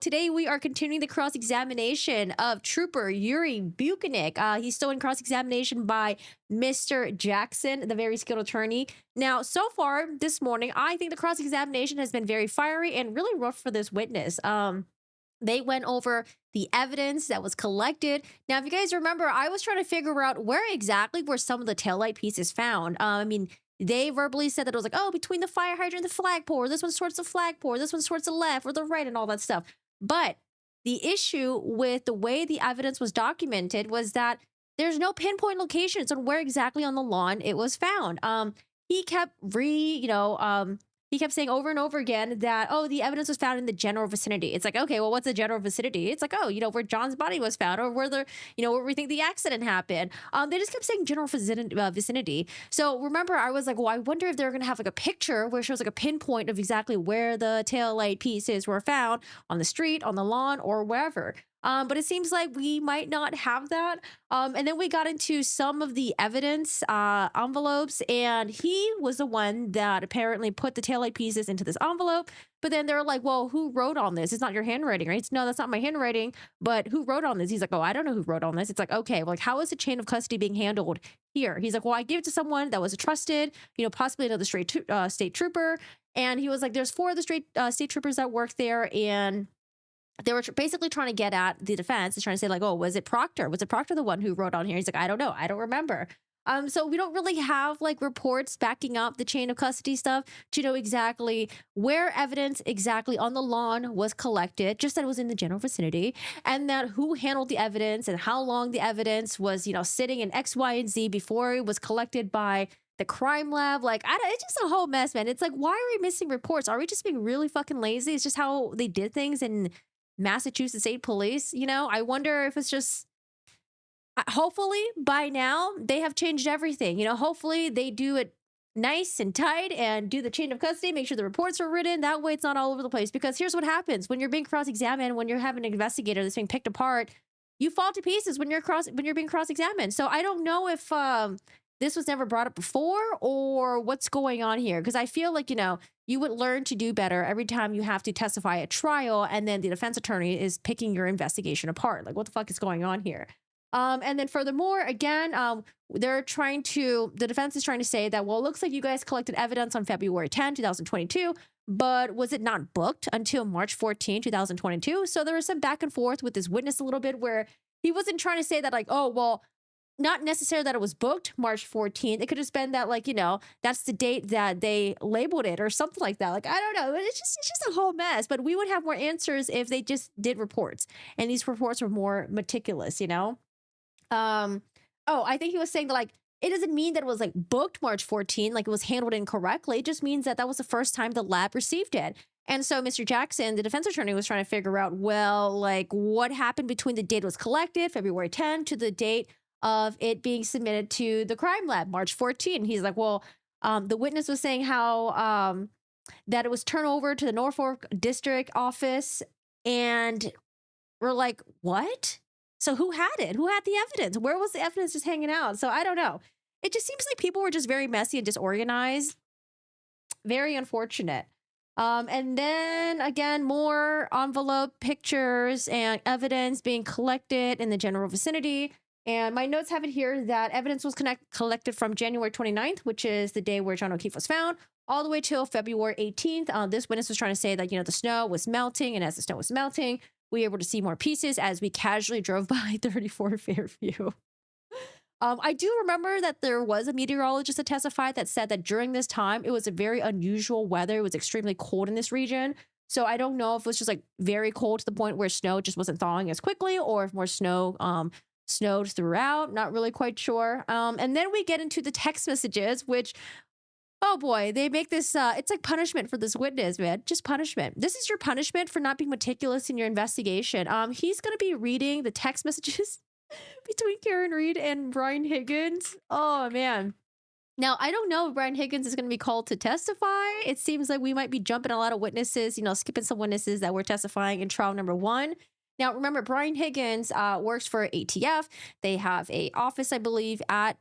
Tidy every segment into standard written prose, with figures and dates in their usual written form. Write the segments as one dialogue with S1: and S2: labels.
S1: Today, we are continuing the cross examination of Trooper Yuri Buchanan. He's still in cross examination by Mr. Jackson, the very skilled attorney. Now, so far this morning, I think the cross examination has been very fiery and really rough for this witness. They went over the evidence that was collected. Now, if you guys remember, I was trying to figure out where exactly were some of the taillight pieces found. They verbally said that it was like, oh, between the fire hydrant and the flagpole, or this one's towards the flagpole, or this one's towards the left or the right, and all that stuff. But the issue with the way the evidence was documented was that there's no pinpoint locations on where exactly on the lawn it was found. He kept he kept saying over and over again that, oh, the evidence was found in the general vicinity. It's like, okay, well, what's the general vicinity? It's like, oh, where John's body was found, or where where we think the accident happened. They just kept saying general vicinity. So remember, I was like, well, I wonder if they're going to have like a picture where it shows like a pinpoint of exactly where the tail light pieces were found on the street, on the lawn, or wherever. But it seems like we might not have that. And then we got into some of the evidence envelopes, and he was the one that apparently put the taillight pieces into this envelope. But then they're like, well, who wrote on this? It's not your handwriting, right? No, that's not my handwriting. But who wrote on this? He's like, oh, I don't know who wrote on this. It's like, okay, well, like, how is the chain of custody being handled here? He's like, well, I gave it to someone that was trusted, possibly another state trooper. And he was like, there's 4 of the state troopers that work there, and they were basically trying to get at the defense is trying to say like, oh, was it Proctor? Was it Proctor the one who wrote on here? He's like, I don't know. I don't remember. So we don't really have like reports backing up the chain of custody stuff to know exactly where evidence exactly on the lawn was collected, just that it was in the general vicinity, and that who handled the evidence and how long the evidence was, sitting in X, Y, and Z before it was collected by the crime lab. Like, it's just a whole mess, man. It's like, why are we missing reports? Are we just being really fucking lazy? It's just how they did things in Massachusetts State Police. I wonder if it's just, hopefully by now they have changed everything. Hopefully they do it nice and tight and do the chain of custody, make sure the reports are written. That way it's not all over the place. Because here's what happens when you're being cross-examined, when you're having an investigator that's being picked apart, you fall to pieces when you're being cross-examined. So I don't know if this was never brought up before or what's going on here. Because I feel like, you would learn to do better every time you have to testify at trial, and then the defense attorney is picking your investigation apart. Like, what the fuck is going on here? And then furthermore, again, the defense is trying to say that, well, it looks like you guys collected evidence on February 10, 2022, but was it not booked until March 14, 2022? So there was some back and forth with this witness a little bit where he wasn't trying to say that like, oh, well, not necessarily that it was booked March 14th. It could have been that, like, that's the date that they labeled it or something like that. Like, I don't know. It's just a whole mess. But we would have more answers if they just did reports. And these reports were more meticulous, I think he was saying that, like, it doesn't mean that it was like booked March 14, like it was handled incorrectly. It just means that that was the first time the lab received it. And so Mr. Jackson, the defense attorney, was trying to figure out, well, like, what happened between the date it was collected, February 10, to the date of it being submitted to the crime lab, March 14. He's like, well, the witness was saying how that it was turned over to the Norfolk district office, and we're like, what? So who had it? Who had the evidence? Where was the evidence just hanging out? So I don't know. It just seems like people were just very messy and disorganized. Very unfortunate. And then again, more envelope pictures and evidence being collected in the general vicinity. And my notes have it here that evidence was collected from January 29th, which is the day where John O'Keefe was found, all the way till February 18th. This witness was trying to say that, the snow was melting, and as the snow was melting, we were able to see more pieces as we casually drove by 34 Fairview. I do remember that there was a meteorologist that testified that said that during this time, it was a very unusual weather. It was extremely cold in this region. So I don't know if it was just like very cold to the point where snow just wasn't thawing as quickly, or if more snow snowed throughout. Not really quite sure. And then we get into the text messages, which, oh boy, they make this, it's like punishment for this witness, man. Just punishment. This is your punishment for not being meticulous in your investigation. He's going to be reading the text messages between Karen Reed and Brian Higgins. Oh, man. Now, I don't know if Brian Higgins is going to be called to testify. It seems like we might be jumping a lot of witnesses, skipping some witnesses that were testifying in trial number 1. Now, remember, Brian Higgins works for ATF. They have a office, I believe, at,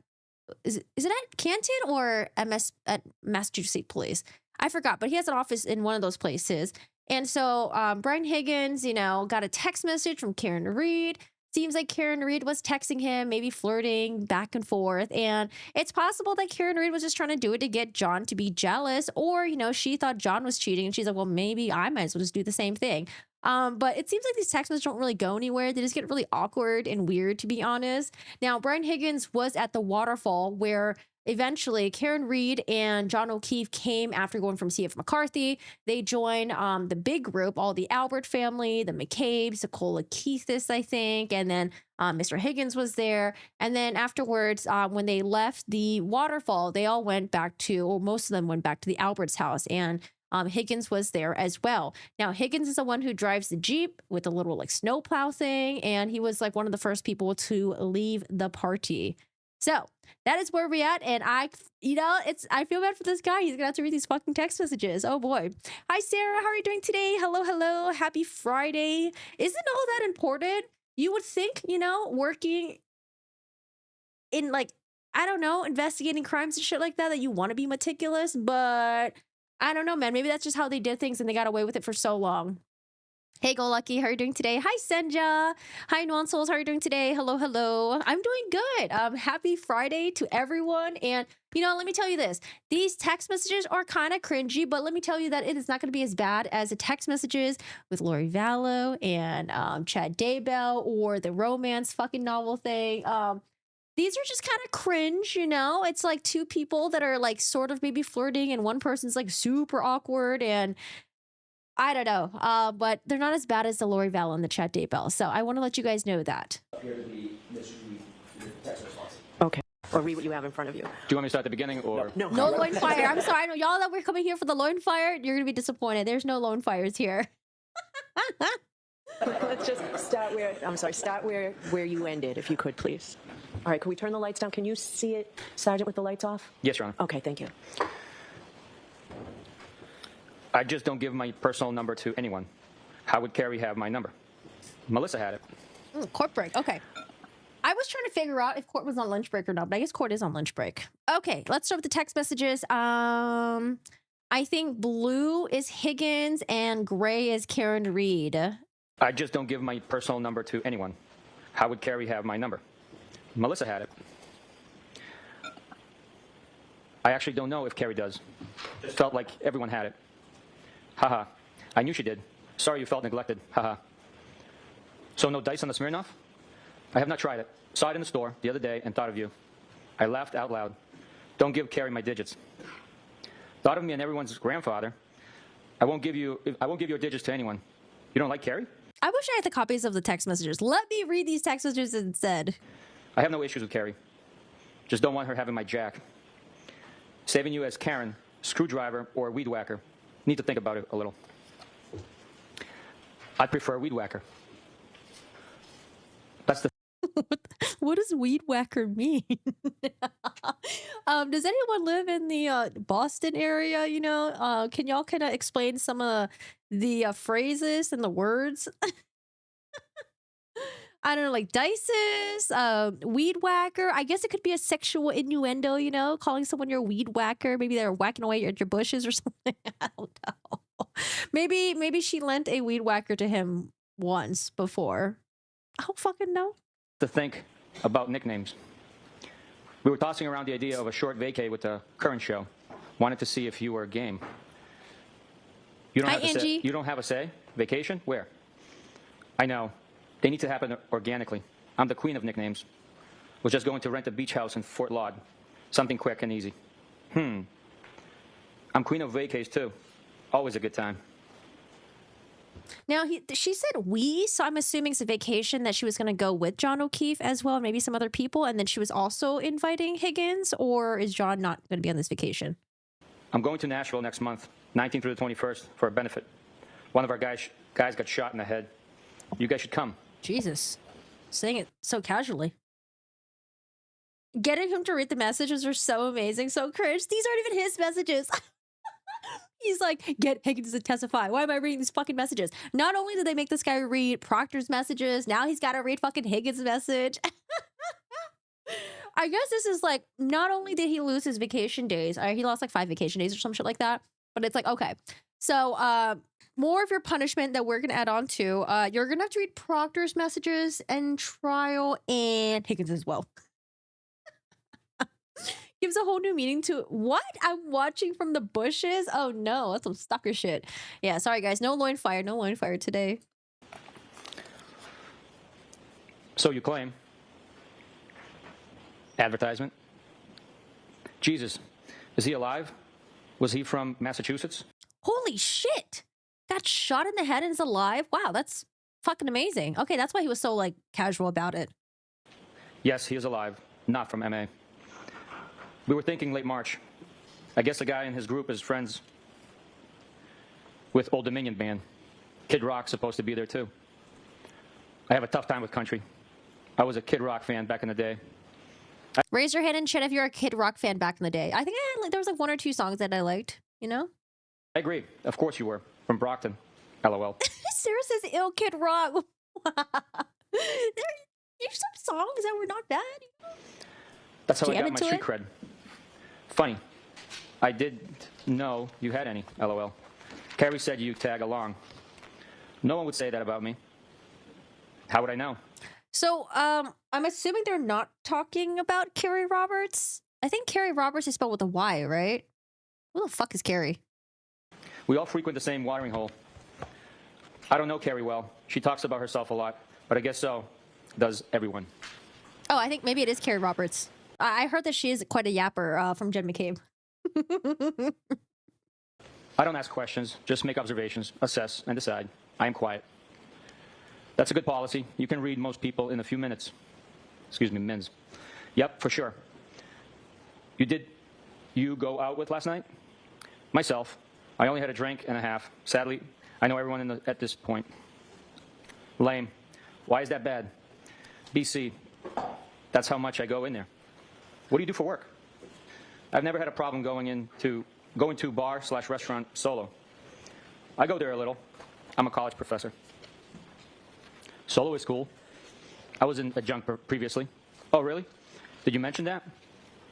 S1: is it at Canton or at Massachusetts Police? I forgot, but he has an office in one of those places. And so Brian Higgins, you know, got a text message from Karen Reed. Seems like Karen Reed was texting him, maybe flirting back and forth. And it's possible that Karen Reed was just trying to do it to get John to be jealous, or, you know, she thought John was cheating and she's like, well, maybe I might as well just do the same thing. But it seems like these text messages don't really go anywhere. They just get really awkward and weird, to be honest. Now, Brian Higgins was at the waterfall where eventually Karen Reed and John O'Keefe came after going from CF McCarthy. They joined the big group, all the Albert family, the McCabe's, Nicola Keithis, I think, and then Mr. Higgins was there. And then afterwards, when they left the waterfall, they all went back to, or most of them went back to the Albert's house, and Higgins was there as well. Now, Higgins is the one who drives the Jeep with a little like snowplow thing, and he was like one of the first people to leave the party. So that is where we're at. And I feel bad for this guy. He's gonna have to read these fucking text messages. Oh boy. Hi, Sarah. How are you doing today? Hello, hello. Happy Friday. Isn't all that important? You would think, you know, working in like, I don't know, investigating crimes and shit like that you want to be meticulous, but I don't know, man. Maybe that's just how they did things and they got away with it for so long. Hey, Go Lucky, how are you doing today? Hi, Senja. Hi, Nuancels, how are you doing today? Hello, hello. I'm doing good. Happy Friday to everyone. And, you know, let me tell you this. These text messages are kind of cringy, but let me tell you that it is not going to be as bad as the text messages with Lori Vallow and Chad Daybell or the romance fucking novel thing. These are just kind of cringe, you know? It's like two people that are like sort of maybe flirting and one person's like super awkward and I don't know, but they're not as bad as the Lori Vallow and the Chad Daybell. So I want to let you guys know that.
S2: Okay. Or read what you have in front of you.
S3: Do you want me to start at the beginning or?
S1: No loin fire. I'm sorry. I know y'all that we're coming here for the loin fire. You're going to be disappointed. There's no loin fires here.
S2: Let's just start where you ended, if you could, please. All right, can we turn the lights down? Can you see it, Sergeant, with the lights off?
S3: Yes, Your Honor.
S2: Okay, thank you.
S3: I just don't give my personal number to anyone. How would Carrie have my number? Melissa had it.
S1: Court break. Okay. I was trying to figure out if Court was on lunch break or not, but I guess Court is on lunch break. Okay, let's start with the text messages. I think blue is Higgins and gray is Karen Reed.
S3: I just don't give my personal number to anyone. How would Carrie have my number? Melissa had it. I actually don't know if Carrie does. Just felt like everyone had it. Haha. I knew she did. Sorry you felt neglected. Haha. So no dice on the Smirnoff? I have not tried it. Saw it in the store the other day and thought of you. I laughed out loud. Don't give Carrie my digits. Thought of me and everyone's grandfather. I won't give your digits to anyone. You don't like Carrie?
S1: I wish I had the copies of the text messages. Let me read these text messages instead.
S3: I have no issues with Carrie. Just don't want her having my jack. Saving you as Karen, screwdriver, or weed whacker. Need to think about it a little. I'd prefer weed whacker. That's the...
S1: What does weed whacker mean? Does anyone live in the Boston area, you know? Can y'all kind of explain some of the phrases and the words? I don't know, like dices, weed whacker. I guess it could be a sexual innuendo, you know, calling someone your weed whacker. Maybe they're whacking away at your bushes or something. I don't know. Maybe she lent a weed whacker to him once before. I don't fucking know.
S3: To think about nicknames. We were tossing around the idea of a short vacay with the current show. Wanted to see if you were game. You don't
S1: Hi,
S3: have to
S1: Angie.
S3: say. You don't have a say. Vacation? Where? I know. They need to happen organically. I'm the queen of nicknames. Was just going to rent a beach house in Fort Laud. Something quick and easy. I'm queen of vacays too. Always a good time.
S1: Now, she said we, so I'm assuming it's a vacation that she was going to go with John O'Keefe as well, and maybe some other people, and then she was also inviting Higgins, or is John not going to be on this vacation?
S3: I'm going to Nashville next month, 19th through the 21st, for a benefit. One of our guys got shot in the head. You guys should come.
S1: Jesus. Saying it so casually. Getting him to read the messages are so amazing, so cringe. These aren't even his messages. He's like, get Higgins to testify. Why am I reading these fucking messages? Not only did they make this guy read Proctor's messages, now he's got to read fucking Higgins' message. I guess this is like, not only did he lose his vacation days, he lost like 5 vacation days or some shit like that, but it's like, okay, So, more of your punishment that we're gonna add on to. You're gonna have to read Proctor's messages and trial and Higgins as well. Gives a whole new meaning to what I'm watching from the bushes. Oh no, that's some stalker shit. Yeah, sorry guys, no loin fire, no loin fire today.
S3: So you claim. Advertisement. Jesus, is he alive? Was he from Massachusetts?
S1: Holy shit! Got shot in the head and is alive? Wow, that's fucking amazing. Okay, that's why he was so, like, casual about it.
S3: Yes, he is alive, not from MA. We were thinking late March. I guess the guy in his group is friends with Old Dominion Band. Kid Rock's supposed to be there too. I have a tough time with country. I was a Kid Rock fan back in the day.
S1: Raise your hand in chat if you're a Kid Rock fan back in the day. I think I had, like, there was like 1 or 2 songs that I liked, you know?
S3: I agree. Of course you were. From Brockton. LOL.
S1: Sarah says ill Kid Rock. There's some songs that were not bad.
S3: That's how I
S1: Jam
S3: got my
S1: into
S3: street
S1: it?
S3: cred. Funny. I didn't know you had any. LOL. Carrie said you tag along. No one would say that about me. How would I know?
S1: So, I'm assuming they're not talking about Carrie Roberts. I think Carrie Roberts is spelled with a Y, right? Who the fuck is Carrie?
S3: We all frequent the same watering hole. I don't know Carrie well. She talks about herself a lot, but I guess so does everyone.
S1: Oh, I think maybe it is Carrie Roberts. I heard that she is quite a yapper from Jen McCabe.
S3: I don't ask questions, just make observations, assess, and decide. I am quiet. That's a good policy. You can read most people in a few minutes. Excuse me, mins. Yep, for sure. You go out with last night? Myself. I only had a drink and a half. Sadly, I know everyone at this point. Lame. Why is that bad? BC. That's how much I go in there. What do you do for work? I've never had a problem going to bar/restaurant solo. I go there a little. I'm a college professor. Solo is cool. I was in adjunct previously. Oh, really? Did you mention that?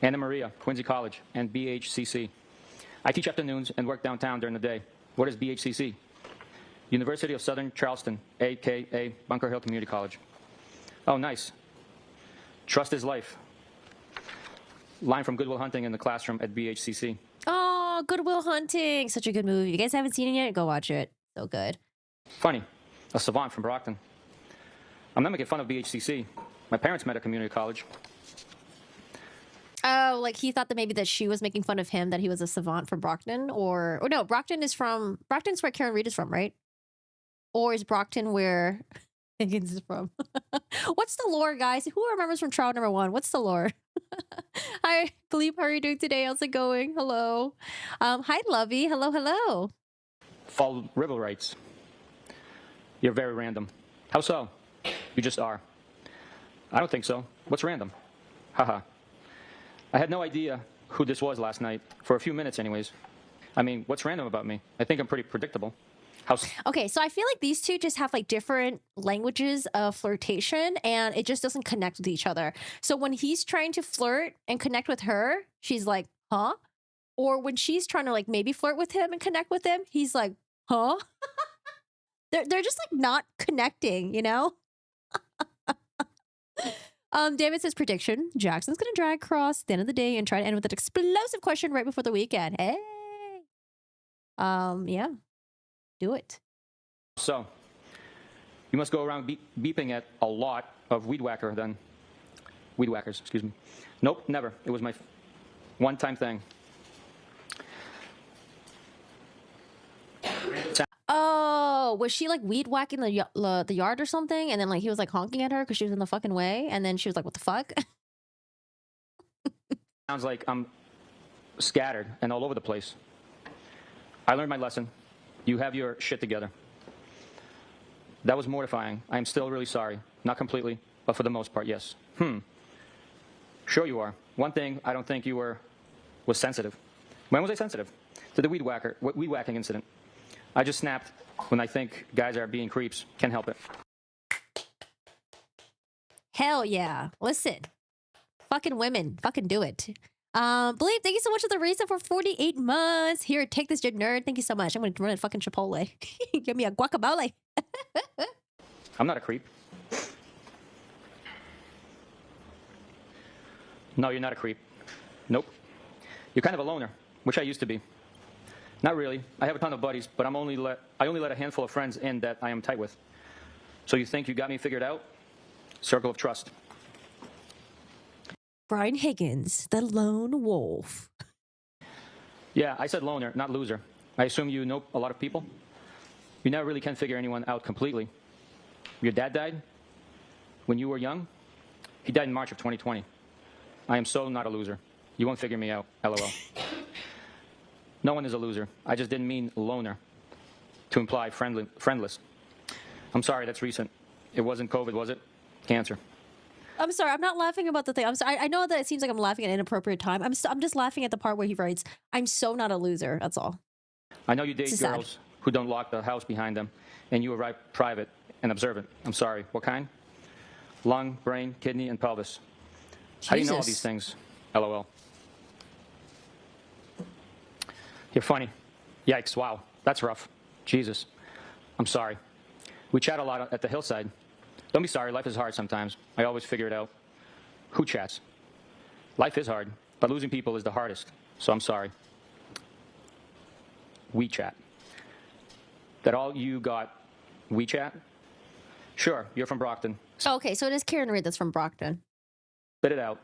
S3: Anna Maria, Quincy College, and BHCC. I teach afternoons and work downtown during the day. What is BHCC? University of Southern Charleston, a.k.a. Bunker Hill Community College. Oh, nice. Trust is life. Line from Good Will Hunting in the classroom at BHCC.
S1: Oh, Good Will Hunting. Such a good movie. If you guys haven't seen it yet, go watch it. So good.
S3: Funny. A savant from Brockton. I'm not making fun of BHCC. My parents met at community college.
S1: Oh, like he thought that maybe that she was making fun of him, that he was a savant from Brockton, or no, Brockton's where Karen Reed is from, right? Or is Brockton where Higgins is from? What's the lore, guys? Who remembers from trial number 1? What's the lore? Hi, Philippe, how are you doing today? How's it going? Hello. Hi, Lovey. Hello, hello.
S3: Fall River writes, you're very random. How so? You just are. I don't think so. What's random? Haha. I had no idea who this was last night, for a few minutes anyways. I mean, what's random about me? I think I'm pretty predictable.
S1: Okay, so I feel like these two just have like different languages of flirtation and it just doesn't connect with each other. So when he's trying to flirt and connect with her, she's like, huh? Or when she's trying to like maybe flirt with him and connect with him, he's like, huh? They're just like not connecting, you know? David says prediction. Jackson's gonna drag Cross at the end of the day and try to end with an explosive question right before the weekend. Hey. Yeah. Do it.
S3: So, you must go around beeping at a lot of weed whackers, excuse me. Nope, never. It was my one-time thing.
S1: Oh, was she like weed whacking the yard or something? And then like he was like honking at her because she was in the fucking way. And then she was like, what the fuck?
S3: Sounds like I'm scattered and all over the place. I learned my lesson. You have your shit together. That was mortifying. I am still really sorry. Not completely, but for the most part, yes. Sure you are. One thing I don't think you was sensitive. When was I sensitive? To the weed whacking incident. I just snapped when I think guys are being creeps. Can't help it.
S1: Hell yeah. Listen. Fucking women. Fucking do it. Believe, thank you so much for the reason for 48 months. Here, take this, nerd. Thank you so much. I'm going to run a fucking Chipotle. Give me a guacamole.
S3: I'm not a creep. No, you're not a creep. Nope. You're kind of a loner, which I used to be. Not really. I have a ton of buddies, but I only let a handful of friends in that I am tight with. So you think you got me figured out? Circle of trust.
S1: Brian Higgins, the lone wolf.
S3: Yeah, I said loner, not loser. I assume you know a lot of people? You never really can figure anyone out completely. Your dad died when you were young? He died in March of 2020. I am so not a loser. You won't figure me out, LOL. No one is a loser. I just didn't mean loner to imply friendless. I'm sorry, that's recent. It wasn't COVID, was it? Cancer.
S1: I'm sorry, I'm not laughing about the thing. I'm sorry. I know that it seems like I'm laughing at an inappropriate time. I'm just laughing at the part where he writes, "I'm so not a loser." That's all.
S3: I know you date
S1: It's
S3: girls
S1: sad.
S3: who don't lock the house behind them, and you arrive private and observant. I'm sorry. What kind? Lung, brain, kidney, and pelvis. How do you know all these things? LOL. You're funny. Yikes, wow. That's rough. Jesus. I'm sorry. We chat a lot at the hillside. Don't be sorry. Life is hard sometimes. I always figure it out. Who chats? Life is hard, but losing people is the hardest. So I'm sorry. We chat. That all you got WeChat? Sure, you're from Brockton.
S1: Okay, so it is Karen Reed that's from Brockton.
S3: Spit it out.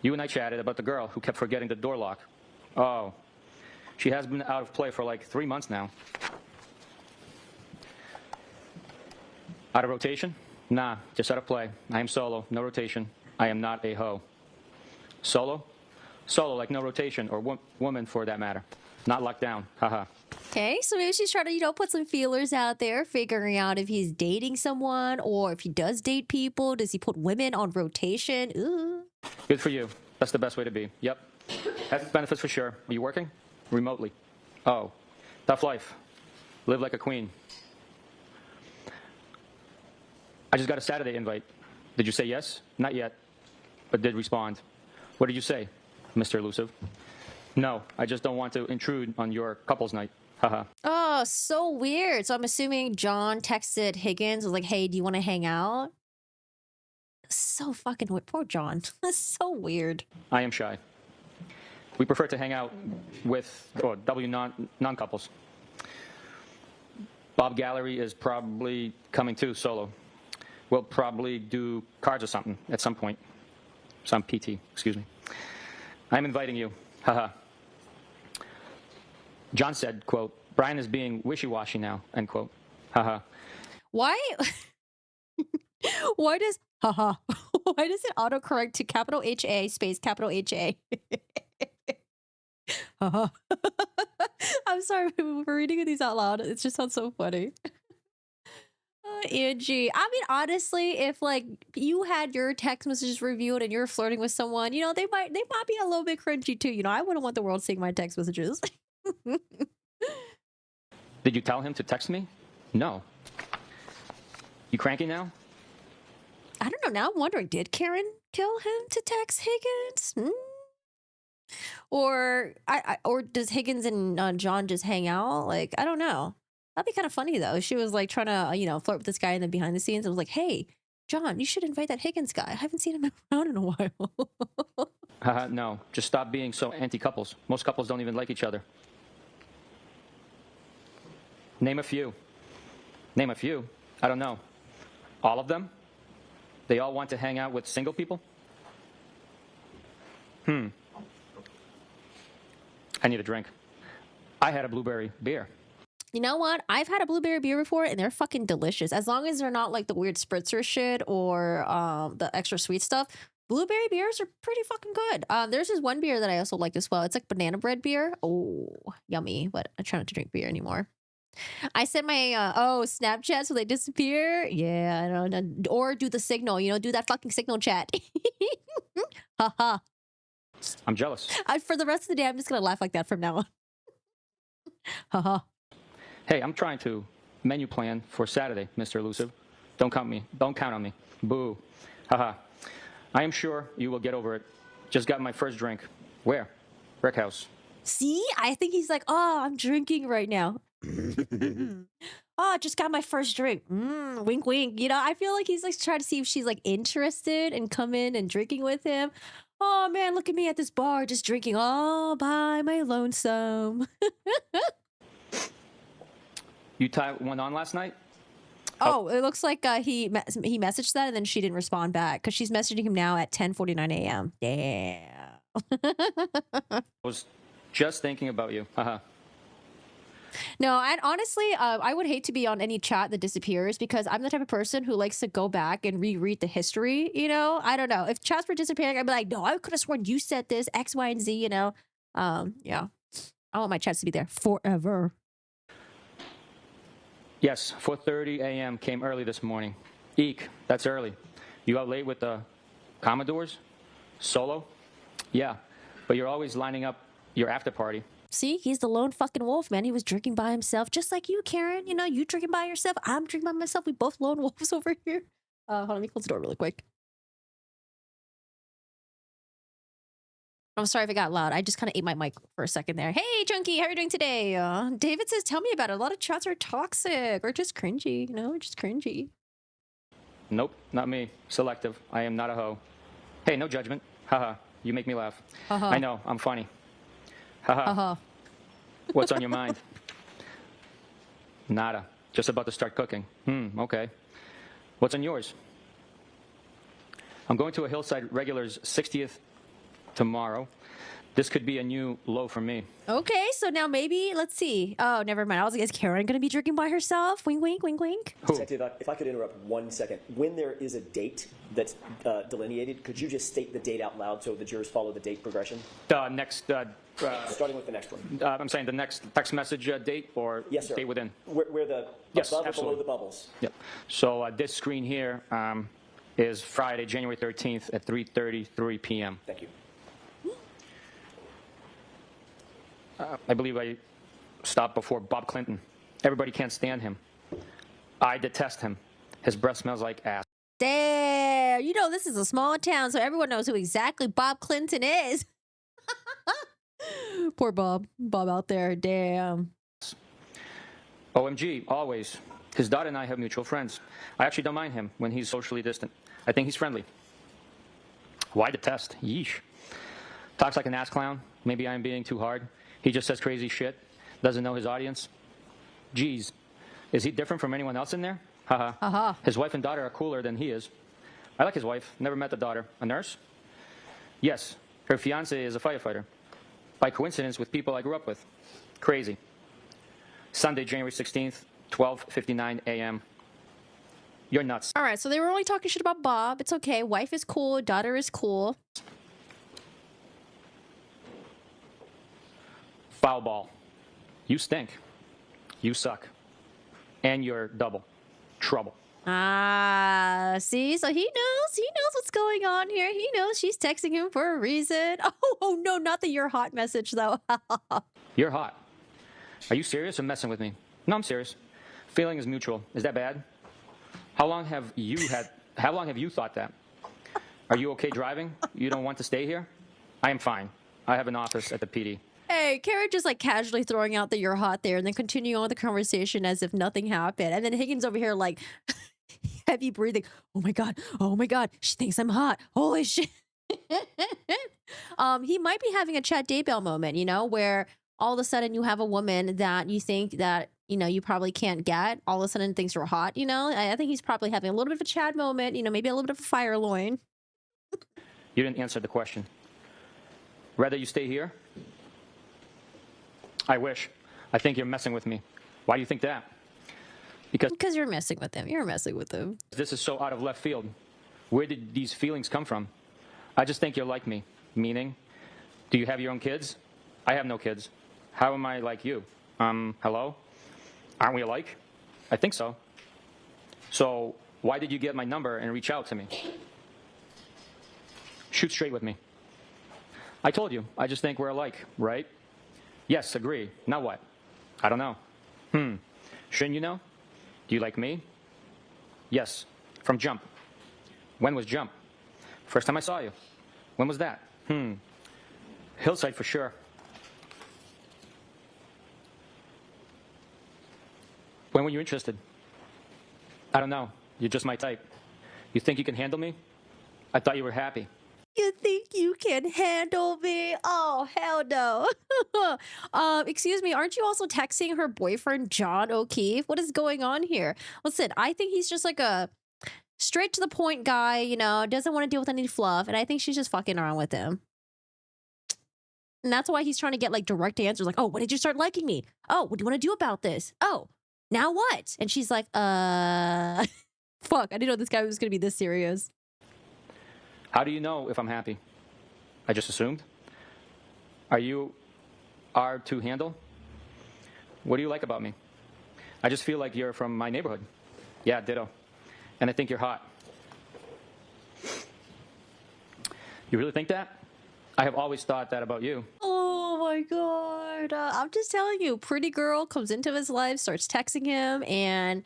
S3: You and I chatted about the girl who kept forgetting the door lock. Oh. She has been out of play for like 3 months now. Out of rotation? Nah, just out of play. I am solo, no rotation. I am not a hoe. Solo? Solo, like no rotation, or woman for that matter. Not locked down. Haha.
S1: Okay, so maybe she's trying to, put some feelers out there, figuring out if he's dating someone or if he does date people. Does he put women on rotation? Ooh.
S3: Good for you. That's the best way to be. Yep. Has its benefits for sure. Are you working? Remotely. Oh. Tough life. Live like a queen. I just got a Saturday invite. Did you say yes? Not yet, but did respond. What did you say, Mr. Elusive? No, I just don't want to intrude on your couple's night. Haha.
S1: Oh, so weird. So I'm assuming John texted Higgins, was like, "Hey, do you want to hang out?" So fucking weird. Poor John. That's so weird.
S3: I am shy. We prefer to hang out with non-couples. Bob Gallery is probably coming too, solo. We'll probably do cards or something at some point. Some PT, excuse me. I'm inviting you. Haha. John said, quote, Brian is being wishy-washy now, end quote. Haha.
S1: Why? Why does why does it autocorrect to capital HA space capital HA? Haha. I'm sorry, we're reading these out loud. It just sounds so funny. Angie, I mean, honestly, if like you had your text messages reviewed and you're flirting with someone, they might be a little bit cringy too. I wouldn't want the world seeing my text messages.
S3: Did you tell him to text me? No. You cranky now?
S1: I don't know. Now I'm wondering, did Karen tell him to text Higgins? Or does Higgins and John just hang out? Like, I don't know. That'd be kind of funny though. She was like trying to, flirt with this guy, and then behind the scenes, it was like, "Hey, John, you should invite that Higgins guy. I haven't seen him around in a while."
S3: No, just stop being so anti-couples. Most couples don't even like each other. Name a few. Name a few. I don't know. All of them? They all want to hang out with single people? I need a drink. I had a blueberry beer.
S1: You know what? I've had a blueberry beer before, and they're fucking delicious. As long as they're not like the weird spritzer shit or the extra sweet stuff. Blueberry beers are pretty fucking good. There's this one beer that I also like as well. It's like banana bread beer. Oh, yummy. But I try not to drink beer anymore. I sent my Snapchat so they disappear. Yeah, I don't know. Or do the signal. Do that fucking signal chat. Haha.
S3: I'm jealous.
S1: For the rest of the day, I'm just gonna laugh like that from now on. Haha.
S3: Hey, I'm trying to menu plan for Saturday, Mr. Elusive. Don't count on me. Boo. Haha. I am sure you will get over it. Just got my first drink. Where? Brick House.
S1: See, I think he's like, oh, I'm drinking right now. Oh, just got my first drink. Wink, wink. You know, I feel like he's like trying to see if she's like interested and come in and drinking with him. Oh man, look at me at this bar just drinking all by my lonesome.
S3: You tied one on last night?
S1: Oh, it looks like he messaged that and then she didn't respond back because she's messaging him now at 10:49 a.m. Damn.
S3: I was just thinking about you. Haha.
S1: No, and honestly, I would hate to be on any chat that disappears because I'm the type of person who likes to go back and reread the history, you know? I don't know. If chats were disappearing, I'd be like, no, I could have sworn you said this, X, Y, and Z, you know? Yeah. I want my chats to be there forever.
S3: Yes, 4:30 a.m. came early this morning. Eek, that's early. You out late with the Commodores? Solo? Yeah, but you're always lining up your after party.
S1: See, he's the lone fucking wolf, man. He was drinking by himself, just like you, Karen. You know, you drinking by yourself. I'm drinking by myself. We both lone wolves over here. Hold on, let me close the door really quick. I'm sorry if it got loud. I just kind of ate my mic for a second there. Hey, Chunky, how are you doing today? David says, tell me about it. A lot of chats are toxic or just cringy, you know, just cringy.
S3: Nope, not me. Selective. I am not a hoe. Hey, no judgment. Haha, you make me laugh. I know, I'm funny. Haha. What's on your mind? Nada. Just about to start cooking. Okay. What's on yours? I'm going to a Hillside Regulars 60th tomorrow. This could be a new low for me.
S1: Okay, so now maybe, let's see. Oh, never mind. I was like, is Karen going to be drinking by herself? Wink, wink, wink, wink.
S4: Detective, if I could interrupt 1 second. When there is a date that's delineated, could you just state the date out loud so the jurors follow the date progression? Starting with the next one.
S3: I'm saying the next text message date or
S4: Yes, sir.
S3: date within.
S4: Where the
S3: Yes,
S4: above or
S3: absolutely.
S4: below the bubbles?
S3: Yep. So this screen here is Friday, January 13th at 3:33 p.m.
S4: Thank you.
S3: I believe I stopped before Bob Clinton. Everybody can't stand him. I detest him. His breath smells like ass.
S1: Damn. You know, this is a small town, so everyone knows who exactly Bob Clinton is. Poor Bob. Bob out there. Damn.
S3: OMG, always. His daughter and I have mutual friends. I actually don't mind him when he's socially distant. I think he's friendly. Why detest? Yeesh. Talks like an ass clown. Maybe I'm being too hard. He just says crazy shit. Doesn't know his audience. Geez. Is he different from anyone else in there? Haha. His wife and daughter are cooler than he is. I like his wife. Never met the daughter. A nurse? Yes. Her fiance is a firefighter. By coincidence with people I grew up with. Crazy. Sunday, January 16th, 12:59 a.m. You're nuts.
S1: All right, so they were only talking shit about Bob. It's okay. Wife is cool. Daughter is cool.
S3: Foul ball. You stink. You suck. And you're double. Trouble.
S1: See, so he knows what's going on here. He knows she's texting him for a reason. Oh no, not the you're hot message though.
S3: You're hot. Are you serious or messing with me? No, I'm serious. Feeling is mutual. Is that bad? How long have you thought that? Are you okay driving? You don't want to stay here? I am fine. I have an office at the PD.
S1: Hey, Karen just like casually throwing out that you're hot there and then continuing on the conversation as if nothing happened. And then Higgins over here like heavy breathing. Oh my God, she thinks I'm hot. Holy shit. He might be having a Chad Daybell moment, you know, where all of a sudden you have a woman that you think that, you know, you probably can't get. All of a sudden thinks you're hot, you know? I think he's probably having a little bit of a Chad moment, you know, maybe a little bit of a fire loin.
S3: You didn't answer the question. Rather you stay here? I wish. I think you're messing with me. Why do you think that?
S1: Because you're messing with him. You're messing with him.
S3: This is so out of left field. Where did these feelings come from? I just think you're like me. Meaning, do you have your own kids? I have no kids. How am I like you? Hello? Aren't we alike? I think so. So why did you get my number and reach out to me? Shoot straight with me. I told you, I just think we're alike, right? Yes, agree. Now what? I don't know. Shouldn't you know? Do you like me? Yes. From jump. When was jump? First time I saw you. When was that? Hillside for sure. When were you interested? I don't know. You're just my type. You think you can handle me? I thought you were happy.
S1: You think you can handle me? Oh, hell no. Excuse me, aren't you also texting her boyfriend, John O'Keefe? What is going on here? Listen, I think he's just like a straight to the point guy, you know, doesn't want to deal with any fluff. And I think she's just fucking around with him. And that's why he's trying to get like direct answers like, oh, when did you start liking me? Oh, what do you want to do about this? Oh, now what? And she's like, fuck, I didn't know this guy was going to be this serious.
S3: How do you know if I'm happy? I just assumed. Are you to handle? What do you like about me? I just feel like you're from my neighborhood. Yeah, ditto. And I think you're hot. You really think that? I have always thought that about you.
S1: Oh my god. I'm just telling you, pretty girl comes into his life, starts texting him, and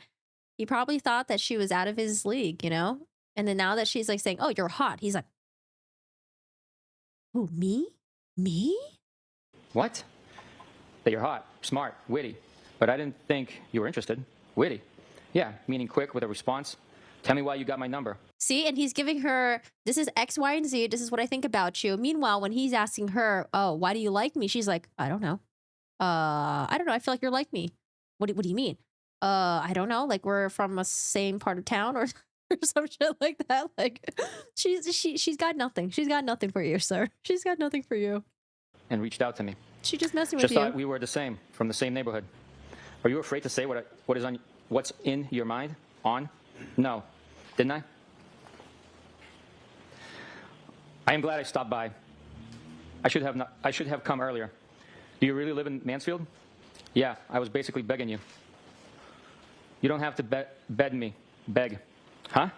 S1: he probably thought that she was out of his league, you know? And then now that she's like saying, oh, you're hot, he's like, who, me? Me?
S3: What? That you're hot, smart, witty. But I didn't think you were interested. Witty. Yeah, meaning quick with a response. Tell me why you got my number.
S1: See, and he's giving her, this is X, Y, and Z. This is what I think about you. Meanwhile, when he's asking her, oh, why do you like me? She's like, I don't know. I don't know. I feel like you're like me. What do you mean? I don't know. Like we're from the same part of town or some shit like that. Like she's got nothing. She's got nothing for you, sir. She's got nothing for you.
S3: And reached out to me.
S1: She just messing with
S3: Just
S1: you.
S3: thought we were the same, from the same neighborhood. Are you afraid to say what's in your mind? No. Didn't I? I am glad I stopped by. I should have come earlier. Do you really live in Mansfield? Yeah, I was basically begging you. You don't have to beg. Huh?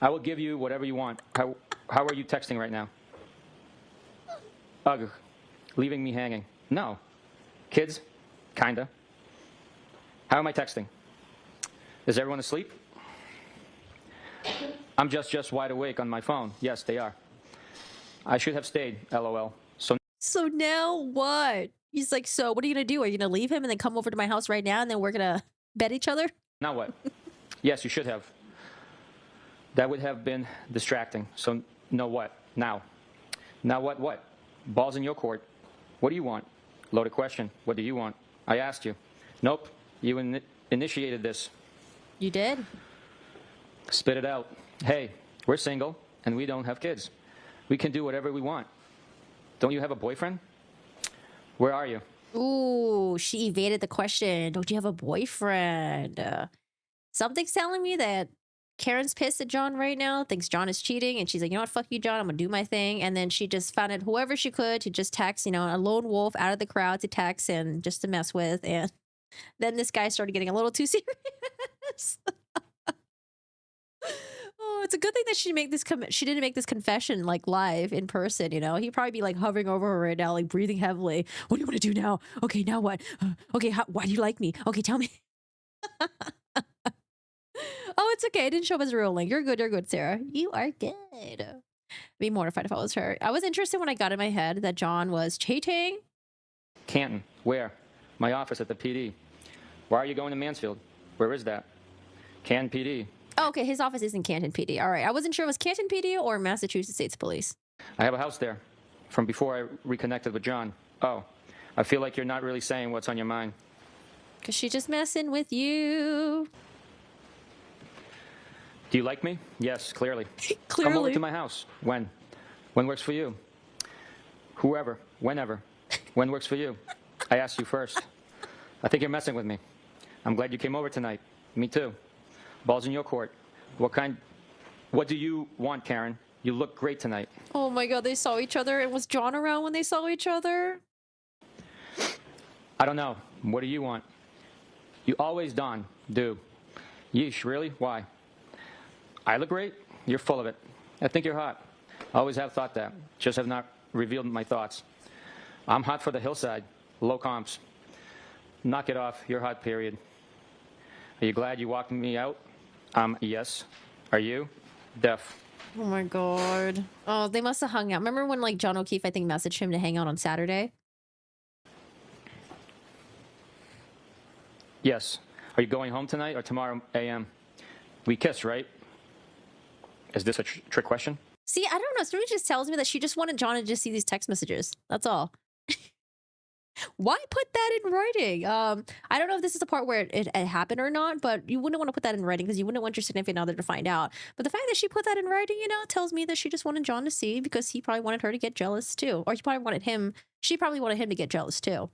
S3: I will give you whatever you want. How are you texting right now? Ugh. Leaving me hanging. No. Kids? Kinda. How am I texting? Is everyone asleep? I'm just wide awake on my phone. Yes, they are. I should have stayed, LOL.
S1: So now what? He's like, so what are you going to do? Are you going to leave him and then come over to my house right now and then we're going to bet each other?
S3: Now what? Yes, you should have. That would have been distracting. So, no what? Now. Now what? Ball's in your court. What do you want? Loaded question. What do you want? I asked you. Nope. You initiated this.
S1: You did?
S3: Spit it out. Hey, we're single and we don't have kids. We can do whatever we want. Don't you have a boyfriend? Where are you?
S1: Ooh, she evaded the question. Don't you have a boyfriend? Something's telling me that Karen's pissed at John right now, thinks John is cheating, and she's like, you know what, fuck you, John, I'm gonna do my thing. And then she just found it whoever she could to just text, you know, a lone wolf out of the crowd to text and just to mess with. And then this guy started getting a little too serious. Oh, it's a good thing that she didn't make this confession like live in person, you know? He'd probably be like hovering over her right now, like breathing heavily. What do you want to do now? Okay, now what? Okay, why do you like me? Okay, tell me. Oh, it's okay. I didn't show up as a real link. You're good, Sarah. You are good. I'd be mortified if I was her. I was interested when I got in my head that John was cheating.
S3: Canton. Where? My office at the PD. Why are you going to Mansfield? Where is that? Canton PD.
S1: Oh, okay, his office is in Canton PD. All right. I wasn't sure it was Canton PD or Massachusetts State Police.
S3: I have a house there from before I reconnected with John. Oh, I feel like you're not really saying what's on your mind.
S1: Because she's just messing with you.
S3: Do you like me? Yes, clearly.
S1: Clearly.
S3: Come over to my house. When? When works for you? Whoever. Whenever. When works for you? I asked you first. I think you're messing with me. I'm glad you came over tonight. Me too. Ball's in your court. What do you want, Karen? You look great tonight.
S1: Oh my god, they saw each other. And was John around when they saw each other?
S3: I don't know. What do you want? You always do. Yeesh, really? Why? I look great? You're full of it. I think you're hot. I always have thought that. Just have not revealed my thoughts. I'm hot for the hillside. Low comps. Knock it off. You're hot, period. Are you glad you walked me out? Yes. Are you? Def.
S1: Oh my god. Oh, they must have hung out. Remember when like John O'Keefe, I think, messaged him to hang out on Saturday?
S3: Yes. Are you going home tonight or tomorrow a.m.? We kissed, right? Is this a trick question?
S1: See, I don't know. Somebody just tells me that she just wanted John to just see these text messages. That's all. Why put that in writing? I don't know if this is the part where it happened or not, but you wouldn't want to put that in writing because you wouldn't want your significant other to find out. But the fact that she put that in writing, you know, tells me that she just wanted John to see because he probably wanted her to get jealous too. Or she probably wanted him to get jealous too.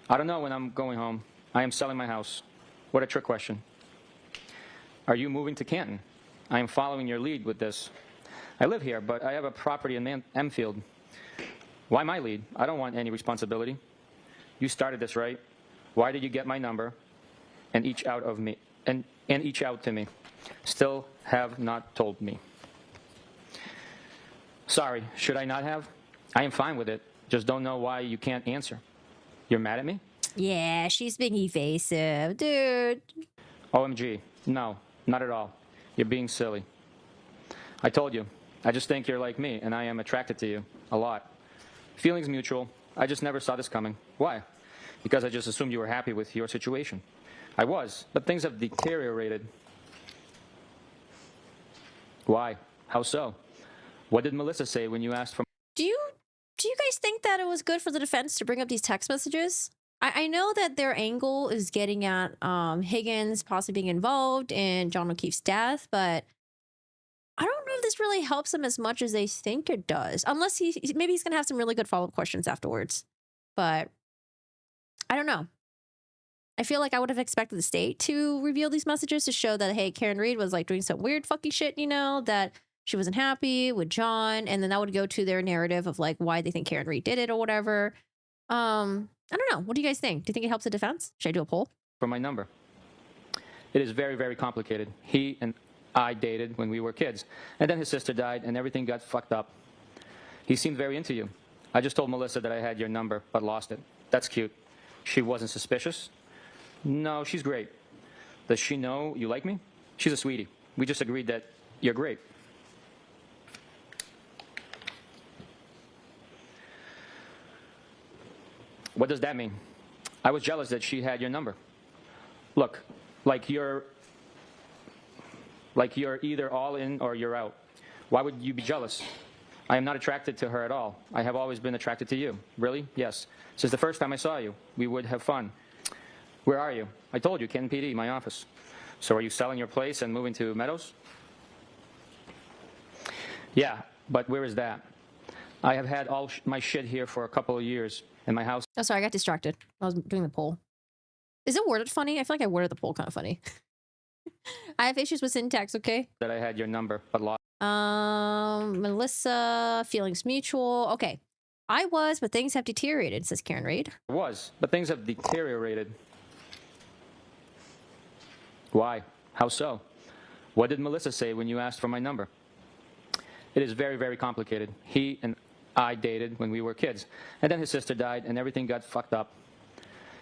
S3: I don't know when I'm going home. I am selling my house. What a trick question. Are you moving to Canton? I am following your lead with this. I live here, but I have a property in Enfield. Why my lead? I don't want any responsibility. You started this, right? Why did you get my number and each out of me and each out to me? Still have not told me. Sorry, should I not have? I am fine with it. Just don't know why you can't answer. You're mad at me?
S1: Yeah, she's being evasive, dude.
S3: OMG. No, not at all. You're being silly. I told you. I just think you're like me, and I am attracted to you. A lot. Feelings mutual. I just never saw this coming. Why? Because I just assumed you were happy with your situation. I was, but things have deteriorated. Why? How so? What did Melissa say when you asked for...
S1: Do you guys think that it was good for the defense to bring up these text messages? I know that their angle is getting at Higgins possibly being involved in John O'Keefe's death, but I don't know if this really helps them as much as they think it does. Unless maybe he's going to have some really good follow-up questions afterwards. But I don't know. I feel like I would have expected the state to reveal these messages to show that, hey, Karen Reed was like doing some weird fucking shit, you know, that she wasn't happy with John. And then that would go to their narrative of like why they think Karen Reed did it or whatever. I don't know. What do you guys think? Do you think it helps the defense? Should I do a poll?
S3: For my number. It is very, very complicated. He and I dated when we were kids. And then his sister died and everything got fucked up. He seemed very into you. I just told Melissa that I had your number, but lost it. That's cute. She wasn't suspicious? No, she's great. Does she know you like me? She's a sweetie. We just agreed that you're great. What does that mean? I was jealous that she had your number. Look, like you're either all in or you're out. Why would you be jealous? I am not attracted to her at all. I have always been attracted to you. Really? Yes. Since the first time I saw you, we would have fun. Where are you? I told you, Canton PD, my office. So are you selling your place and moving to Meadows? Yeah, but where is that? I have had all my shit here for a couple of years, and my house...
S1: Oh, sorry, I got distracted. I was doing the poll. Is it worded funny? I feel like I worded the poll kind of funny. I have issues with syntax, okay?
S3: That I had your number, but lost.
S1: Melissa, feelings mutual. Okay. I was, but things have deteriorated, says Karen Reed.
S3: I was, but things have deteriorated. Why? How so? What did Melissa say when you asked for my number? It is very, very complicated. He and I dated when we were kids. And then his sister died and everything got fucked up.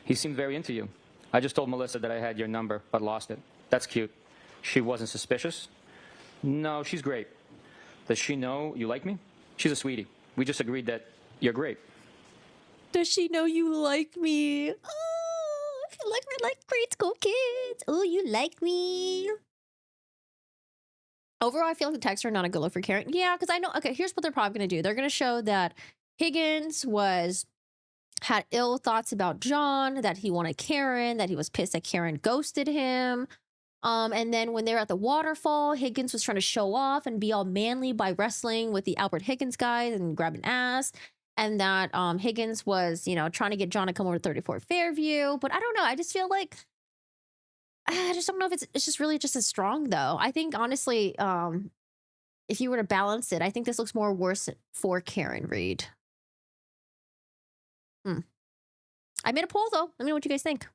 S3: He seemed very into you. I just told Melissa that I had your number, but lost it. That's cute. She wasn't suspicious? No, she's great. Does she know you like me? She's a sweetie. We just agreed that you're great.
S1: Does she know you like me? Oh, I feel like we're like grade school kids. Oh, you like me. Overall, I feel like the texts are not a good look for Karen. Yeah, because I know, okay, here's what they're probably going to do. They're going to show that Higgins had ill thoughts about John, that he wanted Karen, that he was pissed that Karen ghosted him. And then when they're at the waterfall, Higgins was trying to show off and be all manly by wrestling with the Albert Higgins guys and grabbing ass. And that Higgins was, you know, trying to get John to come over to 34 Fairview. But I don't know. I just feel like, I just don't know if it's just really just as strong, though. I think, honestly, if you were to balance it, I think this looks more worse for Karen Reed. I made a poll, though. Let me know what you guys think.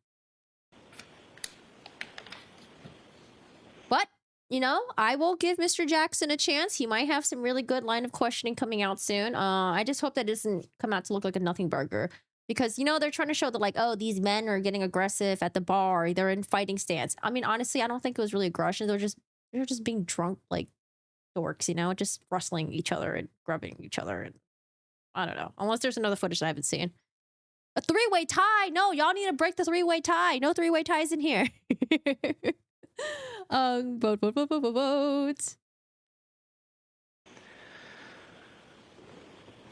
S1: But, you know, I will give Mr. Jackson a chance. He might have some really good line of questioning coming out soon. I just hope that doesn't come out to look like a nothing burger. Because, you know, they're trying to show that, like, oh, these men are getting aggressive at the bar. They're in fighting stance. I mean, honestly, I don't think it was really aggression. They're just being drunk, like, dorks, you know, just rustling each other and grubbing each other. And I don't know. Unless there's another footage that I haven't seen. A three-way tie. No, y'all need to break the three-way tie. No three-way ties in here. Vote.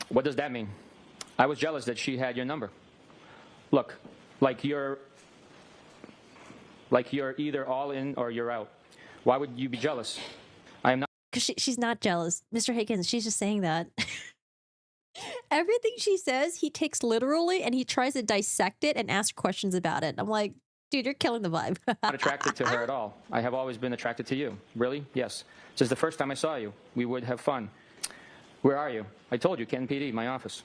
S3: What does that mean? I was jealous that she had your number. Look, like you're either all in or you're out. Why would you be jealous? I am not.
S1: Because she's not jealous. Mr. Higgins, she's just saying that. Everything she says, he takes literally and he tries to dissect it and ask questions about it. I'm like, dude, you're killing the vibe.
S3: Not attracted to her at all. I have always been attracted to you. Really? Yes. Since the first time I saw you, we would have fun. Where are you? I told you, Canton PD, my office.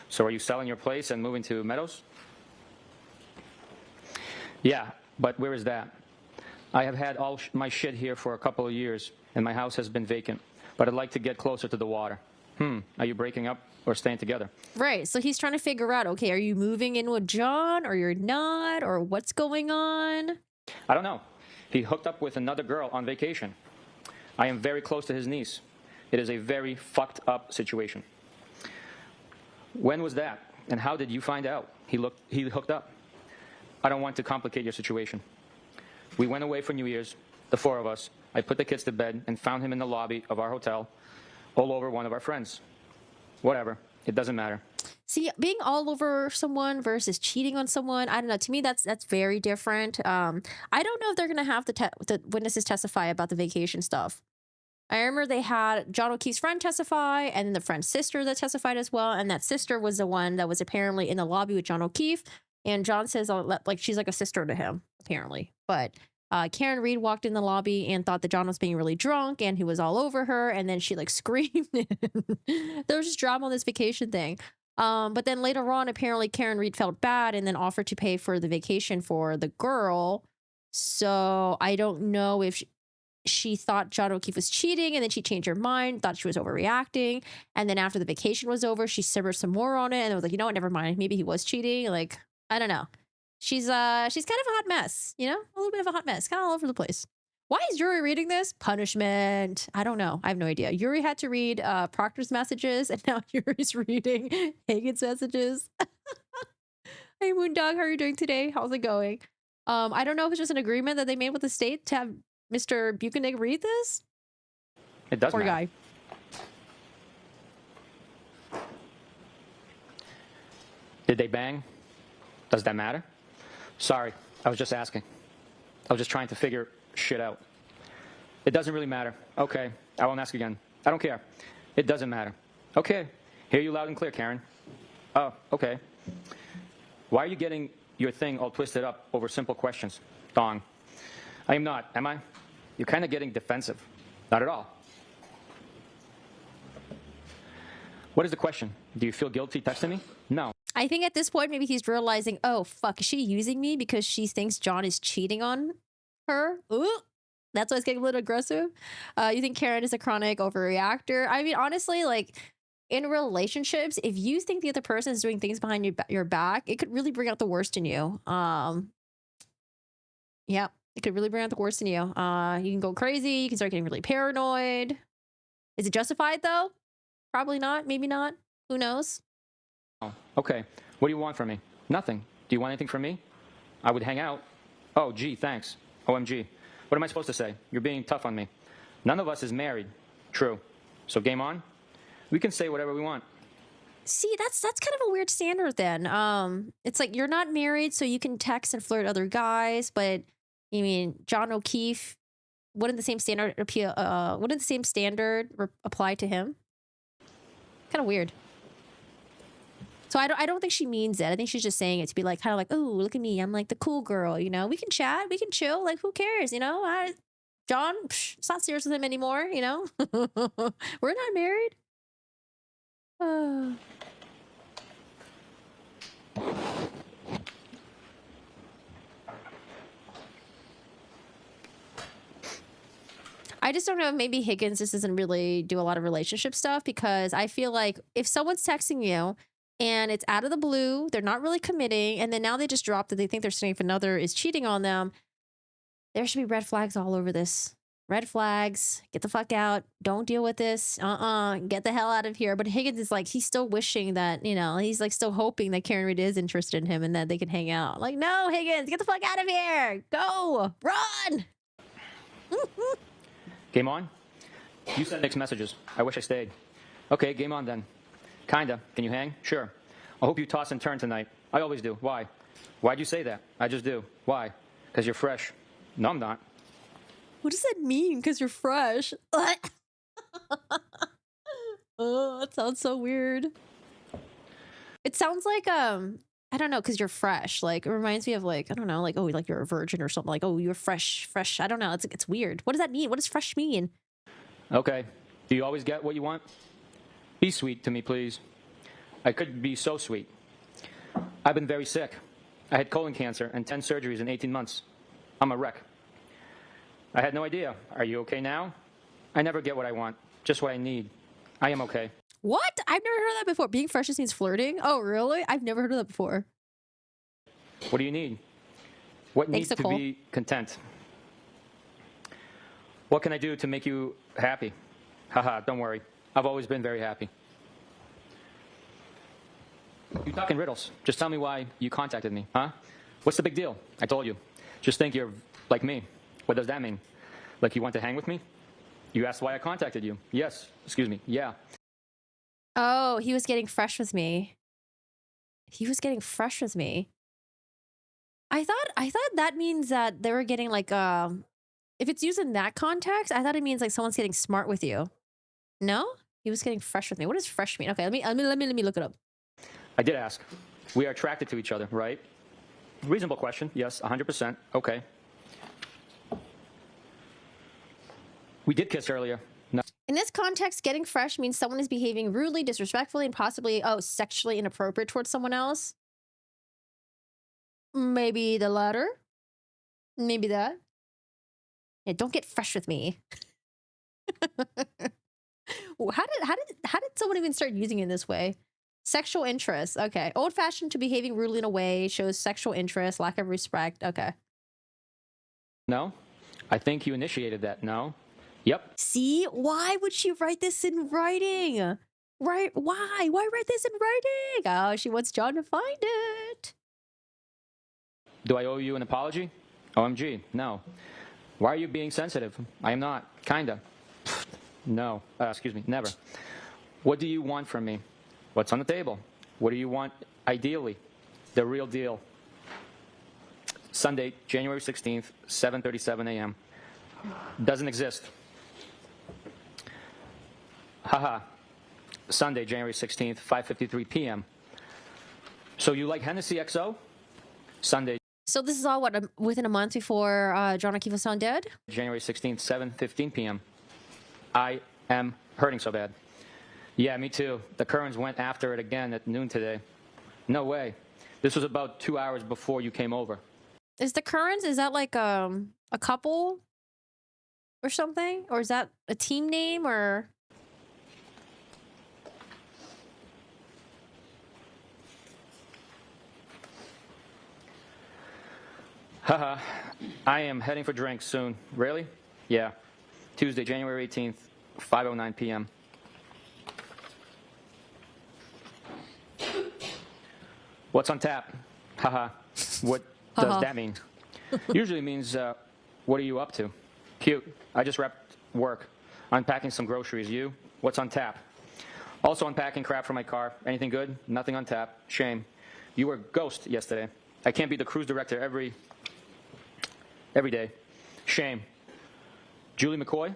S3: So are you selling your place and moving to Meadows? Yeah, but where is that? I have had all my shit here for a couple of years, and my house has been vacant. But I'd like to get closer to the water. Are you breaking up or staying together?
S1: Right, so he's trying to figure out, okay, are you moving in with John or you're not, or what's going on?
S3: I don't know. He hooked up with another girl on vacation. I am very close to his niece. It is a very fucked up situation. When was that? And how did you find out he hooked up? I don't want to complicate your situation. We went away for New Year's, the four of us. I put the kids to bed and found him in the lobby of our hotel, all over one of our friends. Whatever. It doesn't matter.
S1: See, being all over someone versus cheating on someone, I don't know. To me, that's very different. I don't know if they're going to have the witnesses testify about the vacation stuff. I remember they had John O'Keefe's friend testify, and then the friend's sister that testified as well. And that sister was the one that was apparently in the lobby with John O'Keefe. And John says, like, she's like a sister to him, apparently. But Karen Reed walked in the lobby and thought that John was being really drunk and he was all over her. And then she like screamed. There was just drama on this vacation thing. But then later on, apparently Karen Reed felt bad and then offered to pay for the vacation for the girl. So I don't know if she thought John O'Keefe was cheating and then she changed her mind, thought she was overreacting. And then after the vacation was over, she simmered some more on it and was like, you know what, never mind. Maybe he was cheating. Like, I don't know. She's kind of a hot mess, you know, a little bit of a hot mess, kind of all over the place. Why is Yuri reading this? Punishment. I don't know. I have no idea. Yuri had to read Proctor's messages, and now Yuri's reading Hagen's messages. Hey, Moondog, how are you doing today? How's it going? I don't know if it's just an agreement that they made with the state to have Mr. Buchanan read this.
S3: It does
S1: Poor
S3: matter.
S1: Guy.
S3: Did they bang? Does that matter? Sorry, I was just asking. I was just trying to figure shit out. It doesn't really matter. Okay, I won't ask again. I don't care. It doesn't matter. Okay, hear you loud and clear, Karen. Oh, okay. Why are you getting your thing all twisted up over simple questions, Dong? I am not, am I? You're kind of getting defensive. Not at all. What is the question? Do you feel guilty texting me? No.
S1: I think at this point, maybe he's realizing, oh, fuck, is she using me because she thinks John is cheating on her? Ooh, that's why it's getting a little aggressive. You think Karen is a chronic overreactor? I mean, honestly, like, in relationships, if you think the other person is doing things behind your back, it could really bring out the worst in you. Yeah, it could really bring out the worst in you. You can go crazy. You can start getting really paranoid. Is it justified, though? Probably not. Maybe not. Who knows?
S3: Okay, what do you want from me? Nothing. Do you want anything from me? I would hang out. Oh, gee, thanks. OMG. What am I supposed to say? You're being tough on me. None of us is married. True. So game on? We can say whatever we want.
S1: See, that's kind of a weird standard then. It's like you're not married, so you can text and flirt other guys, but I mean, John O'Keefe, wouldn't the same standard apply to him? Kind of weird. So I don't think she means it. I think she's just saying it to be like, kind of like, oh, look at me. I'm like the cool girl, you know? We can chat. We can chill. Like, who cares, you know? John, it's not serious with him anymore, you know? We're not married. I just don't know if maybe Higgins just doesn't really do a lot of relationship stuff, because I feel like if someone's texting you and it's out of the blue, they're not really committing, and then now they just drop that they think their significant other is cheating on them, there should be red flags all over this red flags. Get the fuck out. Don't deal with this. Get the hell out of here. But Higgins is like, he's still wishing that, you know, he's like still hoping that Karen Reed is interested in him and that they can hang out. Like, no, Higgins, get the fuck out of here. Go. Run.
S3: Game on? You sent mixed messages. I wish I stayed. Okay, game on then. Kinda. Can you hang? Sure. I hope you toss and turn tonight. I always do. Why? Why'd you say that? I just do. Why? Because you're fresh. No, I'm not.
S1: What does that mean? Because you're fresh. Oh, that sounds so weird. It sounds like I don't know, because you're fresh. Like, it reminds me of like, I don't know, like, oh, like you're a virgin or something. Like, oh, you're fresh. I don't know. It's weird. What does that mean? What does fresh mean?
S3: Okay. Do you always get what you want? Be sweet to me, please. I could be so sweet. I've been very sick. I had colon cancer and 10 surgeries in 18 months. I'm a wreck. I had no idea. Are you okay now? I never get what I want, just what I need. I am okay.
S1: What? I've never heard that before. Being fresh just means flirting? Oh, really? I've never heard of that before.
S3: What do you need? What
S1: Thanks,
S3: needs to
S1: Nicole.
S3: be content? What can I do to make you happy? Haha, don't worry. I've always been very happy. You talk in riddles. Just tell me why you contacted me, huh? What's the big deal? I told you. Just think you're like me. What does that mean? Like you want to hang with me? You asked why I contacted you. Yes. Excuse me. Yeah.
S1: Oh, he was getting fresh with me. He was getting fresh with me. I thought that means that they were getting like if it's used in that context, I thought it means like someone's getting smart with you. No? He was getting fresh with me. What does fresh mean? Okay, let me look it up.
S3: I did ask. We are attracted to each other, right? Reasonable question. Yes, 100%. Okay. We did kiss earlier. No.
S1: In this context, getting fresh means someone is behaving rudely, disrespectfully, and possibly, sexually inappropriate towards someone else. Maybe the latter. Maybe that. Yeah, don't get fresh with me. How did someone even start using it in this way? Sexual interest. Okay. Old-fashioned to behaving rudely in a way shows sexual interest, lack of respect. Okay.
S3: No? I think you initiated that. No? Yep.
S1: See? Why would she write this in writing? Right? Why? Why write this in writing? Oh, she wants John to find it.
S3: Do I owe you an apology? OMG. No. Why are you being sensitive? I am not. Kinda. No. Excuse me. Never. What do you want from me? What's on the table? What do you want ideally? The real deal. Sunday, January 16th, 7:37 a.m. Doesn't exist. Haha. Sunday, January 16th, 5:53 p.m. So you like Hennessy XO? Sunday.
S1: So this is all what within a month before John Akiva's found dead?
S3: January 16th, 7:15 p.m. I am hurting so bad. Yeah, me too. The Currens went after it again at noon today. No way. This was about 2 hours before you came over.
S1: Is the Currens, is that like a couple or something? Or is that a team name or?
S3: Haha. I am heading for drinks soon. Really? Yeah. Tuesday, January 18th, 5:09 p.m. What's on tap? Haha. What does that mean? Usually means, what are you up to? Cute. I just wrapped work. Unpacking some groceries. You? What's on tap? Also unpacking crap for my car. Anything good? Nothing on tap. Shame. You were ghost yesterday. I can't be the cruise director every day. Shame. Julie McCoy?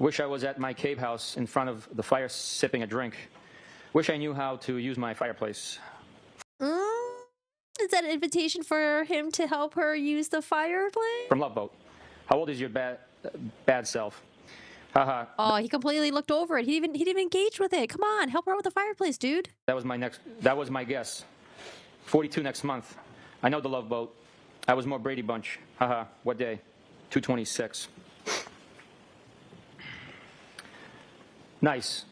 S3: Wish I was at my cave house in front of the fire sipping a drink. Wish I knew how to use my fireplace.
S1: Is that an invitation for him to help her use the fireplace?
S3: From Love Boat. How old is your bad self? Haha.
S1: Oh, he completely looked over it. He didn't even engage with it. Come on, help her out with the fireplace, dude.
S3: That was my guess. 42 next month. I know the Love Boat. I was more Brady Bunch. Haha. What day? 226. Nice.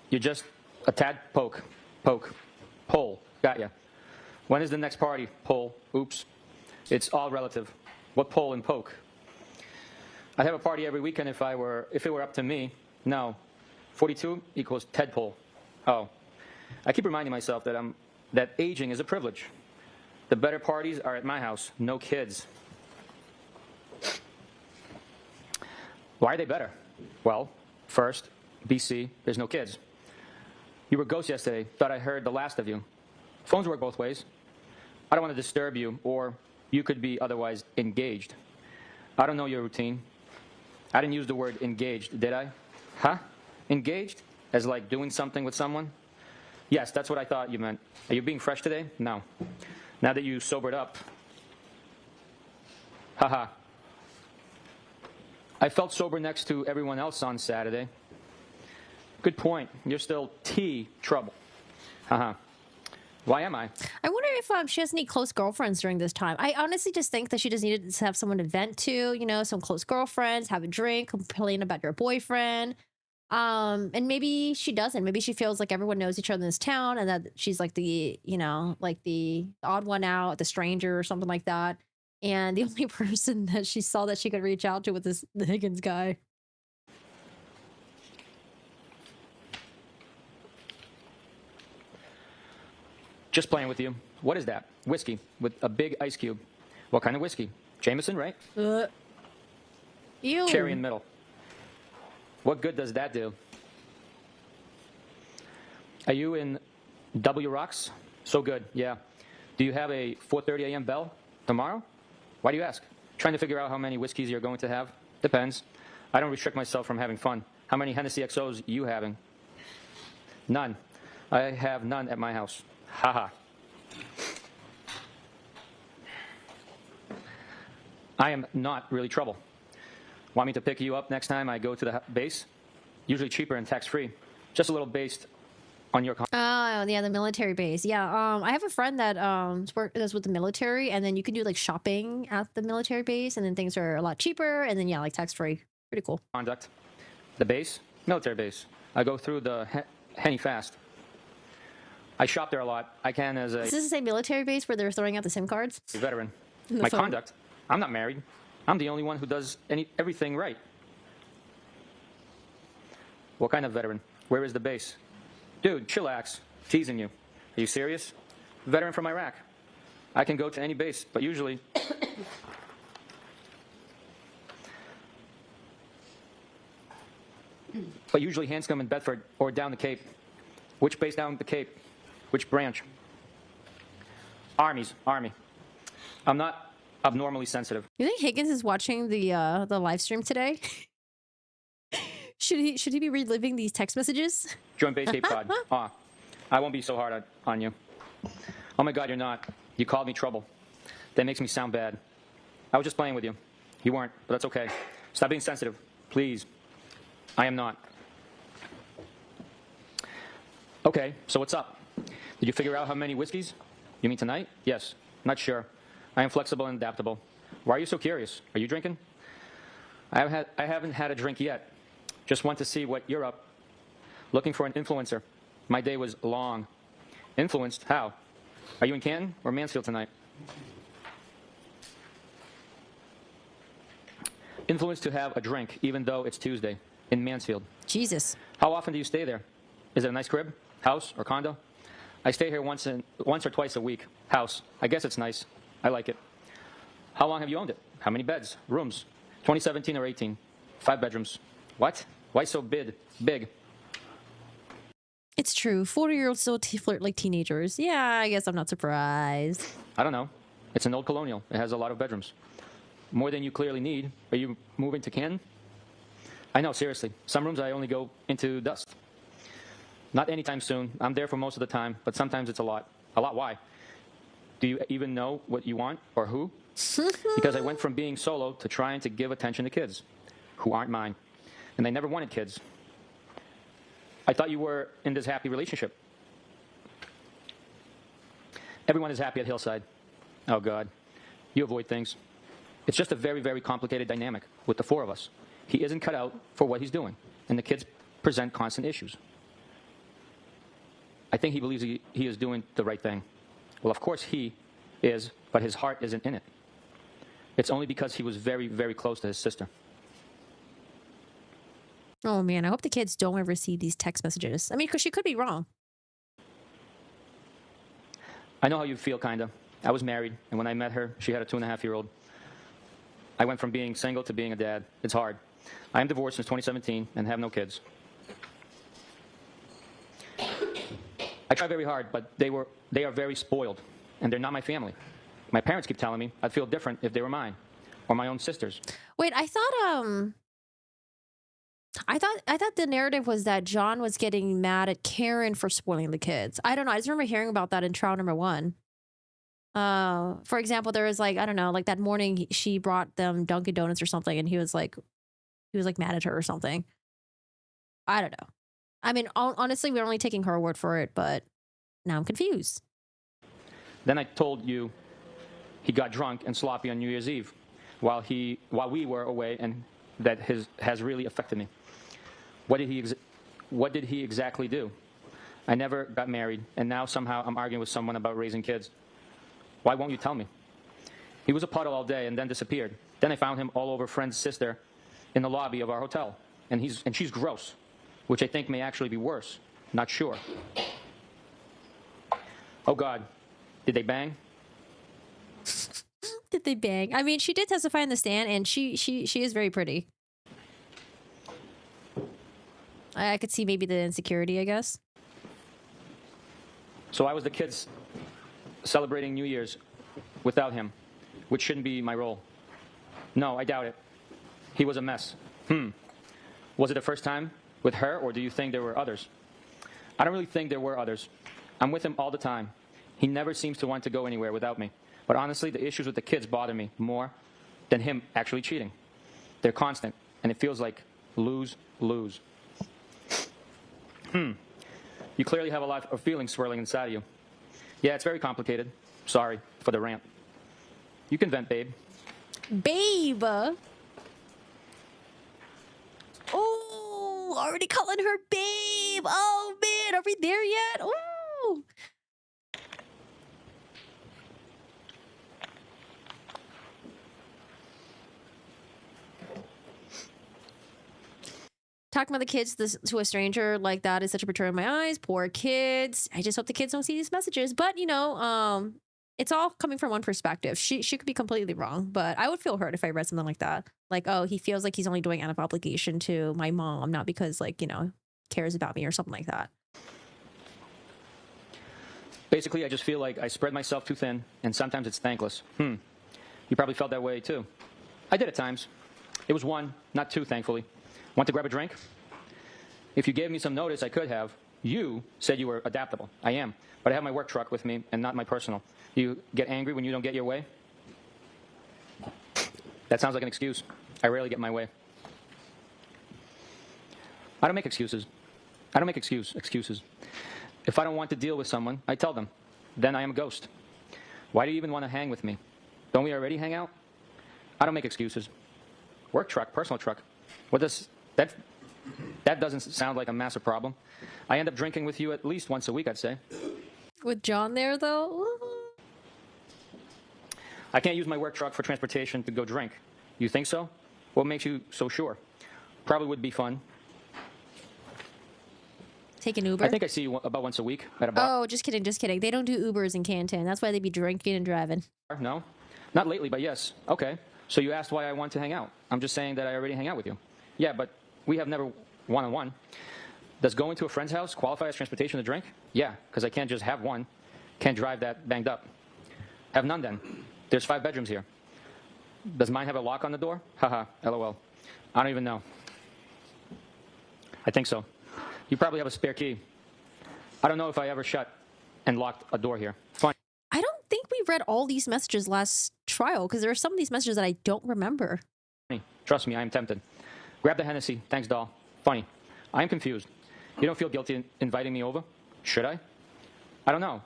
S3: You're just a tad poke. Pole. Got ya. When is the next party? Pole. Oops. It's all relative. What pole and poke? I'd have a party every weekend if it were up to me. No. 42 equals Tedpole. Oh. I keep reminding myself that aging is a privilege. The better parties are at my house. No kids. Why are they better? Well, first, BC, there's no kids. You were ghost yesterday. Thought I heard the last of you. Phones work both ways. I don't want to disturb you, or you could be otherwise engaged. I don't know your routine. I didn't use the word engaged, did I? Huh? Engaged? As like doing something with someone? Yes, that's what I thought you meant. Are you being fresh today? No. Now that you sobered up. Haha. I felt sober next to everyone else on Saturday. Good point. You're still trouble. Haha. Why am I?
S1: I wonder if she has any close girlfriends during this time. I honestly just think that she just needed to have someone to vent to, you know, some close girlfriends, have a drink, complain about your boyfriend. And maybe she doesn't. Maybe she feels like everyone knows each other in this town and that she's like the, you know, like the odd one out, the stranger or something like that. And the only person that she saw that she could reach out to was the Higgins guy.
S3: Just playing with you. What is that? Whiskey with a big ice cube. What kind of whiskey? Jameson, right?
S1: Ew.
S3: Cherry in the middle. What good does that do? Are you in W Rocks? So good, yeah. Do you have a 4:30 a.m. bell tomorrow? Why do you ask? Trying to figure out how many whiskeys you're going to have? Depends. I don't restrict myself from having fun. How many Hennessy XOs you having? None. I have none at my house. Haha. I am not really trouble. Want me to pick you up next time I go to the base? Usually cheaper and tax-free. Just a little based on your...
S1: Oh, yeah, the military base. Yeah, I have a friend that does with the military, and then you can do like shopping at the military base, and then things are a lot cheaper, and then yeah, like tax-free. Pretty cool.
S3: Conduct. The base? Military base. I go through the Henny fast. I shop there a lot. I can as a...
S1: Is this the same military base where they're throwing out the SIM cards?
S3: Veteran.
S1: The
S3: My
S1: phone.
S3: conduct. I'm not married. I'm the only one who does everything right. What kind of veteran? Where is the base? Dude, chillax. Teasing you. Are you serious? Veteran from Iraq. I can go to any base, but usually... Hanscom and Bedford or down the Cape. Which base down the Cape? Which branch? Army. I'm not abnormally sensitive.
S1: You think Higgins is watching the live stream today? Should he be reliving these text messages?
S3: Join base Cape Cod. I won't be so hard on you. Oh my God, you're not. You called me trouble. That makes me sound bad. I was just playing with you. You weren't, but that's okay. Stop being sensitive, please. I am not. Okay, so what's up? Did you figure out how many whiskeys? You mean tonight? Yes. Not sure. I am flexible and adaptable. Why are you so curious? Are you drinking? I haven't had a drink yet. Just want to see what you're up. Looking for an influencer. My day was long. Influenced? How? Are you in Canton or Mansfield tonight? Influenced to have a drink, even though it's Tuesday, in Mansfield.
S1: Jesus.
S3: How often do you stay there? Is it a nice crib, house, or condo? I stay here once or twice a week. House. I guess it's nice. I like it. How long have you owned it? How many beds? Rooms? 2017 or 18? 5 bedrooms. What? Why so big?
S1: It's true. 40-year-olds still flirt like teenagers. Yeah, I guess I'm not surprised.
S3: I don't know. It's an old colonial. It has a lot of bedrooms. More than you clearly need. Are you moving to Canton? I know, seriously. Some rooms I only go into dust. Not anytime soon. I'm there for most of the time, but sometimes it's a lot. A lot why? Do you even know what you want or who? Because I went from being solo to trying to give attention to kids who aren't mine. And they never wanted kids. I thought you were in this happy relationship. Everyone is happy at Hillside. Oh, God. You avoid things. It's just a very, very complicated dynamic with the 4 of us. He isn't cut out for what he's doing, and the kids present constant issues. I think he believes he is doing the right thing. Well, of course he is, but his heart isn't in it. It's only because he was very, very close to his sister.
S1: Oh man, I hope the kids don't ever see these text messages. I mean, because she could be wrong.
S3: I know how you feel, kinda. I was married, and when I met her, she had a 2.5-year-old. I went from being single to being a dad. It's hard. I am divorced since 2017 and have no kids. I try very hard, but they are very spoiled, and they're not my family. My parents keep telling me I'd feel different if they were mine, or my own sisters.
S1: Wait, I thought the narrative was that John was getting mad at Karen for spoiling the kids. I don't know. I just remember hearing about that in trial number 1. For example, there was like, I don't know, like that morning she brought them Dunkin' Donuts or something, and he was like mad at her or something. I don't know. I mean, honestly, we're only taking her word for it, but now I'm confused.
S3: Then I told you he got drunk and sloppy on New Year's Eve while we were away, and that has really affected me. What did he exactly do? I never got married, and now somehow I'm arguing with someone about raising kids. Why won't you tell me? He was a puddle all day and then disappeared. Then I found him all over a friend's sister in the lobby of our hotel, and she's gross, which I think may actually be worse. Not sure. Oh God, did they bang?
S1: Did they bang? I mean, she did testify in the stand, and she is very pretty. I could see maybe the insecurity, I guess.
S3: So I was the kids celebrating New Year's without him, which shouldn't be my role. No, I doubt it. He was a mess. Was it the first time with her, or do you think there were others? I don't really think there were others. I'm with him all the time. He never seems to want to go anywhere without me. But honestly, the issues with the kids bother me more than him actually cheating. They're constant, and it feels like lose-lose. You clearly have a lot of feelings swirling inside of you. Yeah, it's very complicated. Sorry for the rant. You can vent, babe.
S1: Babe! Oh, already calling her babe! Oh man, are we there yet? Oh! Talking about the kids to a stranger like that is such a betrayal in my eyes. Poor kids. I just hope the kids don't see these messages. But, you know, it's all coming from one perspective. She could be completely wrong, but I would feel hurt if I read something like that. Like, oh, he feels like he's only doing out of obligation to my mom, not because, like, you know, cares about me or something like that.
S3: Basically, I just feel like I spread myself too thin, and sometimes it's thankless. You probably felt that way, too. I did at times. It was one, not two, thankfully. Want to grab a drink? If you gave me some notice, I could have. You said you were adaptable. I am. But I have my work truck with me and not my personal. You get angry when you don't get your way? That sounds like an excuse. I rarely get my way. I don't make excuses. Excuses. If I don't want to deal with someone, I tell them. Then I am a ghost. Why do you even want to hang with me? Don't we already hang out? I don't make excuses. Work truck, personal truck. What does that doesn't sound like a massive problem. I end up drinking with you at least once a week, I'd say.
S1: With John there, though?
S3: I can't use my work truck for transportation to go drink. You think so? What makes you so sure? Probably would be fun.
S1: Take an Uber?
S3: I think I see you about once a week at a bar.
S1: Oh, just kidding. They don't do Ubers in Canton. That's why they be drinking and driving.
S3: No? Not lately, but yes. Okay. So you asked why I want to hang out. I'm just saying that I already hang out with you. Yeah, but we have never one-on-one. Does going to a friend's house qualify as transportation to drink? Yeah, because I can't just have one. Can't drive that banged up. Have none then. There's 5 bedrooms here. Does mine have a lock on the door? Haha, LOL. I don't even know. I think so. You probably have a spare key. I don't know if I ever shut and locked a door here. Fine.
S1: I don't think we read all these messages last trial because there are some of these messages that I don't remember.
S3: Trust me, I am tempted. Grab the Hennessy. Thanks, doll. Funny. I am confused. You don't feel guilty in inviting me over? Should I? I don't know.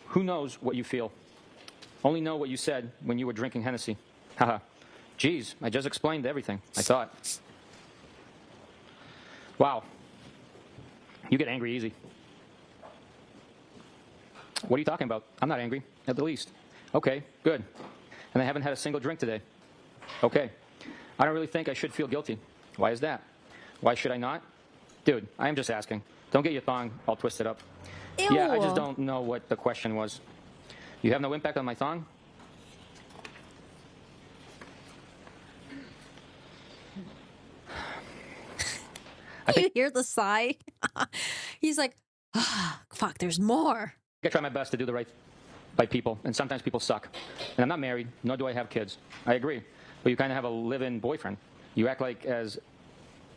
S3: Who knows what you feel? Only know what you said when you were drinking Hennessy. Haha. Geez, I just explained everything, I thought. Wow. You get angry easy. What are you talking about? I'm not angry, at the least. Okay, good. And I haven't had a single drink today. Okay. I don't really think I should feel guilty. Why is that? Why should I not? Dude, I am just asking. Don't get your thong all twisted up.
S1: Ew.
S3: Yeah, I just don't know what the question was. You have no impact on my thong?
S1: You hear the sigh? He's like, fuck, there's more.
S3: I try my best to do the right by people, and sometimes people suck. And I'm not married, nor do I have kids. I agree. But you kind of have a live-in boyfriend. You act like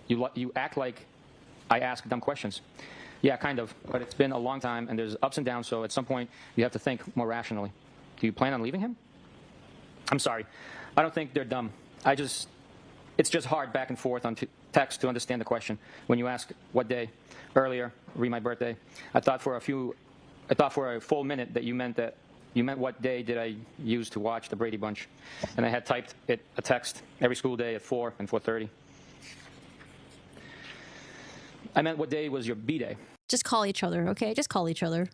S3: you act like I ask dumb questions. Yeah, kind of. But it's been a long time, and there's ups and downs, so at some point you have to think more rationally. Do you plan on leaving him? I'm sorry. I don't think they're dumb. It's just hard back and forth on text to understand the question. When you ask what day, earlier, re my birthday, I thought for a full minute that you meant what day did I use to watch the Brady Bunch, and I had typed a text every school day at 4 and 4:30. I meant what day was your B-day.
S1: Just call each other, okay? Just call each other.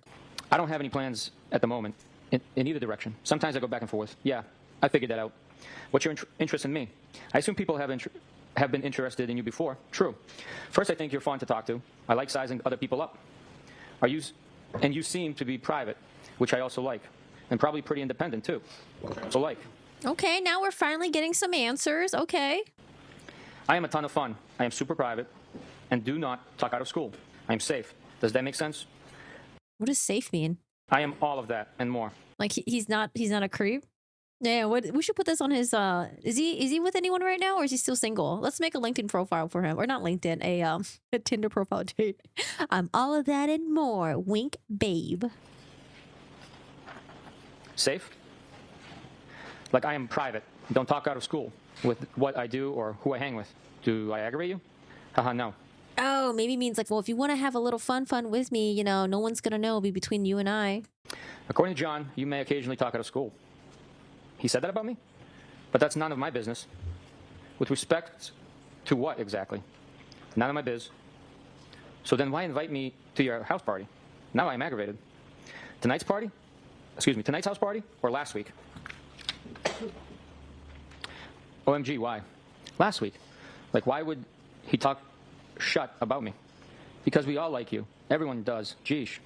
S3: I don't have any plans at the moment in either direction. Sometimes I go back and forth. Yeah, I figured that out. What's your interest in me? I assume people have been interested in you before. True. First, I think you're fun to talk to. I like sizing other people up. And you seem to be private, which I also like. And probably pretty independent, too. So like.
S1: Okay, now we're finally getting some answers. Okay.
S3: I am a ton of fun. I am super private and do not talk out of school. I am safe. Does that make sense?
S1: What does safe mean?
S3: I am all of that and more.
S1: Like he's not a creep? Yeah, we should put this on his is he with anyone right now, or is he still single? Let's make a LinkedIn profile for him. Or not LinkedIn, a Tinder profile date. I'm all of that and more. Wink, babe.
S3: Safe? Like I am private. Don't talk out of school with what I do or who I hang with. Do I aggravate you? Haha, no.
S1: Oh, maybe means like, well, if you want to have a little fun with me, you know, no one's gonna know. It'll be between you and I.
S3: According to John, you may occasionally talk out of school. He said that about me? But that's none of my business. With respect to what exactly? None of my biz. So then why invite me to your house party? Now I'm aggravated. Tonight's house party or last week? OMG, why? Last week. Like, why would he talk shut about me? Because we all like you. Everyone does. Geesh.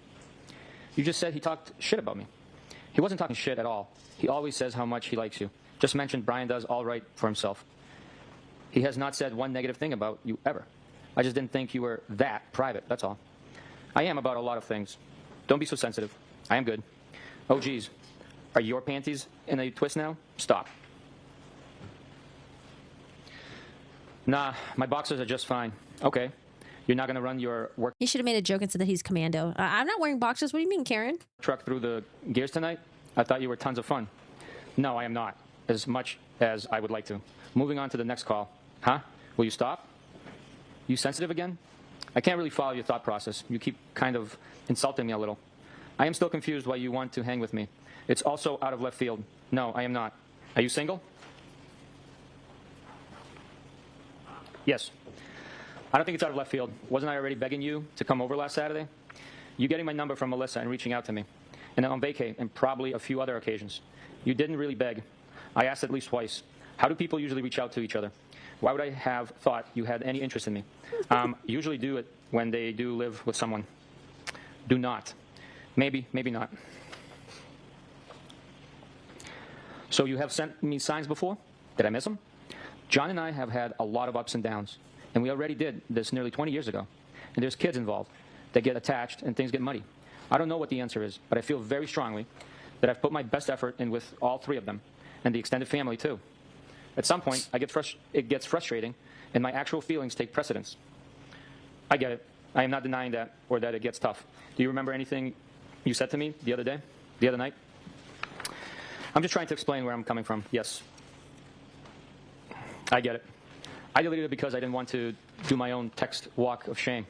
S3: You just said he talked shit about me. He wasn't talking shit at all. He always says how much he likes you. Just mentioned Brian does all right for himself. He has not said one negative thing about you ever. I just didn't think you were that private, that's all. I am about a lot of things. Don't be so sensitive. I am good. Oh, geez. Are your panties in a twist now? Stop. Nah, my boxers are just fine. Okay. You're not going to run your work
S1: He should have made a joke and said that he's commando. I'm not wearing boxers. What do you mean, Karen?
S3: truck through the gears tonight? I thought you were tons of fun. No, I am not. As much as I would like to. Moving on to the next call. Huh? Will you stop? You sensitive again? I can't really follow your thought process. You keep kind of insulting me a little. I am still confused why you want to hang with me. It's also out of left field. No, I am not. Are you single? Yes. I don't think it's out of left field. Wasn't I already begging you to come over last Saturday? You getting my number from Melissa and reaching out to me. And then on vacay and probably a few other occasions. You didn't really beg. I asked at least twice. How do people usually reach out to each other? Why would I have thought you had any interest in me? Usually do it when they do live with someone. Do not. Maybe, maybe not. So you have sent me signs before? Did I miss them? John and I have had a lot of ups and downs. And we already did this nearly 20 years ago. And there's kids involved. They get attached and things get muddy. I don't know what the answer is, but I feel very strongly that I've put my best effort in with all three of them, and the extended family too. At some point, it gets frustrating, and my actual feelings take precedence. I get it. I am not denying that, or that it gets tough. Do you remember anything you said to me the other night? I'm just trying to explain where I'm coming from. Yes. I get it. I deleted it because I didn't want to do my own text walk of shame.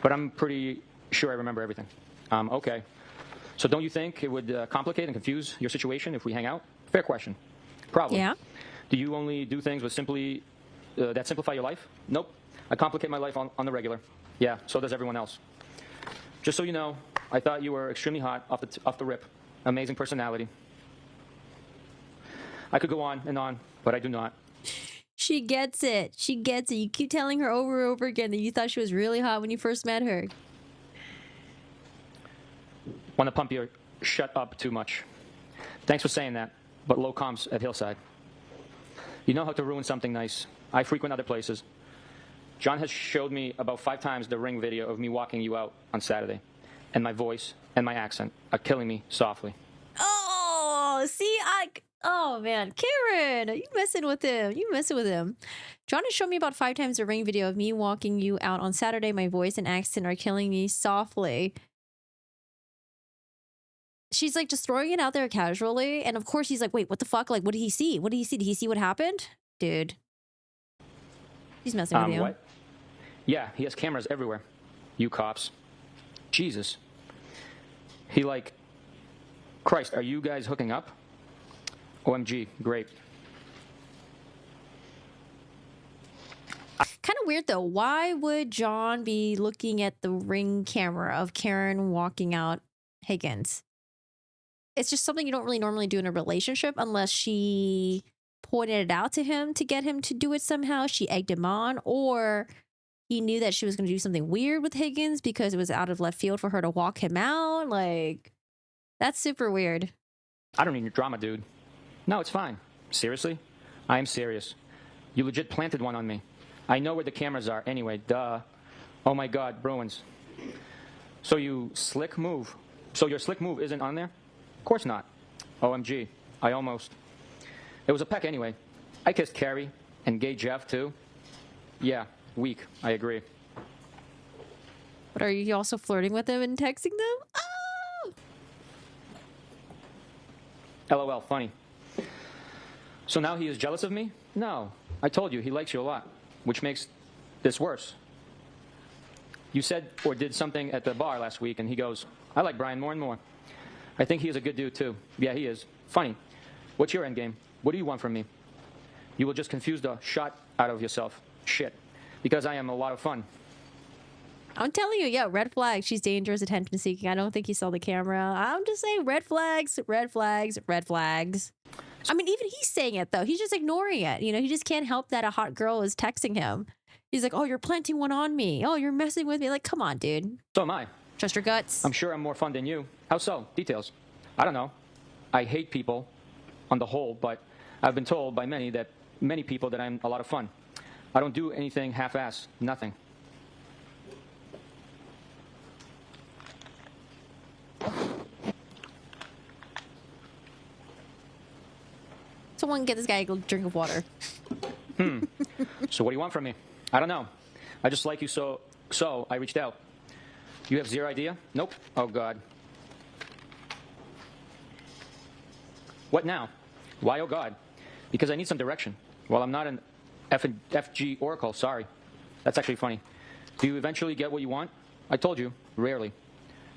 S3: But I'm pretty sure I remember everything. Okay. So don't you think it would complicate and confuse your situation if we hang out? Fair question. Probably.
S1: Yeah.
S3: Do you only do things with that simplify your life? Nope. I complicate my life on the regular. Yeah, so does everyone else. Just so you know, I thought you were extremely hot off the rip. Amazing personality. I could go on, but I do not.
S1: She gets it. She gets it. You keep telling her over and over again that you thought she was really hot when you first met her.
S3: Want to pump your shut up too much. Thanks for saying that, but low comps at Hillside. You know how to ruin something nice. I frequent other places. John has showed me about 5 times the Ring video of me walking you out on Saturday, and my voice and my accent are killing me softly.
S1: Oh, see, oh man, Karen, you messing with him. You messing with him. John has shown me about 5 times the Ring video of me walking you out on Saturday. My voice and accent are killing me softly. She's like just throwing it out there casually. And of course he's like, wait, what the fuck? Like, what did he see? What did he see? Did he see what happened? Dude. He's messing with you.
S3: What? Yeah, he has cameras everywhere. You cops. Jesus. He like, Christ, are you guys hooking up? OMG, great.
S1: Kind of weird though. Why would John be looking at the Ring camera of Karen walking out Higgins? It's just something you don't really normally do in a relationship unless she pointed it out to him to get him to do it somehow. She egged him on, or he knew that she was going to do something weird with Higgins because it was out of left field for her to walk him out. Like, that's super weird.
S3: I don't need your drama, dude. No, it's fine. Seriously? I am serious. You legit planted one on me. I know where the cameras are anyway, duh. Oh my God, Bruins. So your slick move isn't on there? Of course not. OMG, I almost. It was a peck anyway. I kissed Carrie and gay Jeff too. Yeah, weak, I agree.
S1: But are you also flirting with them and texting them? Oh!
S3: LOL, funny. So now he is jealous of me? No, I told you he likes you a lot, which makes this worse. You said or did something at the bar last week and he goes, I like Brian more and more. I think he is a good dude too. Yeah, he is. Funny. What's your end game? What do you want from me? You will just confuse the shot out of yourself. Shit. Because I am a lot of fun.
S1: I'm telling you, yeah, red flags. She's dangerous, attention seeking. I don't think he saw the camera. I'm just saying red flags, red flags, red flags. I mean, even he's saying it though. He's just ignoring it. You know, he just can't help that a hot girl is texting him. He's like, oh, you're planting one on me. Oh, you're messing with me. Like, come on, dude.
S3: So am I.
S1: Trust your guts.
S3: I'm sure I'm more fun than you. How so? Details. I don't know. I hate people on the whole, but I've been told by many people that I'm a lot of fun. I don't do anything half-ass. Nothing.
S1: Someone get this guy a drink of water.
S3: So what do you want from me? I don't know. I just like you so I reached out. You have zero idea? Nope. Oh, God. What now? Why, oh, God? Because I need some direction. Well, I'm not an FG oracle, sorry. That's actually funny. Do you eventually get what you want? I told you, rarely.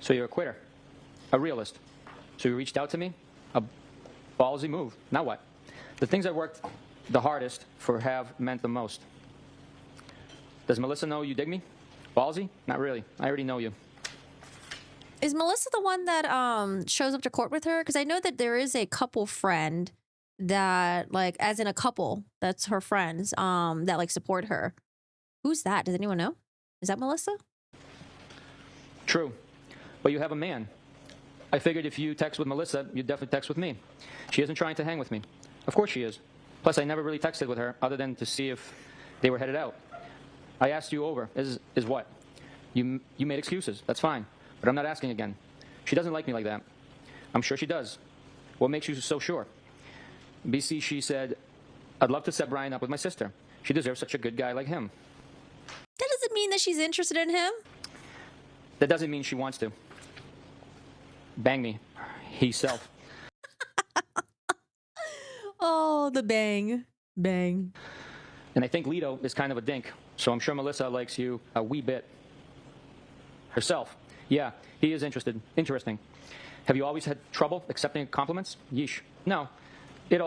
S3: So you're a quitter. A realist. So you reached out to me? A ballsy move. Now what? The things I worked the hardest for have meant the most. Does Melissa know you dig me? Ballsy? Not really. I already know you.
S1: Is Melissa the one that shows up to court with her? Because I know that there is a couple friend that, like, as in a couple, that's her friends, that, like, support her. Who's that? Does anyone know? Is that Melissa?
S3: True. But you have a man. I figured if you text with Melissa, you'd definitely text with me. She isn't trying to hang with me. Of course she is. Plus, I never really texted with her other than to see if they were headed out. I asked you over. Is what? You made excuses. That's fine. But I'm not asking again. She doesn't like me like that. I'm sure she does. What makes you so sure? BC, she said, I'd love to set Brian up with my sister. She deserves such a good guy like him.
S1: That doesn't mean that she's interested in him.
S3: That doesn't mean she wants to. Bang me. He self.
S1: Oh, the bang. Bang.
S3: And I think Lito is kind of a dink, so I'm sure Melissa likes you a wee bit. Herself. Yeah, he is interesting. Have you always had trouble accepting compliments? Yeesh. No. It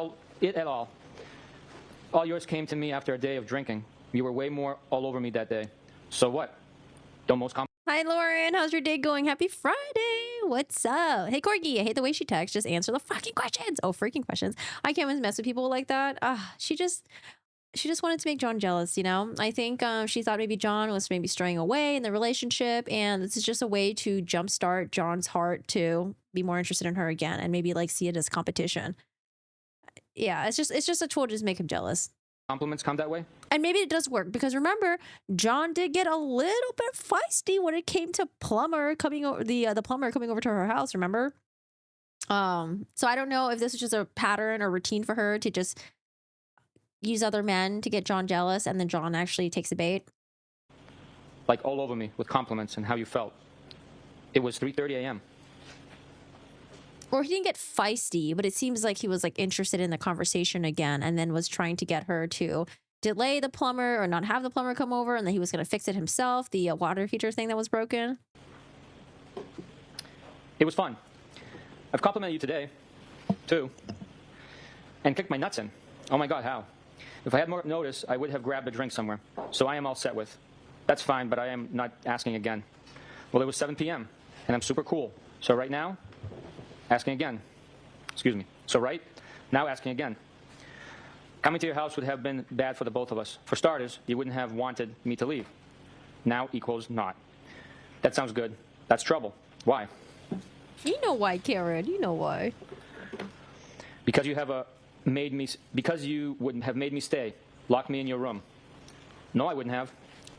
S3: at all. All yours came to me after a day of drinking. You were way more all over me that day. So what? Don't most compliments?
S1: Hi, Lauren. How's your day going? Happy Friday. What's up? Hey, Corgi. I hate the way she texts. Just answer the fucking questions. Oh, freaking questions. I can't mess with people like that. She just... she just wanted to make John jealous, you know? I think she thought maybe John was maybe straying away in the relationship, and this is just a way to jumpstart John's heart to be more interested in her again and maybe like see it as competition. Yeah, it's just a tool to just make him jealous.
S3: Compliments come that way?
S1: And maybe it does work because remember, John did get a little bit feisty when it came to plumber coming over the plumber coming over to her house, remember? So I don't know if this is just a pattern or routine for her to just use other men to get John jealous, and then John actually takes the bait.
S3: Like all over me with compliments and how you felt. It was 3:30 a.m.
S1: Or he didn't get feisty, but it seems like he was like interested in the conversation again, and then was trying to get her to delay the plumber or not have the plumber come over, and then he was going to fix it himself, the water heater thing that was broken.
S3: It was fun. I've complimented you today, too, and kicked my nuts in. Oh my God, how? If I had more notice, I would have grabbed a drink somewhere. So I am all set with. That's fine, but I am not asking again. Well, it was 7 p.m., and I'm super cool. So right now, asking again. Excuse me. So right now, asking again. Coming to your house would have been bad for the both of us. For starters, you wouldn't have wanted me to leave. Now equals not. That sounds good. That's trouble. Why?
S1: You know why, Karen. You know why.
S3: Because you wouldn't have made me stay. Lock me in your room. No, I wouldn't have.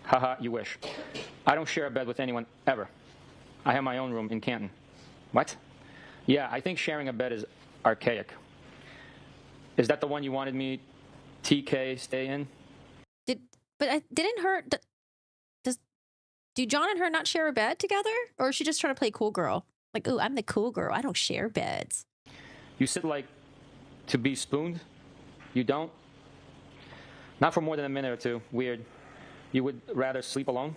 S3: Haha, you wish. I don't share a bed with anyone ever. I have my own room in Canton. What? Yeah, I think sharing a bed is archaic. Is that the one you wanted me, TK, stay in?
S1: Didn't her... Do John and her not share a bed together? Or is she just trying to play cool girl? Like, ooh, I'm the cool girl. I don't share beds.
S3: You sit like to be spooned? You don't? Not for more than a minute or two. Weird. You would rather sleep alone?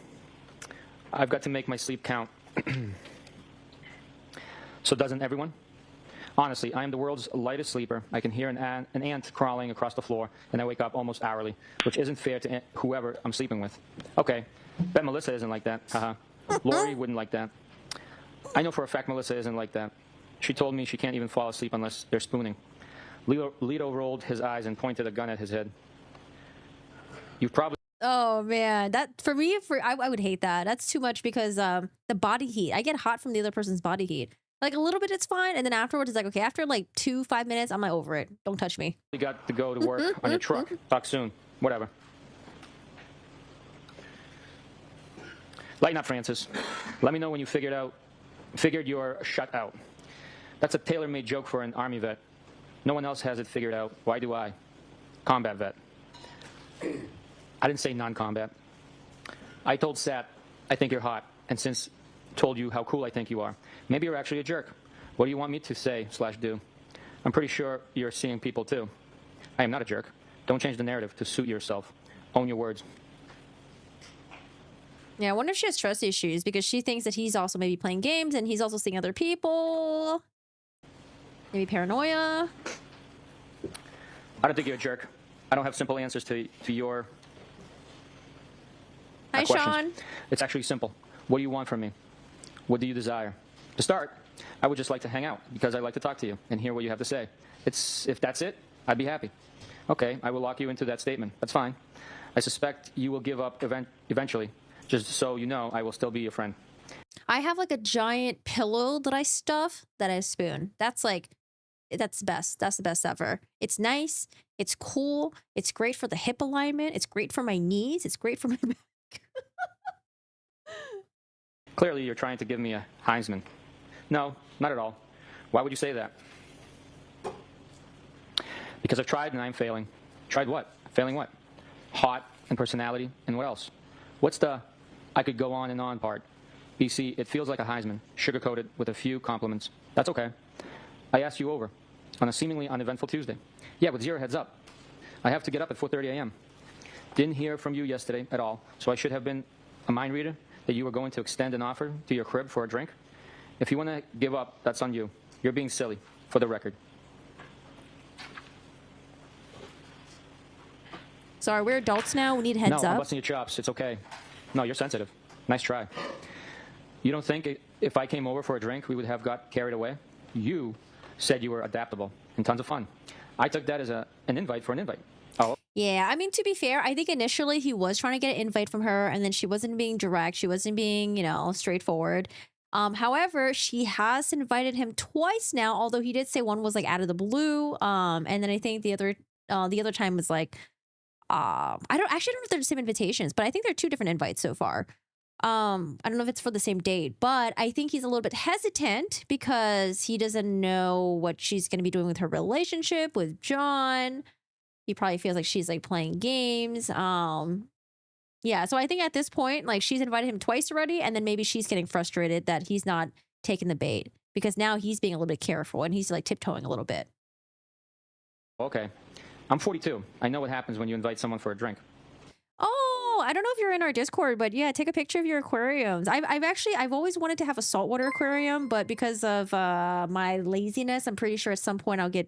S3: I've got to make my sleep count. So doesn't everyone? Honestly, I am the world's lightest sleeper. I can hear an ant crawling across the floor, and I wake up almost hourly, which isn't fair to whoever I'm sleeping with. Okay, bet Melissa isn't like that. Haha. Lori wouldn't like that. I know for a fact Melissa isn't like that. She told me she can't even fall asleep unless they're spooning. Lito rolled his eyes and pointed a gun at his head. You've probably...
S1: Oh man, that for me, I would hate that. That's too much because the body heat. I get hot from the other person's body heat. Like a little bit, it's fine, and then afterwards, it's like okay. After like 5 minutes, I'm like over it. Don't touch me.
S3: You got to go to work on your truck. Talk soon. Whatever. Lighten up, Francis. Let me know when you figured you're shut out. That's a tailor-made joke for an Army vet. No one else has it figured out. Why do I? Combat vet. I didn't say non-combat. I told Sat, I think you're hot, and since told you how cool I think you are. Maybe you're actually a jerk. What do you want me to say/do? I'm pretty sure you're seeing people too. I am not a jerk. Don't change the narrative to suit yourself. Own your words.
S1: Yeah, I wonder if she has trust issues because she thinks that he's also maybe playing games and he's also seeing other people. Maybe paranoia.
S3: I don't think you're a jerk. I don't have simple answers to your
S1: Hi,
S3: questions.
S1: Sean.
S3: It's actually simple. What do you want from me? What do you desire? To start, I would just like to hang out because I like to talk to you and hear what you have to say. If that's it, I'd be happy. Okay, I will lock you into that statement. That's fine. I suspect you will give up eventually. Just so you know, I will still be your friend.
S1: I have like a giant pillow that I stuff that I spoon. That's the best. That's the best ever. It's nice. It's cool. It's great for the hip alignment. It's great for my knees. It's great for my back.
S3: Clearly, you're trying to give me a Heisman. No, not at all. Why would you say that? Because I've tried and I'm failing. Tried what? Failing what? Hot and personality and what else? What's the I could go on and on part? You see, it feels like a Heisman, sugar-coated with a few compliments. That's okay. I asked you over on a seemingly uneventful Tuesday. Yeah, with 0 heads up. I have to get up at 4:30 a.m. Didn't hear from you yesterday at all, so I should have been a mind reader that you were going to extend an offer to your crib for a drink. If you want to give up, that's on you. You're being silly, for the record.
S1: Sorry, we're adults now. We need heads
S3: No, I'm
S1: up.
S3: busting your chops. It's okay. No, you're sensitive. Nice try. You don't think if I came over for a drink, we would have got carried away? You said you were adaptable and tons of fun. I took that as an invite for an invite. Oh.
S1: Yeah, I mean, to be fair, I think initially he was trying to get an invite from her, and then she wasn't being direct. She wasn't being, straightforward. However, she has invited him twice now, although he did say one was like out of the blue. And then I think the other time was like, I don't know if they're the same invitations, but I think they're two different invites so far. I don't know if it's for the same date, but I think he's a little bit hesitant because he doesn't know what she's going to be doing with her relationship with John. He probably feels like she's like playing games. Yeah, so I think at this point, like she's invited him twice already, and then maybe she's getting frustrated that he's not taking the bait because now he's being a little bit careful and he's like tiptoeing a little bit.
S3: Okay. I'm 42. I know what happens when you invite someone for a drink.
S1: Oh, I don't know if you're in our Discord, but yeah, take a picture of your aquariums. I've always wanted to have a saltwater aquarium, but because of my laziness, I'm pretty sure at some point I'll get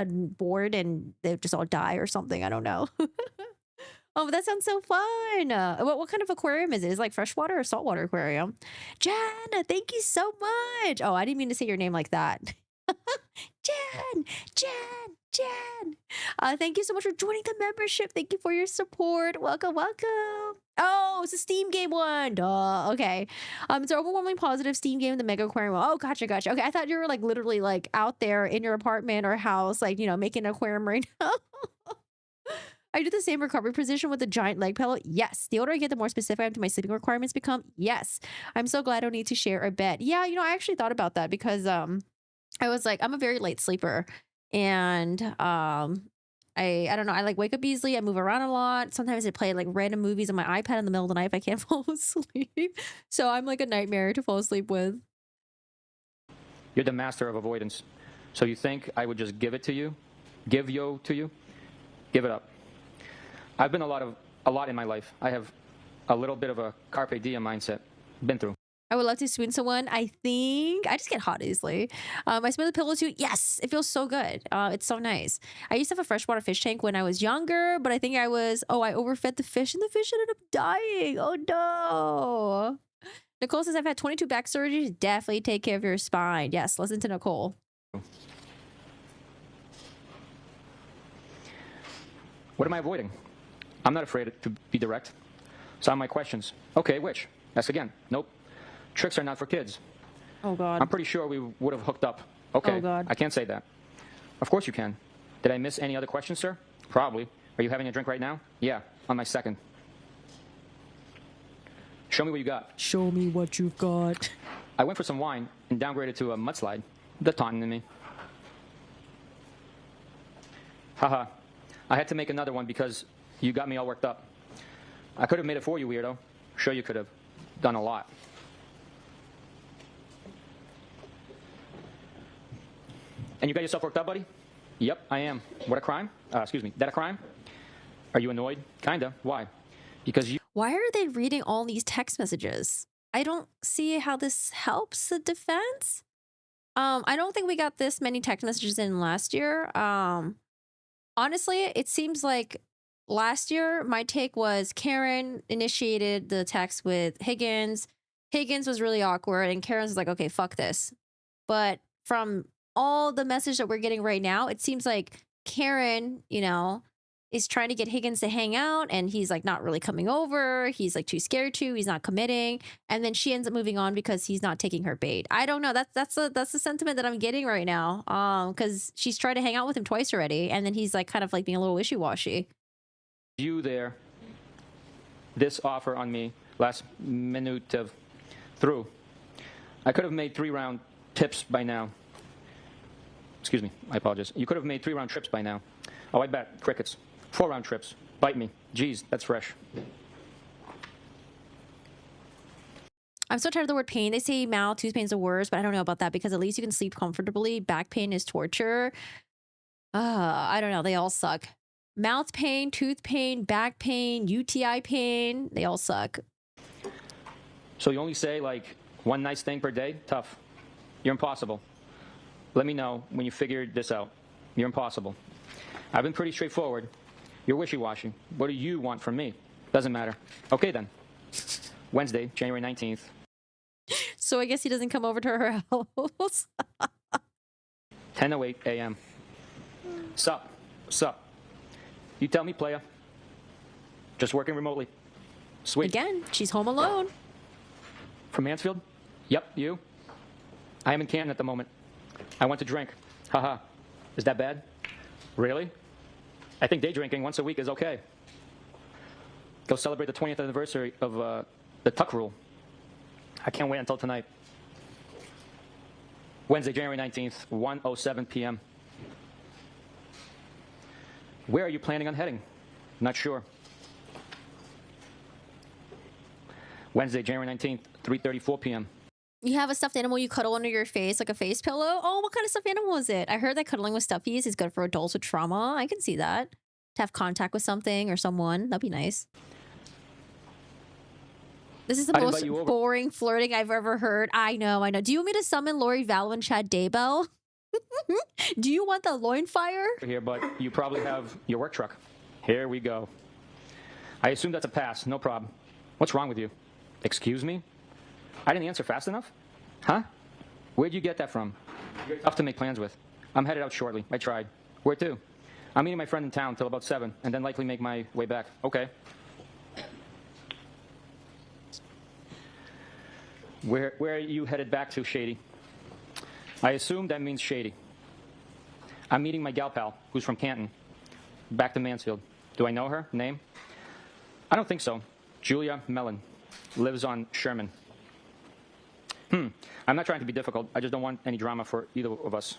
S1: bored and they'll just all die or something. I don't know. Oh, but that sounds so fun. What kind of aquarium is it? Is it like freshwater or saltwater aquarium? Jen, thank you so much. Oh, I didn't mean to say your name like that. Jen. Thank you so much for joining the membership. Thank you for your support. Welcome. Oh, it's a Steam game one. Duh. Okay. It's an overwhelmingly positive Steam game, the Mega Aquarium. Oh, gotcha. Okay, I thought you were like literally like out there in your apartment or house, like, making an aquarium right now. I do the same recovery position with the giant leg pillow. Yes. The older I get, the more specific I'm to my sleeping requirements become. Yes. I'm so glad I don't need to share a bed. Yeah, I actually thought about that because I was like, I'm a very late sleeper. And I don't know, I like wake up easily, I move around a lot. Sometimes I play like random movies on my iPad in the middle of the night if I can't fall asleep. So I'm like a nightmare to fall asleep with.
S3: You're the master of avoidance. So you think I would just give it to you? Give yo to you? Give it up. I've been a lot in my life. I have a little bit of a carpe diem mindset. Been through.
S1: I would love to swoon someone. I think I just get hot easily. I smell the pillow too. Yes, it feels so good. It's so nice. I used to have a freshwater fish tank when I was younger, but I think I overfed the fish and the fish ended up dying. Oh no. Nicole says, I've had 22 back surgeries. Definitely take care of your spine. Yes, listen to Nicole.
S3: What am I avoiding? I'm not afraid to be direct. So my questions. Okay, which? Ask again. Nope. Tricks are not for kids.
S1: Oh, God.
S3: I'm pretty sure we would have hooked up. Okay,
S1: oh, God.
S3: I can't say that. Of course you can. Did I miss any other questions, sir? Probably. Are you having a drink right now? Yeah, on my second. Show me what you got.
S1: Show me what you've got.
S3: I went for some wine and downgraded to a mudslide. The taunting in me. Haha. I had to make another one because you got me all worked up. I could have made it for you, weirdo. Sure you could have. Done a lot. And you got yourself worked up, buddy? Yep, I am. What a crime? Excuse me. That a crime? Are you annoyed? Kinda. Why? Because you...
S1: Why are they reading all these text messages? I don't see how this helps the defense. I don't think we got this many text messages in last year. Honestly, it seems like last year my take was Karen initiated the text with Higgins. Higgins was really awkward and Karen was like, okay, fuck this. But from all the message that we're getting right now, it seems like Karen, is trying to get Higgins to hang out and he's like not really coming over. He's like too scared to, he's not committing. And then she ends up moving on because he's not taking her bait. I don't know. That's the sentiment that I'm getting right now. Because she's tried to hang out with him twice already. And then he's like kind of like being a little wishy-washy.
S3: You there, this offer on me last minute of through. I could have made 3-round tips by now. Excuse me, I apologize. You could have made 3-round trips by now. Oh, I bet. Crickets. 4-round trips. Bite me. Geez, that's fresh.
S1: I'm so tired of the word pain. They say mouth, tooth pain is the worst, but I don't know about that because at least you can sleep comfortably. Back pain is torture. I don't know. They all suck. Mouth pain, tooth pain, back pain, UTI pain. They all suck.
S3: So you only say like one nice thing per day? Tough. You're impossible. Let me know when you figure this out. You're impossible. I've been pretty straightforward. You're wishy-washy. What do you want from me? Doesn't matter. Okay, then. Wednesday, January 19th.
S1: So I guess he doesn't come over to her house.
S3: 10:08 a.m. Sup? You tell me, playa. Just working remotely. Sweet.
S1: Again, she's home alone.
S3: From Mansfield? Yep, you? I am in Canton at the moment. I went to drink. Haha. Is that bad? Really? I think day drinking once a week is okay. Go celebrate the 20th anniversary of the Tuck Rule. I can't wait until tonight. Wednesday, January 19th, 1:07 p.m. Where are you planning on heading? Not sure. Wednesday, January 19th, 3:34 p.m.
S1: You have a stuffed animal you cuddle under your face like a face pillow? Oh, what kind of stuffed animal is it? I heard that cuddling with stuffies is good for adults with trauma. I can see that. To have contact with something or someone. That'd be nice. This is the
S3: I'd
S1: most
S3: invite you over.
S1: boring flirting I've ever heard. I know, I know. Do you want me to summon Lori Vallow and Chad Daybell? Do you want the loin fire?
S3: Here, but you probably have your work truck. Here we go. I assume that's a pass. No problem. What's wrong with you? Excuse me? I didn't answer fast enough? Huh? Where'd you get that from? You're tough to make plans with. I'm headed out shortly. I tried. Where to? I'm meeting my friend in town till about 7, and then likely make my way back. Okay. Where are you headed back to, Shady? I assume that means Shady. I'm meeting my gal pal, who's from Canton. Back to Mansfield. Do I know her? Name? I don't think so. Julia Mellon. Lives on Sherman. I'm not trying to be difficult. I just don't want any drama for either of us.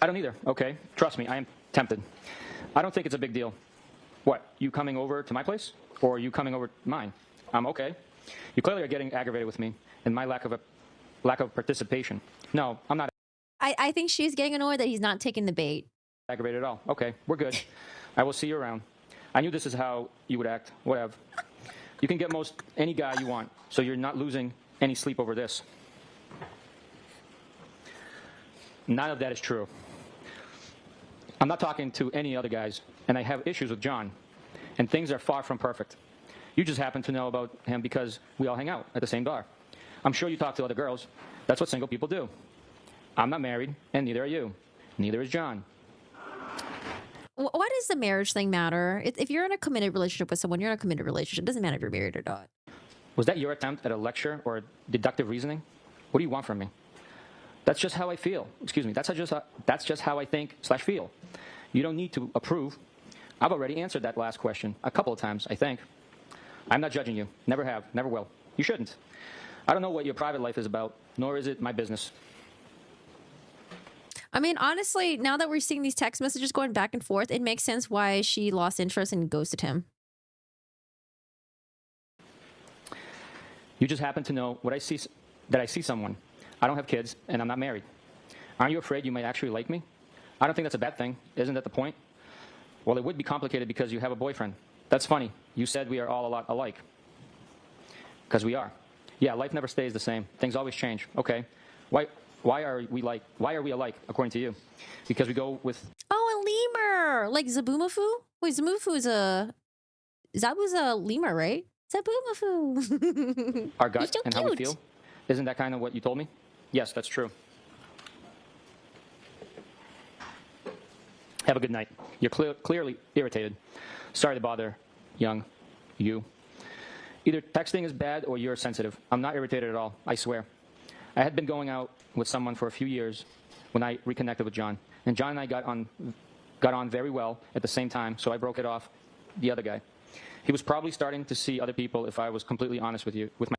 S3: I don't either. Okay. Trust me, I am tempted. I don't think it's a big deal. What, you coming over to my place? Or you coming over to mine? I'm okay. You clearly are getting aggravated with me and my lack of participation. No, I'm not
S1: I think she's getting annoyed that he's not taking the bait.
S3: aggravated at all. Okay, we're good. I will see you around. I knew this is how you would act. Whatever. You can get most any guy you want, so you're not losing any sleep over this. None of that is true. I'm not talking to any other guys, and I have issues with John, and things are far from perfect. You just happen to know about him because we all hang out at the same bar. I'm sure you talk to other girls. That's what single people do. I'm not married, and neither are you. Neither is John.
S1: Why does the marriage thing matter? If you're in a committed relationship with someone, you're in a committed relationship. It doesn't matter if you're married or not.
S3: Was that your attempt at a lecture or deductive reasoning? What do you want from me? That's just how I feel. Excuse me. That's just how I think/feel. You don't need to approve. I've already answered that last question a couple of times, I think. I'm not judging you. Never have. Never will. You shouldn't. I don't know what your private life is about, nor is it my business.
S1: I mean, honestly, now that we're seeing these text messages going back and forth, it makes sense why she lost interest and ghosted him.
S3: You just happen to know what I see, that I see someone. I don't have kids, and I'm not married. Aren't you afraid you might actually like me? I don't think that's a bad thing. Isn't that the point? Well, it would be complicated because you have a boyfriend. That's funny. You said we are all a lot alike. Because we are. Yeah, life never stays the same. Things always change. Okay. Why are we alike, according to you? Because we go with...
S1: Oh, a lemur! Like Zabumafu? Wait, Zabumafu is Zabu's a lemur, right? Zabumafu!
S3: our gut
S1: He's so
S3: and how we
S1: cute.
S3: feel. Isn't that kind of what you told me? Yes, that's true. Have a good night. You're clearly irritated. Sorry to bother, young you. Either texting is bad or you're sensitive. I'm not irritated at all, I swear. I had been going out with someone for a few years when I reconnected with John. And John and I got on very well at the same time, so I broke it off the other guy. He was probably starting to see other people, if I was completely honest with you, with my...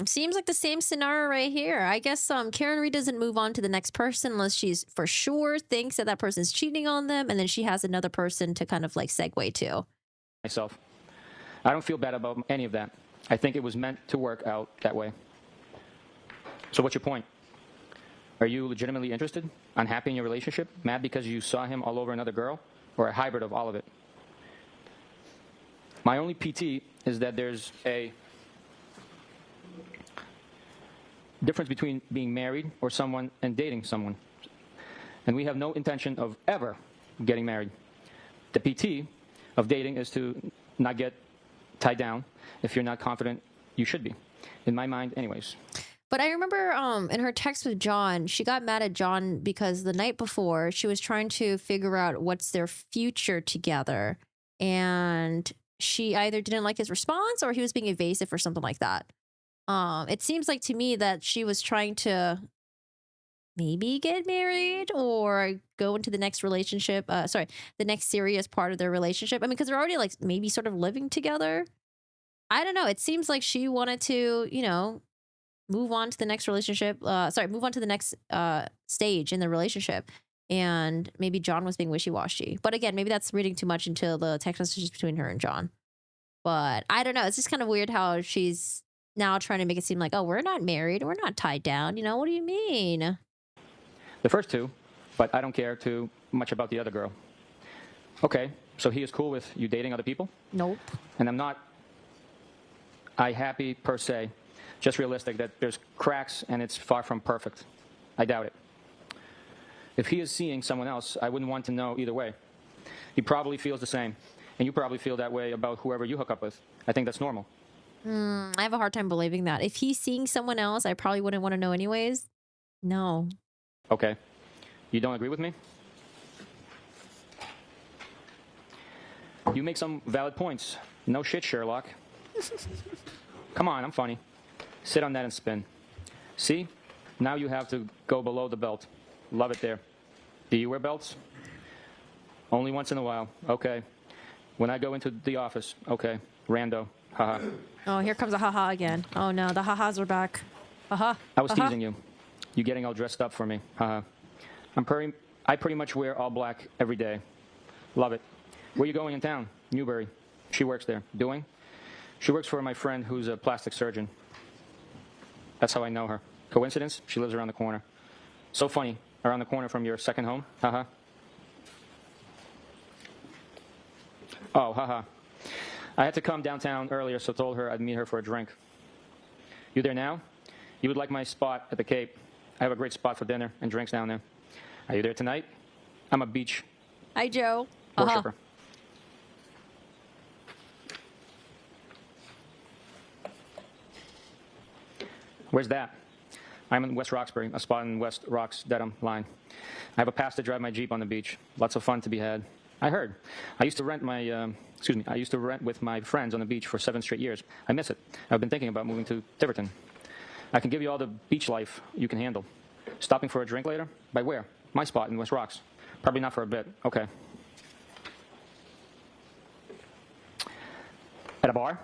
S1: Seems like the same scenario right here. I guess Karen Reed doesn't move on to the next person unless she's for sure thinks that that person's cheating on them, and then she has another person to kind of like segue to.
S3: myself. I don't feel bad about any of that. I think it was meant to work out that way. So what's your point? Are you legitimately interested? Unhappy in your relationship? Mad because you saw him all over another girl? Or a hybrid of all of it? My only PT is that there's a difference between being married or someone and dating someone. And we have no intention of ever getting married. The PT of dating is to not get tied down if you're not confident you should be. In my mind, anyways.
S1: But I remember in her text with John, she got mad at John because the night before she was trying to figure out what's their future together. And she either didn't like his response or he was being evasive or something like that. It seems like to me that she was trying to maybe get married or go into the next relationship. The next serious part of their relationship. I mean, because they're already like maybe sort of living together. I don't know. It seems like she wanted to, move on to the next relationship. Move on to the next stage in the relationship. And maybe John was being wishy-washy. But again, maybe that's reading too much into the text messages between her and John. But I don't know. It's just kind of weird how she's now trying to make it seem like, oh, we're not married. We're not tied down. What do you mean?
S3: The first two, but I don't care too much about the other girl. Okay, so he is cool with you dating other people?
S1: Nope.
S3: And I'm not happy per se, just realistic that there's cracks and it's far from perfect. I doubt it. If he is seeing someone else, I wouldn't want to know either way. He probably feels the same, and you probably feel that way about whoever you hook up with. I think that's normal.
S1: I have a hard time believing that. If he's seeing someone else, I probably wouldn't want to know anyways. No.
S3: Okay. You don't agree with me? You make some valid points. No shit, Sherlock. Come on, I'm funny. Sit on that and spin. See? Now you have to go below the belt. Love it there. Do you wear belts? Only once in a while. Okay. When I go into the office. Okay. Rando. Haha.
S1: Oh, here comes a haha again. Oh no, the ha-has are back. Haha.
S3: I was teasing you. You getting all dressed up for me. Haha. I pretty much wear all black every day. Love it. Where you going in town? Newbury. She works there. Doing? She works for my friend who's a plastic surgeon. That's how I know her. Coincidence? She lives around the corner. So funny. Around the corner from your second home? Haha. Oh, haha. I had to come downtown earlier, so told her I'd meet her for a drink. You there now? You would like my spot at the Cape. I have a great spot for dinner and drinks down there. Are you there tonight? I'm a beach
S1: Hi, Joe.
S3: worshiper. Where's that? I'm in West Roxbury, a spot in West Rocks Dedham line. I have a pass to drive my Jeep on the beach. Lots of fun to be had. I heard. I used to rent with my friends on the beach for 7 straight years. I miss it. I've been thinking about moving to Tiverton. I can give you all the beach life you can handle. Stopping for a drink later? By where? My spot in West Rocks. Probably not for a bit. Okay. At a bar?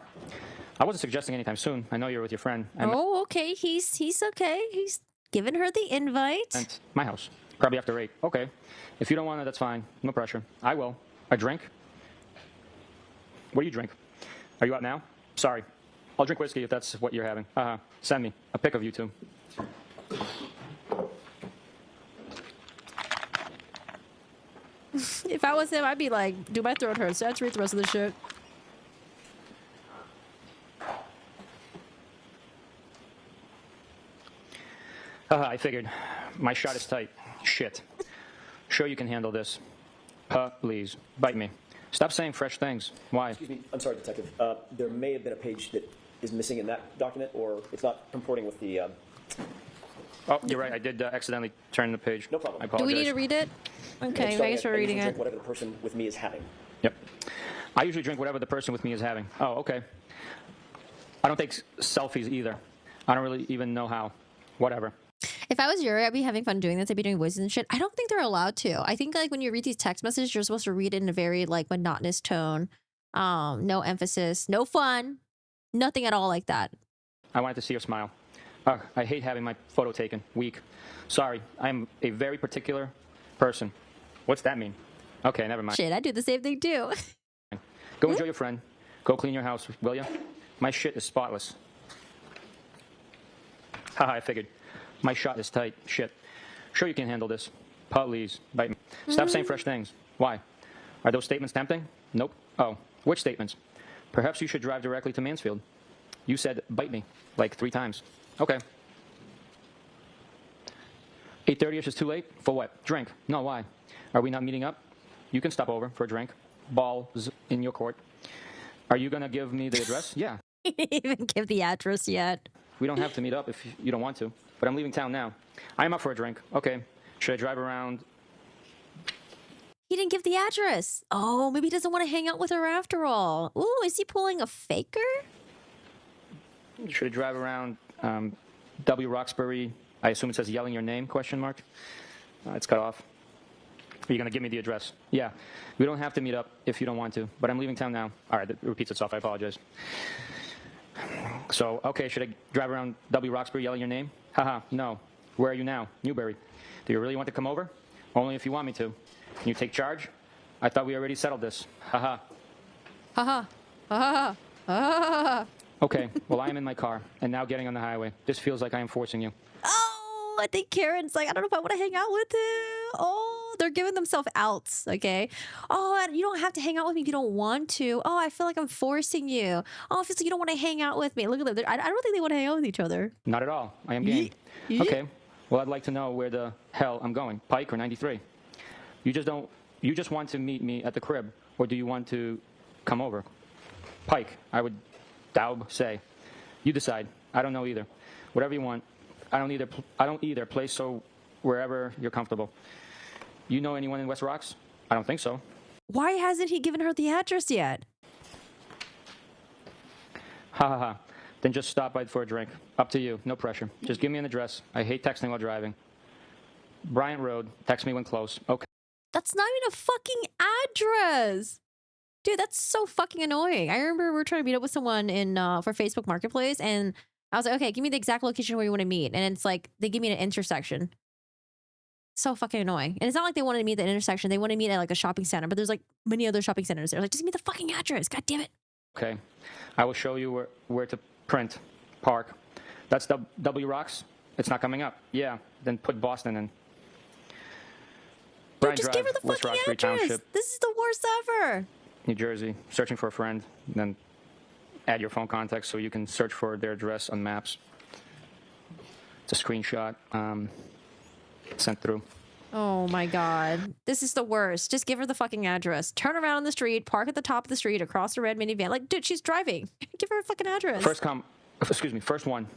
S3: I wasn't suggesting anytime soon. I know you're with your friend.
S1: Oh, okay. He's okay. He's giving her the invite.
S3: And my house. Probably after 8. Okay. If you don't want it, that's fine. No pressure. I will. A drink? What do you drink? Are you out now? Sorry. I'll drink whiskey if that's what you're having. Send me a pic of you two.
S1: If I was him, I'd be like, dude, my throat hurts. Saturate the rest of the shit.
S3: I figured. My shot is tight. Shit. Sure you can handle this. Please. Bite me. Stop saying fresh things. Why?
S4: Excuse me. I'm sorry, Detective. There may have been a page that is missing in that document, or it's not comporting with the...
S3: Oh, you're right. I did accidentally turn the page.
S4: No problem.
S3: I
S1: Do
S3: apologize.
S1: we need to read it? Okay, thanks for reading
S4: drink
S1: it.
S4: whatever the person with me is having.
S3: Yep. I usually drink whatever the person with me is having. Oh, okay. I don't take selfies either. I don't really even know how. Whatever.
S1: If I was Yuri, I'd be having fun doing this. I'd be doing voices and shit. I don't think they're allowed to. I think like when you read these text messages, you're supposed to read it in a very like monotonous tone. No emphasis, no fun, nothing at all like that.
S3: I wanted to see her smile. I hate having my photo taken. Weak. Sorry. I'm a very particular person. What's that mean? Okay, never mind.
S1: Shit, I do the same thing too.
S3: Go enjoy your friend. Go clean your house, will ya? My shit is spotless. Haha, I figured. My shot is tight. Shit. Sure you can handle this. Please. Bite me. Stop saying fresh things. Why? Are those statements tempting? Nope. Oh. Which statements? Perhaps you should drive directly to Mansfield. You said bite me like 3 times. Okay. 8:30ish is too late? For what? Drink. No, why? Are we not meeting up? You can stop over for a drink. Balls in your court. Are you going to give me the address? Yeah.
S1: He didn't even give the address yet.
S3: We don't have to meet up if you don't want to, but I'm leaving town now. I am up for a drink. Okay. Should I drive around?
S1: He didn't give the address. Oh, maybe he doesn't want to hang out with her after all. Ooh, is he pulling a faker?
S3: Should I drive around W. Roxbury? I assume it says yelling your name, question mark. It's cut off. Are you going to give me the address? Yeah. We don't have to meet up if you don't want to, but I'm leaving town now. All right, it repeats itself. I apologize. So, okay, should I drive around W. Roxbury yelling your name? Haha, no. Where are you now? Newbury. Do you really want to come over? Only if you want me to. Can you take charge? I thought we already settled this. Haha.
S1: Haha. Haha. Haha.
S3: Okay, well, I am in my car and now getting on the highway. This feels like I am forcing you.
S1: Oh, I think Karen's like, I don't know if I want to hang out with him. Oh, they're giving themselves outs, okay? Oh, you don't have to hang out with me if you don't want to. Oh, I feel like I'm forcing you. Oh, it feels like you don't want to hang out with me. Look at them. I don't think they want to hang out with each other.
S3: Not at all. I am game. Okay, well, I'd like to know where the hell I'm going. Pike or 93? You just want to meet me at the crib, or do you want to come over? Pike, I would say. You decide. I don't know either. Whatever you want. I don't either. Play so wherever you're comfortable. You know anyone in West Rocks? I don't think so.
S1: Why hasn't he given her the address yet?
S3: Ha ha ha. Then just stop by for a drink. Up to you. No pressure. Just give me an address. I hate texting while driving. Bryant Road. Text me when close. Okay.
S1: That's not even a fucking address. Dude, that's so fucking annoying. I remember we were trying to meet up with someone in for Facebook Marketplace, and I was like, okay, give me the exact location where you want to meet. And it's like, they give me an intersection. So fucking annoying. And it's not like they wanted to meet at the intersection. They want to meet at like a shopping center, but there's like many other shopping centers there. Like, just give me the fucking address. God damn it.
S3: Okay. I will show you where to print. Park. That's W Rocks? It's not coming up. Yeah. Then put Boston in.
S1: Dude, just give her the
S3: West
S1: fucking
S3: Roxbury
S1: address.
S3: Township,
S1: This is the worst ever.
S3: New Jersey. Searching for a friend. Then add your phone contacts so you can search for their address on maps. It's a screenshot sent through.
S1: Oh my God. This is the worst. Just give her the fucking address. Turn around on the street, park at the top of the street across the red minivan. Like, dude, she's driving. Give her a fucking address.
S3: First one.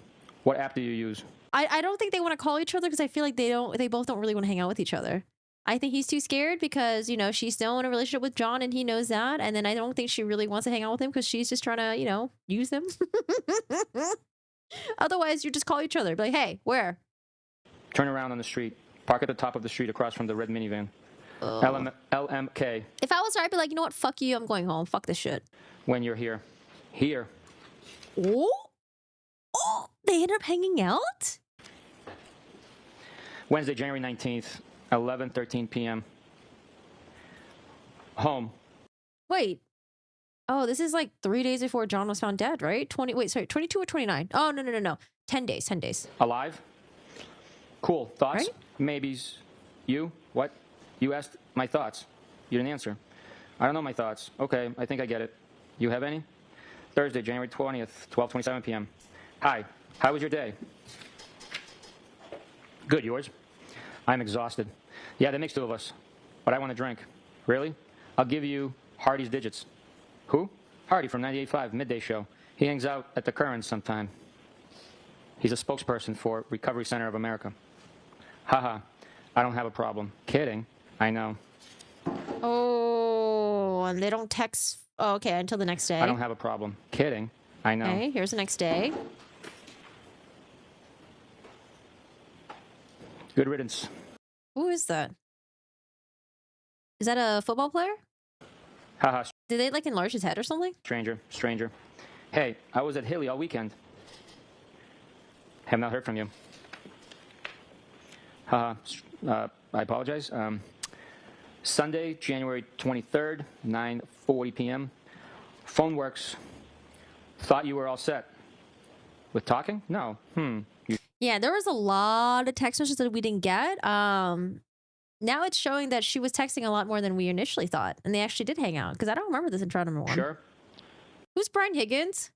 S3: What app do you use?
S1: I don't think they want to call each other because I feel like they both don't really want to hang out with each other. I think he's too scared because, you know, she's still in a relationship with John and he knows that. And then I don't think she really wants to hang out with him because she's just trying to, you know, use him. Otherwise, you just call each other. Be like, hey, where?
S3: Turn around on the street. Park at the top of the street across from the red minivan. LMK.
S1: If I was her, I'd be like, you know what? Fuck you. I'm going home. Fuck this shit.
S3: When you're here. Here.
S1: Oh? Oh, they ended up hanging out?
S3: Wednesday, January 19th, 11:13 p.m. Home.
S1: Wait. Oh, this is like 3 days before John was found dead, right? 22 or 29? Oh, no. 10 days, 10 days.
S3: Alive. Cool. Thoughts?
S1: Right?
S3: Maybes. You? What? You asked my thoughts. You didn't answer. I don't know my thoughts. Okay, I think I get it. You have any? Thursday, January 20th, 12:27 p.m. Hi. How was your day? Good. Yours? I'm exhausted. Yeah, that makes two of us. But I want a drink. Really? I'll give you Hardy's digits. Who? Hardy from 98.5 Midday Show. He hangs out at the Currents sometime. He's a spokesperson for Recovery Center of America. Haha. I don't have a problem. Kidding. I know.
S1: Oh, and they don't text. Oh, okay, until the next day.
S3: I don't have a problem. Kidding. I know.
S1: Okay, here's the next day.
S3: Good riddance.
S1: Who is that? Is that a football player?
S3: Haha.
S1: Did they like enlarge his head or something?
S3: Stranger. Hey, I was at Hilly all weekend. Have not heard from you. Haha. I apologize. Sunday, January 23rd, 9:40 p.m. Phone works. Thought you were all set. With talking? No.
S1: Yeah, there was a lot of text messages that we didn't get. Now it's showing that she was texting a lot more than we initially thought, and they actually did hang out. Because I don't remember this in trial number 1.
S3: Sure.
S1: Who's Brian Higgins?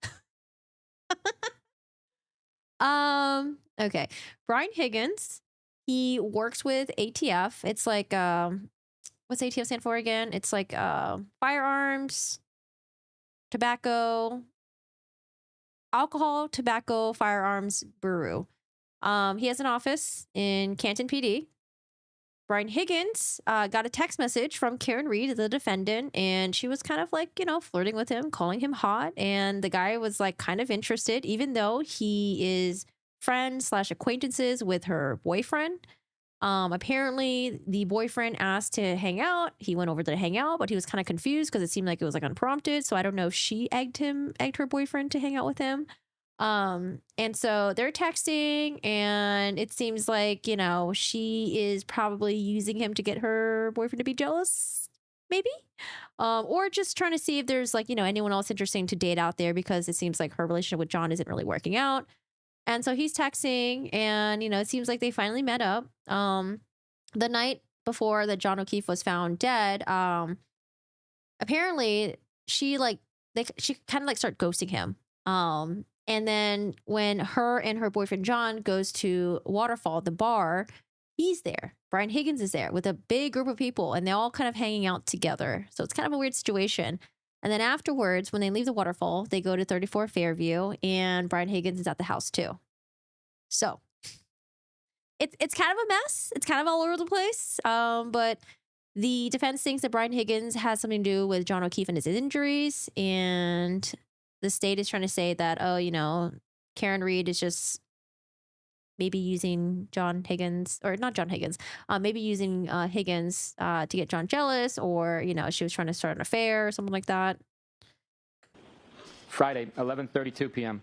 S1: Okay. Brian Higgins. He works with ATF. It's like what's ATF stand for again? It's like firearms, tobacco, Alcohol, Tobacco, Firearms Bureau. He has an office in Canton PD. Brian Higgins got a text message from Karen Reed, the defendant, and she was kind of like, flirting with him, calling him hot. And the guy was like kind of interested, even though he is friends/acquaintances with her boyfriend. Apparently the boyfriend asked to hang out. He went over to hang out, but he was kind of confused because it seemed like it was like unprompted. So I don't know if she egged her boyfriend to hang out with him. And so they're texting, and it seems like, she is probably using him to get her boyfriend to be jealous, maybe. Or just trying to see if there's like, anyone else interesting to date out there, because it seems like her relationship with John isn't really working out. And so he's texting, and, it seems like they finally met up. The night before that John O'Keefe was found dead, apparently she kind of like start ghosting him. And then when her and her boyfriend John goes to Waterfall, the bar, he's there. Brian Higgins is there with a big group of people, and they're all kind of hanging out together. So it's kind of a weird situation. And then afterwards, when they leave the Waterfall, they go to 34 Fairview, and Brian Higgins is at the house too. So it's kind of a mess. It's kind of all over the place. But the defense thinks that Brian Higgins has something to do with John O'Keefe and his injuries, and the state is trying to say that, Karen Reed is just maybe using John Higgins, or not John Higgins, maybe using Higgins to get John jealous, or, she was trying to start an affair or something like that.
S3: Friday, 11:32 p.m.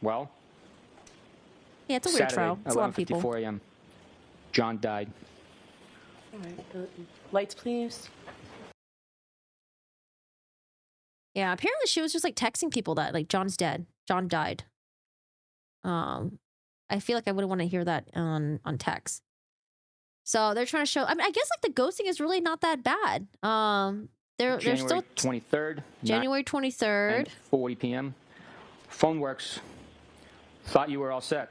S3: Well.
S1: Yeah, it's a weird
S3: Saturday,
S1: trial. It's a lot of people.
S3: 11:54 a.m. John died.
S2: All right. Lights, please.
S1: Yeah, apparently she was just like texting people that like John's dead. John died. I feel like I wouldn't want to hear that on text. So they're trying to show. I mean, I guess like the ghosting is really not that bad. They're still
S3: 23rd.
S1: January 23rd.
S3: 40 p.m. Phone works. Thought you were all set.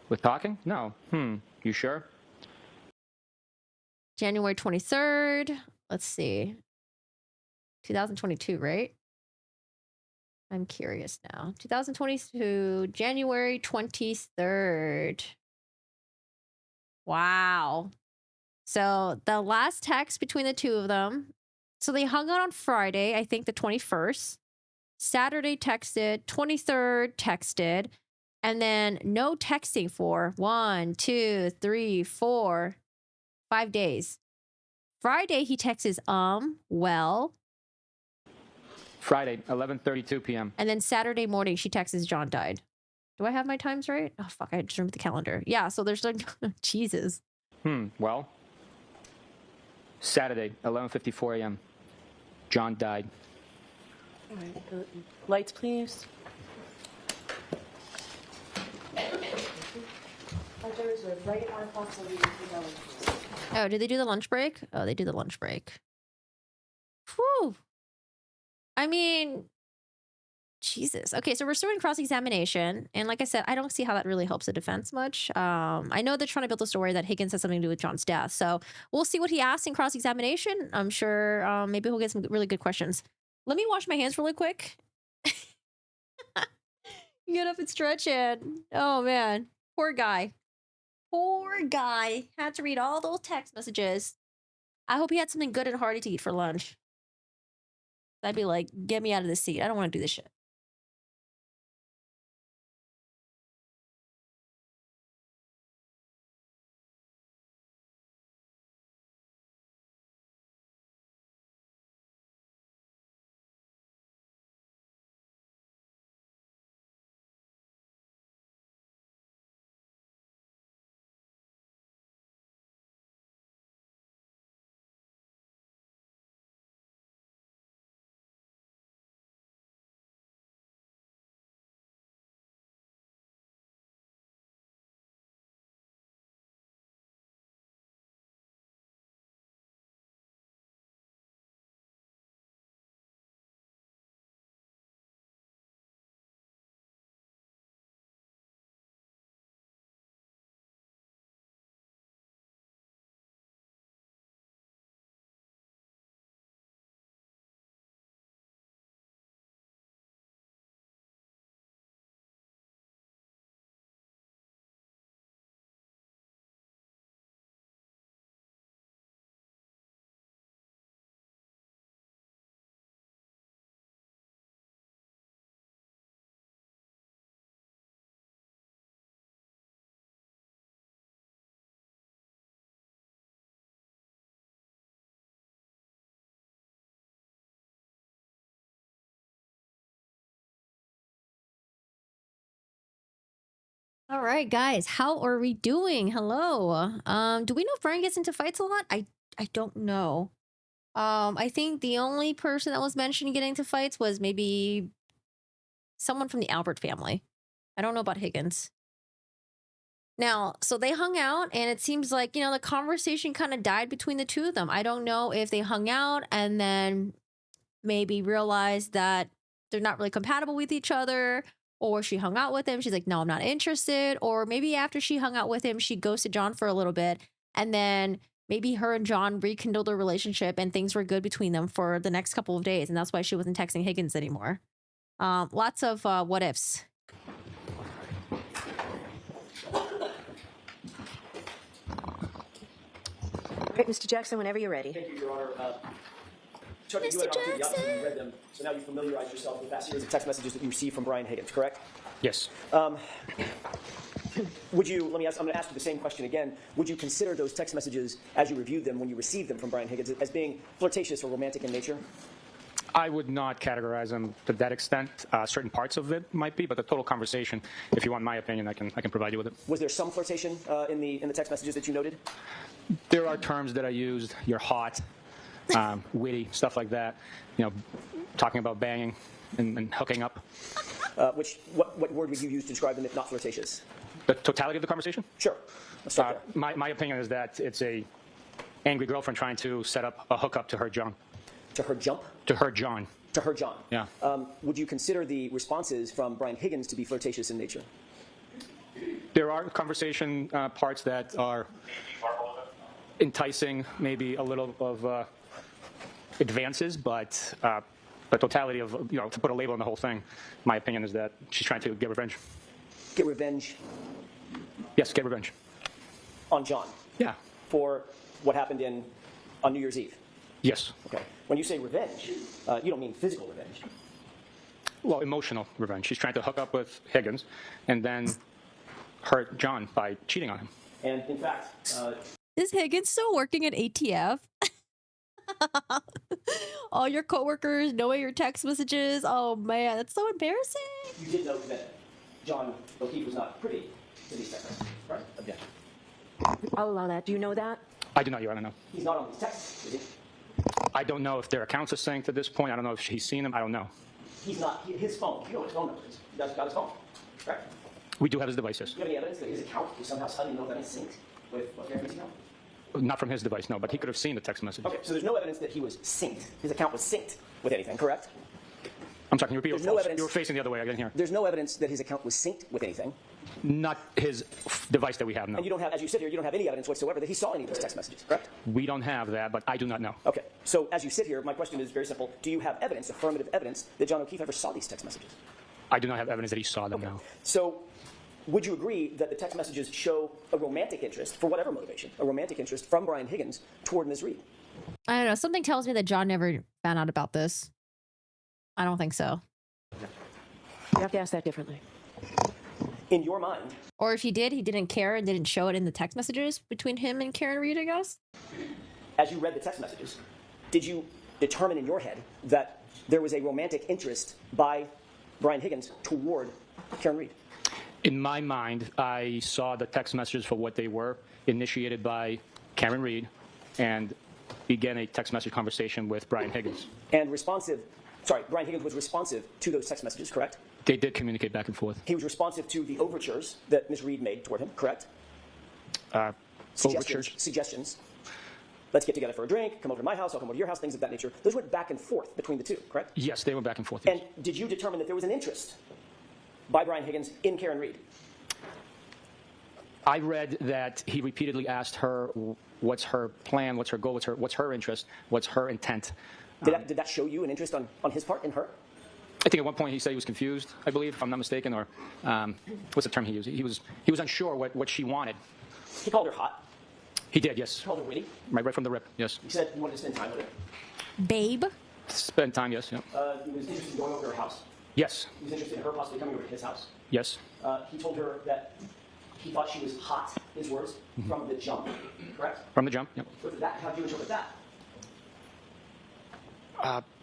S3: With talking? No. You sure?
S1: January 23rd. Let's see. 2022, right? I'm curious now. 2022, January 23rd. Wow. So the last text between the two of them. So they hung out on Friday, I think the 21st. Saturday texted, 23rd texted, and then no texting for 1, 2, 3, 4, 5 days. Friday he texts, well.
S3: Friday, 11:32 p.m.
S1: And then Saturday morning, she texts John died. Do I have my times right? Oh, fuck. I just remembered the calendar. Yeah, so there's like, Jesus.
S3: Well. Saturday, 11:54 a.m. John died.
S2: All right. Lights, please.
S1: Oh, did they do the lunch break? Oh, they do the lunch break. Whew. I mean, Jesus. Okay, so we're still in cross-examination. And like I said, I don't see how that really helps the defense much. I know they're trying to build a story that Higgins has something to do with John's death. So we'll see what he asks in cross-examination. I'm sure maybe he'll get some really good questions. Let me wash my hands really quick. Get up and stretch it. Oh, man. Poor guy. Poor guy. Had to read all those text messages. I hope he had something good and hearty to eat for lunch. I'd be like, get me out of this seat. I don't want to do this shit. All right, guys, how are we doing? Hello. Do we know if Brian gets into fights a lot? I don't know. I think the only person that was mentioned getting into fights was maybe someone from the Albert family. I don't know about Higgins. Now, so they hung out, and it seems like, the conversation kind of died between the two of them. I don't know if they hung out and then maybe realized that they're not really compatible with each other, or she hung out with him. She's like, no, I'm not interested. Or maybe after she hung out with him, she ghosted John for a little bit, and then maybe her and John rekindled their relationship and things were good between them for the next couple of days. And that's why she wasn't texting Higgins anymore. Lots of what ifs.
S2: All right, Mr. Jackson, whenever you're ready.
S4: Thank you, Your Honor. Chuck, you had an opportunity, obviously you read them, so now you familiarize yourself with that series of text messages that you received from Brian Higgins, correct?
S3: Yes.
S4: Would you, I'm going to ask you the same question again. Would you consider those text messages, as you reviewed them when you received them from Brian Higgins, as being flirtatious or romantic in nature?
S3: I would not categorize them to that extent. Certain parts of it might be, but the total conversation, if you want my opinion, I can provide you with it.
S4: Was there some flirtation in the text messages that you noted?
S3: There are terms that I used. You're hot, witty, stuff like that. Talking about banging and hooking up.
S4: What word would you use to describe them if not flirtatious?
S3: The totality of the conversation?
S4: Sure. Let's start there.
S3: My opinion is that it's a angry girlfriend trying to set up a hookup to her John.
S4: To her jump?
S3: To her John.
S4: To her John.
S3: Yeah.
S4: Would you consider the responses from Brian Higgins to be flirtatious in nature?
S3: There are conversation parts that are enticing, maybe a little of advances, but the totality of, to put a label on the whole thing, my opinion is that she's trying to get revenge.
S4: Get revenge?
S3: Yes, get revenge.
S4: On John?
S3: Yeah.
S4: For what happened on New Year's Eve?
S3: Yes.
S4: Okay. When you say revenge, you don't mean physical revenge.
S3: Well, emotional revenge. She's trying to hook up with Higgins and then hurt John by cheating on him.
S4: And in fact,
S1: Is Higgins still working at ATF? All your coworkers knowing your text messages. Oh man, that's so embarrassing.
S4: you did note that John O'Keefe was not privy to these text messages, right? Objection.
S2: I'll allow that. Do you know that?
S3: I do not, Your Honor, no.
S4: He's not on these texts, is he?
S3: I don't know if their accounts are synced at this point. I don't know if he's seen them. I don't know.
S4: He's not. His phone. You know what his phone number is. He does got his phone, right?
S3: We do have his devices.
S4: Do you have any evidence that his account is somehow suddenly know that it's synced with what Gary's account?
S3: Not from his device, no, but he could have seen the text messages.
S4: Okay, so there's no evidence that he was synced. His account was synced with anything, correct?
S3: I'm sorry, can you repeat?
S4: There's no evidence-
S3: You were facing the other way. I didn't hear.
S4: There's no evidence that his account was synced with anything.
S3: Not his device that we have, no.
S4: And you don't have, as you sit here, you don't have any evidence whatsoever that he saw any of those text messages, correct?
S3: We don't have that, but I do not know.
S4: Okay, so as you sit here, my question is very simple. Do you have evidence, affirmative evidence, that John O'Keefe ever saw these text messages?
S3: I do not have evidence that he saw them, no.
S4: So would you agree that the text messages show a romantic interest, for whatever motivation, a romantic interest from Brian Higgins toward Ms. Reed?
S1: I don't know. Something tells me that John never found out about this. I don't think so.
S2: You have to ask that differently.
S4: In your mind,
S1: Or if he did, he didn't care and didn't show it in the text messages between him and Karen Reed, I guess.
S4: as you read the text messages, did you determine in your head that there was a romantic interest by Brian Higgins toward Karen Reed?
S3: In my mind, I saw the text messages for what they were, initiated by Karen Reed, and began a text message conversation with Brian Higgins.
S4: And Brian Higgins was responsive to those text messages, correct?
S3: They did communicate back and forth.
S4: He was responsive to the overtures that Ms. Reed made toward him, correct?
S3: Overtures.
S4: Suggestions. Let's get together for a drink, come over to my house, I'll come over to your house, things of that nature. Those went back and forth between the two, correct?
S3: Yes, they went back and forth.
S4: And did you determine that there was an interest by Brian Higgins in Karen Reed?
S3: I read that he repeatedly asked her what's her plan, what's her goal, what's her interest, what's her intent.
S4: Did that show you an interest on his part in her?
S3: I think at one point he said he was confused, I believe, if I'm not mistaken, or what's the term he used? He was unsure what she wanted.
S4: He called her hot.
S3: He did, yes.
S4: He called her witty.
S3: Right from the rip, yes.
S4: He said he wanted to spend time with her.
S1: Babe?
S3: Spend time, yes. Yeah.
S4: He was interested in going over to her house.
S3: Yes,
S4: He was interested in her possibly coming over to his house.
S3: yes.
S4: He told her that he thought she was hot, his words, from the jump, correct?
S3: From the jump, yep.
S4: How do you interpret that?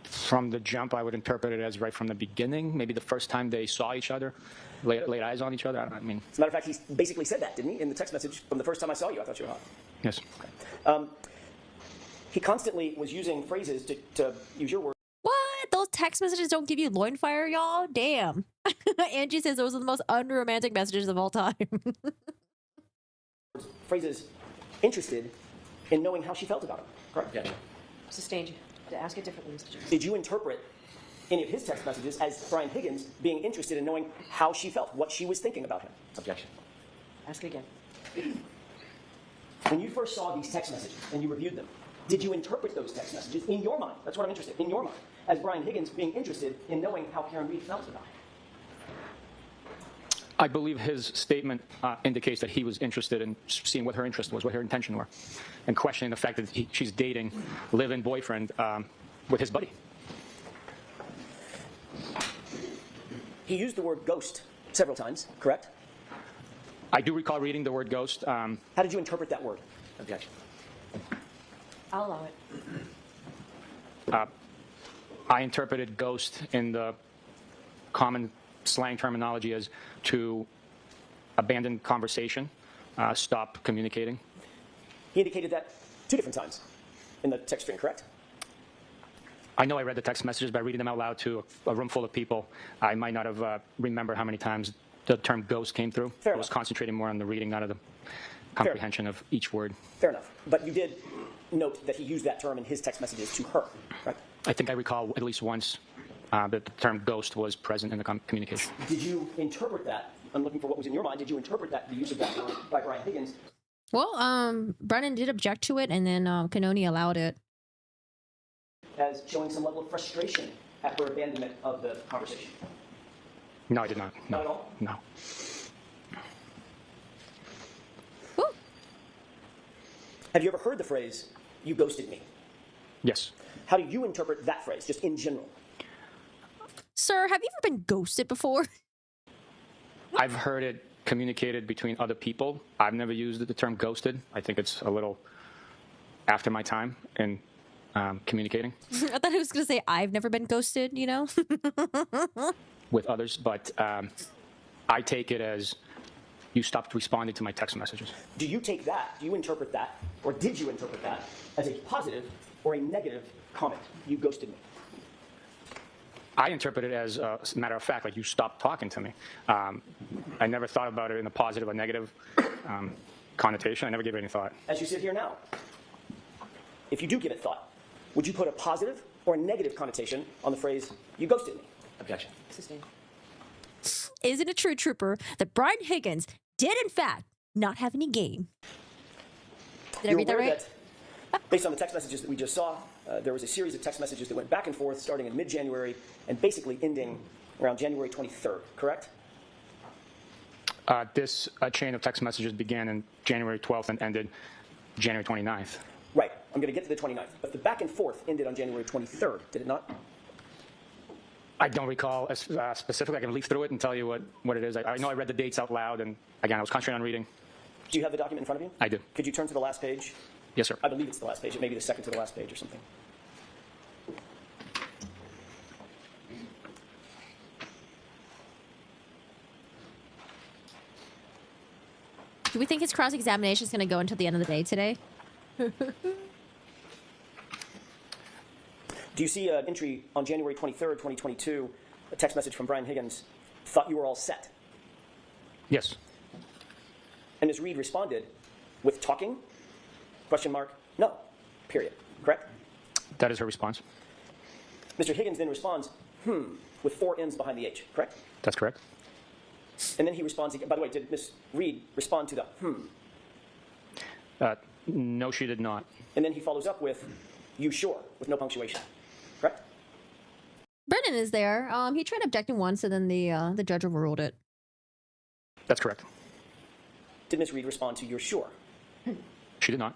S3: From the jump, I would interpret it as right from the beginning, maybe the first time they saw each other. laid eyes on each other. I mean,
S4: As a matter of fact, he basically said that, didn't he, in the text message from the first time I saw you? I thought you were hot.
S3: yes.
S4: He constantly was using phrases to use your word.
S1: What? Those text messages don't give you loin fire, y'all? Damn. Angie says those are the most unromantic messages of all time.
S4: Phrases interested in knowing how she felt about him, correct?
S2: Yeah. Sustained. To ask it differently, Mr. Jackson.
S4: Did you interpret any of his text messages as Brian Higgins being interested in knowing how she felt, what she was thinking about him?
S2: Objection. Ask it again.
S4: When you first saw these text messages and you reviewed them, did you interpret those text messages in your mind? That's what I'm interested in your mind, as Brian Higgins being interested in knowing how Karen Reed felt about him.
S3: I believe his statement indicates that he was interested in seeing what her interest was, what her intention were, and questioning the fact that she's dating live-in boyfriend with his buddy.
S4: He used the word ghost several times, correct?
S3: I do recall reading the word ghost.
S4: How did you interpret that word?
S2: Objection. I'll allow it.
S3: I interpreted ghost in the common slang terminology as to abandon conversation, stop communicating.
S4: He indicated that 2 different times in the text string, correct?
S3: I know I read the text messages, by reading them out loud to a room full of people, I might not have remembered how many times the term ghost came through.
S4: Fair
S3: I was
S4: enough.
S3: concentrating more on the reading, not of the comprehension of each word.
S4: Fair enough. But you did note that he used that term in his text messages to her, right?
S3: I think I recall at least once that the term ghost was present in the communication.
S4: Did you interpret that? I'm looking for what was in your mind. Did you interpret that, the use of that word by Brian Higgins?
S1: Well, Brennan did object to it, and then Kanoni allowed it.
S4: As showing some level of frustration at her abandonment of the conversation?
S3: No, I did not. No.
S4: Not at all?
S3: No.
S1: Woo.
S4: Have you ever heard the phrase, "you ghosted me"?
S3: Yes.
S4: How do you interpret that phrase, just in general?
S1: Sir, have you ever been ghosted before?
S3: I've heard it communicated between other people. I've never used the term ghosted. I think it's a little after my time in communicating
S1: I thought he was going to say, I've never been ghosted, you know?
S3: with others, but I take it as you stopped responding to my text messages.
S4: Do you take that, do you interpret that, or did you interpret that as a positive or a negative comment? You ghosted me.
S3: I interpret it as a matter of fact, like you stopped talking to me. I never thought about it in a positive or negative connotation. I never gave it any thought.
S4: As you sit here now, if you do give it thought, would you put a positive or a negative connotation on the phrase, "you ghosted me"?
S2: Objection. Sustained.
S1: Isn't it true, Trooper, that Brian Higgins did, in fact, not have any game? Did I
S4: You're
S1: read that
S4: aware
S1: right?
S4: that, based on the text messages that we just saw, there was a series of text messages that went back and forth starting in mid-January and basically ending around January 23rd, correct?
S3: This chain of text messages began in January 12th and ended January 29th.
S4: Right. I'm going to get to the 29th. But the back and forth ended on January 23rd, did it not?
S3: I don't recall specifically. I can leaf through it and tell you what it is. I know I read the dates out loud, and again, I was concentrating on reading.
S4: Do you have the document in front of you?
S3: I do.
S4: Could you turn to the last page?
S3: Yes, sir.
S4: I believe it's the last page. It may be the second to the last page or something.
S1: Do we think his cross-examination is going to go until the end of the day today?
S4: Do you see an entry on January 23rd, 2022, a text message from Brian Higgins, "Thought you were all set"?
S3: Yes.
S4: And Ms. Reed responded with "talking?" Question mark, "No," period. Correct?
S3: That is her response.
S4: Mr. Higgins then responds, with 4 M's behind the H, correct?
S3: That's correct.
S4: And then he responds again. By the way, did Ms. Reed respond to the
S3: No, she did not.
S4: And then he follows up with, "You sure?" with no punctuation. Correct?
S1: Brennan is there. He tried objecting once, and then the judge overruled it.
S3: That's correct.
S4: Did Ms. Reed respond to "you're sure"?
S3: She did not.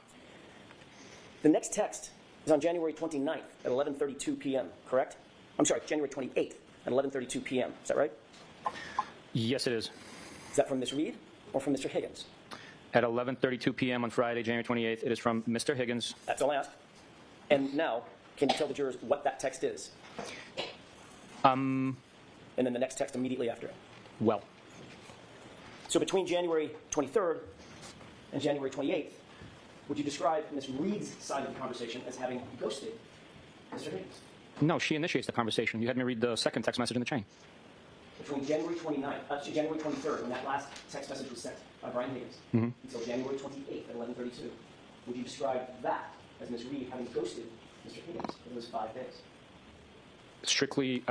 S4: The next text is on January 29th at 11:32 p.m., correct? I'm sorry, January 28th at 11:32 p.m. Is that right?
S3: Yes, it is.
S4: Is that from Ms. Reed or from Mr. Higgins?
S3: At 11:32 p.m. on Friday, January 28th, it is from Mr. Higgins.
S4: That's all I asked. And now, can you tell the jurors what that text is? And then the next text immediately after it.
S3: Well,
S4: So between January 23rd and January 28th, would you describe Ms. Reed's side of the conversation as having ghosted Mr. Higgins?
S3: No, she initiates the conversation. You had me read the second text message in the chain.
S4: Between January 23rd, when that last text message was sent by Brian Higgins, until January 28th at 11:32, would you describe that as Ms. Reed having ghosted Mr. Higgins for those 5 days?
S3: Strictly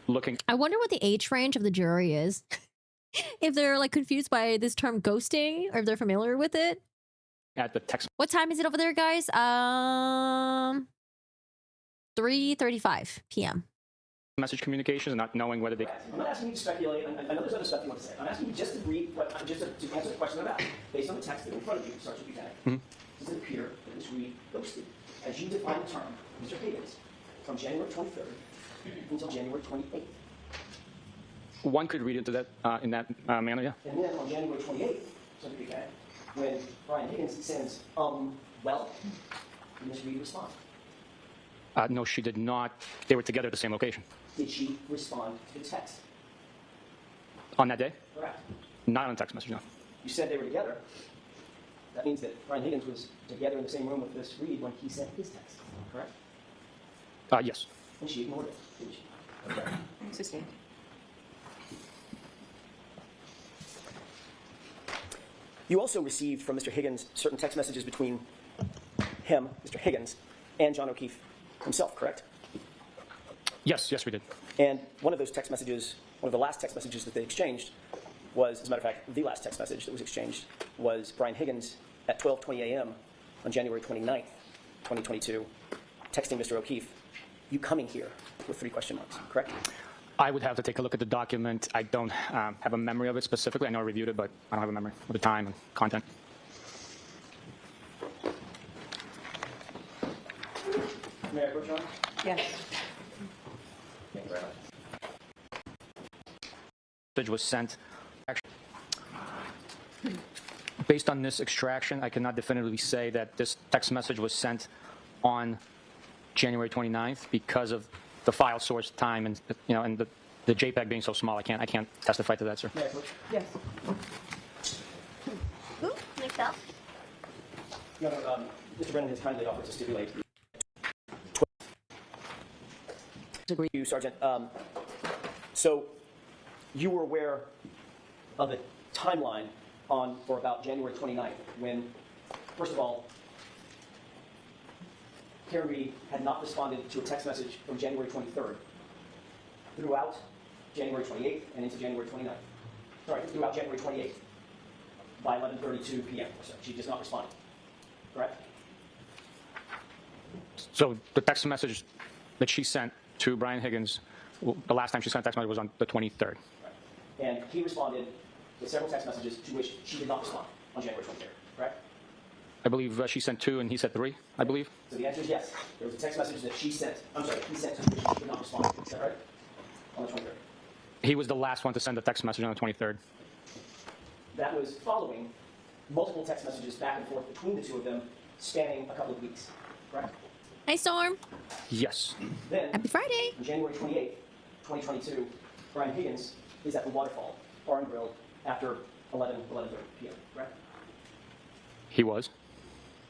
S3: looking
S1: I wonder what the age range of the jury is. If they're like confused by this term ghosting or if they're familiar with it.
S3: at the text
S1: What time is it over there, guys? 3:35 p.m.
S3: message communications and not knowing whether they...
S4: I'm not asking you to speculate. I know there's other stuff you want to say. I'm asking you just to read, just to answer the question I'm asking. Based on the text that in front of you, starts with Buchanan. Does it appear that Ms. Reed ghosted, as you define the term, Mr. Higgins, from January 23rd until January 28th?
S3: One could read into that in that manner, yeah.
S4: And then on January 28th, Mr. Buchanan, when Brian Higgins sends, well, did Ms. Reed respond?
S3: No, she did not. They were together at the same location.
S4: Did she respond to the text?
S3: On that day?
S4: Correct.
S3: Not on text message, no.
S4: You said they were together. That means that Brian Higgins was together in the same room with Ms. Reed when he sent his text, correct?
S3: Yes.
S4: And she ignored it, didn't she? Okay.
S2: Sustained.
S4: You also received from Mr. Higgins certain text messages between him, Mr. Higgins, and John O'Keefe himself, correct?
S3: Yes, we did.
S4: And one of those text messages, one of the last text messages that they exchanged was, as a matter of fact, the last text message that was exchanged was Brian Higgins at 12:20 a.m. on January 29th, 2022, texting Mr. O'Keefe, "You coming here?" with 3 question marks, correct?
S3: I would have to take a look at the document. I don't have a memory of it specifically. I know I reviewed it, but I don't have a memory of the time and content.
S4: May I approach, Your Honor?
S2: Yes.
S4: Thank you very much.
S3: Message was sent. Based on this extraction, I cannot definitively say that this text message was sent on January 29th because of the file source time and and the JPEG being so small. I can't testify to that, sir.
S4: May I approach?
S2: Yes.
S1: Ooh, like that.
S4: No, Mr. Brennan has kindly offered to stipulate.
S2: Agree.
S4: You, Sergeant. So you were aware of the timeline for about January 29th when, first of all, Karen Reed had not responded to a text message from January 23rd throughout January 28th and into January 29th. Sorry, throughout January 28th by 11:32 p.m. or so. She just not responded. Correct?
S3: So the text message that she sent to Brian Higgins, the last time she sent a text message was on the 23rd.
S4: Right. And he responded with several text messages to which she did not respond on January 23rd. Correct?
S3: I believe she sent 2 and he said 3, I believe.
S4: So the answer is yes. There was a text message that he sent to which she did not respond. Is that right? On the 23rd.
S3: He was the last one to send a text message on the 23rd.
S4: That was following multiple text messages back and forth between the two of them, spanning a couple of weeks. Correct?
S1: Hi, Storm.
S3: Yes.
S4: Then,
S1: Happy Friday.
S4: on January 28th, 2022, Brian Higgins is at the Waterfall Bar and Grill after 11:30 p.m. Correct?
S3: He was.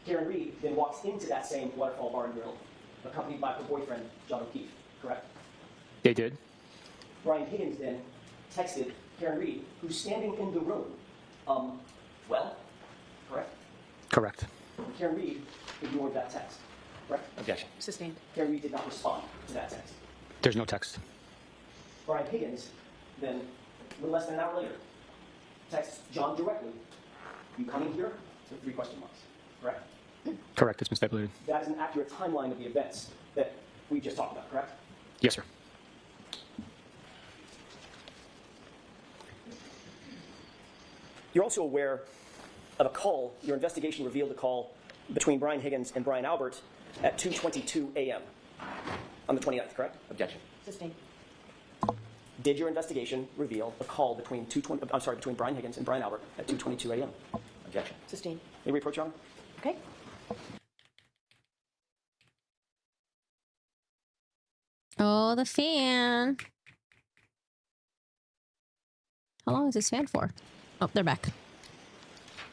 S4: Karen Reed then walks into that same Waterfall Bar and Grill, accompanied by her boyfriend, John O'Keefe. Correct?
S3: They did.
S4: Brian Higgins then texted Karen Reed, who's standing in the room. Well, correct?
S3: Correct.
S4: And Karen Reed ignored that text. Correct?
S3: Objection.
S2: Sustained.
S4: Karen Reed did not respond to that text.
S3: There's no text.
S4: Brian Higgins then, a little less than an hour later, texts John directly, "You coming here?" with 3 question marks. Correct?
S3: Correct. It's been stipulated.
S4: That is an accurate timeline of the events that we just talked about, correct?
S3: Yes, sir.
S4: You're also aware of a call. Your investigation revealed a call between Brian Higgins and Brian Albert at 2:22 a.m. on the 29th, correct?
S3: Objection.
S2: Sustained.
S4: Did your investigation reveal a call between between Brian Higgins and Brian Albert at 2:22 a.m.? Objection.
S2: Sustained.
S4: May we approach, Your Honor?
S2: Okay.
S1: Oh, the fan. How long is this fan for? Oh, they're back.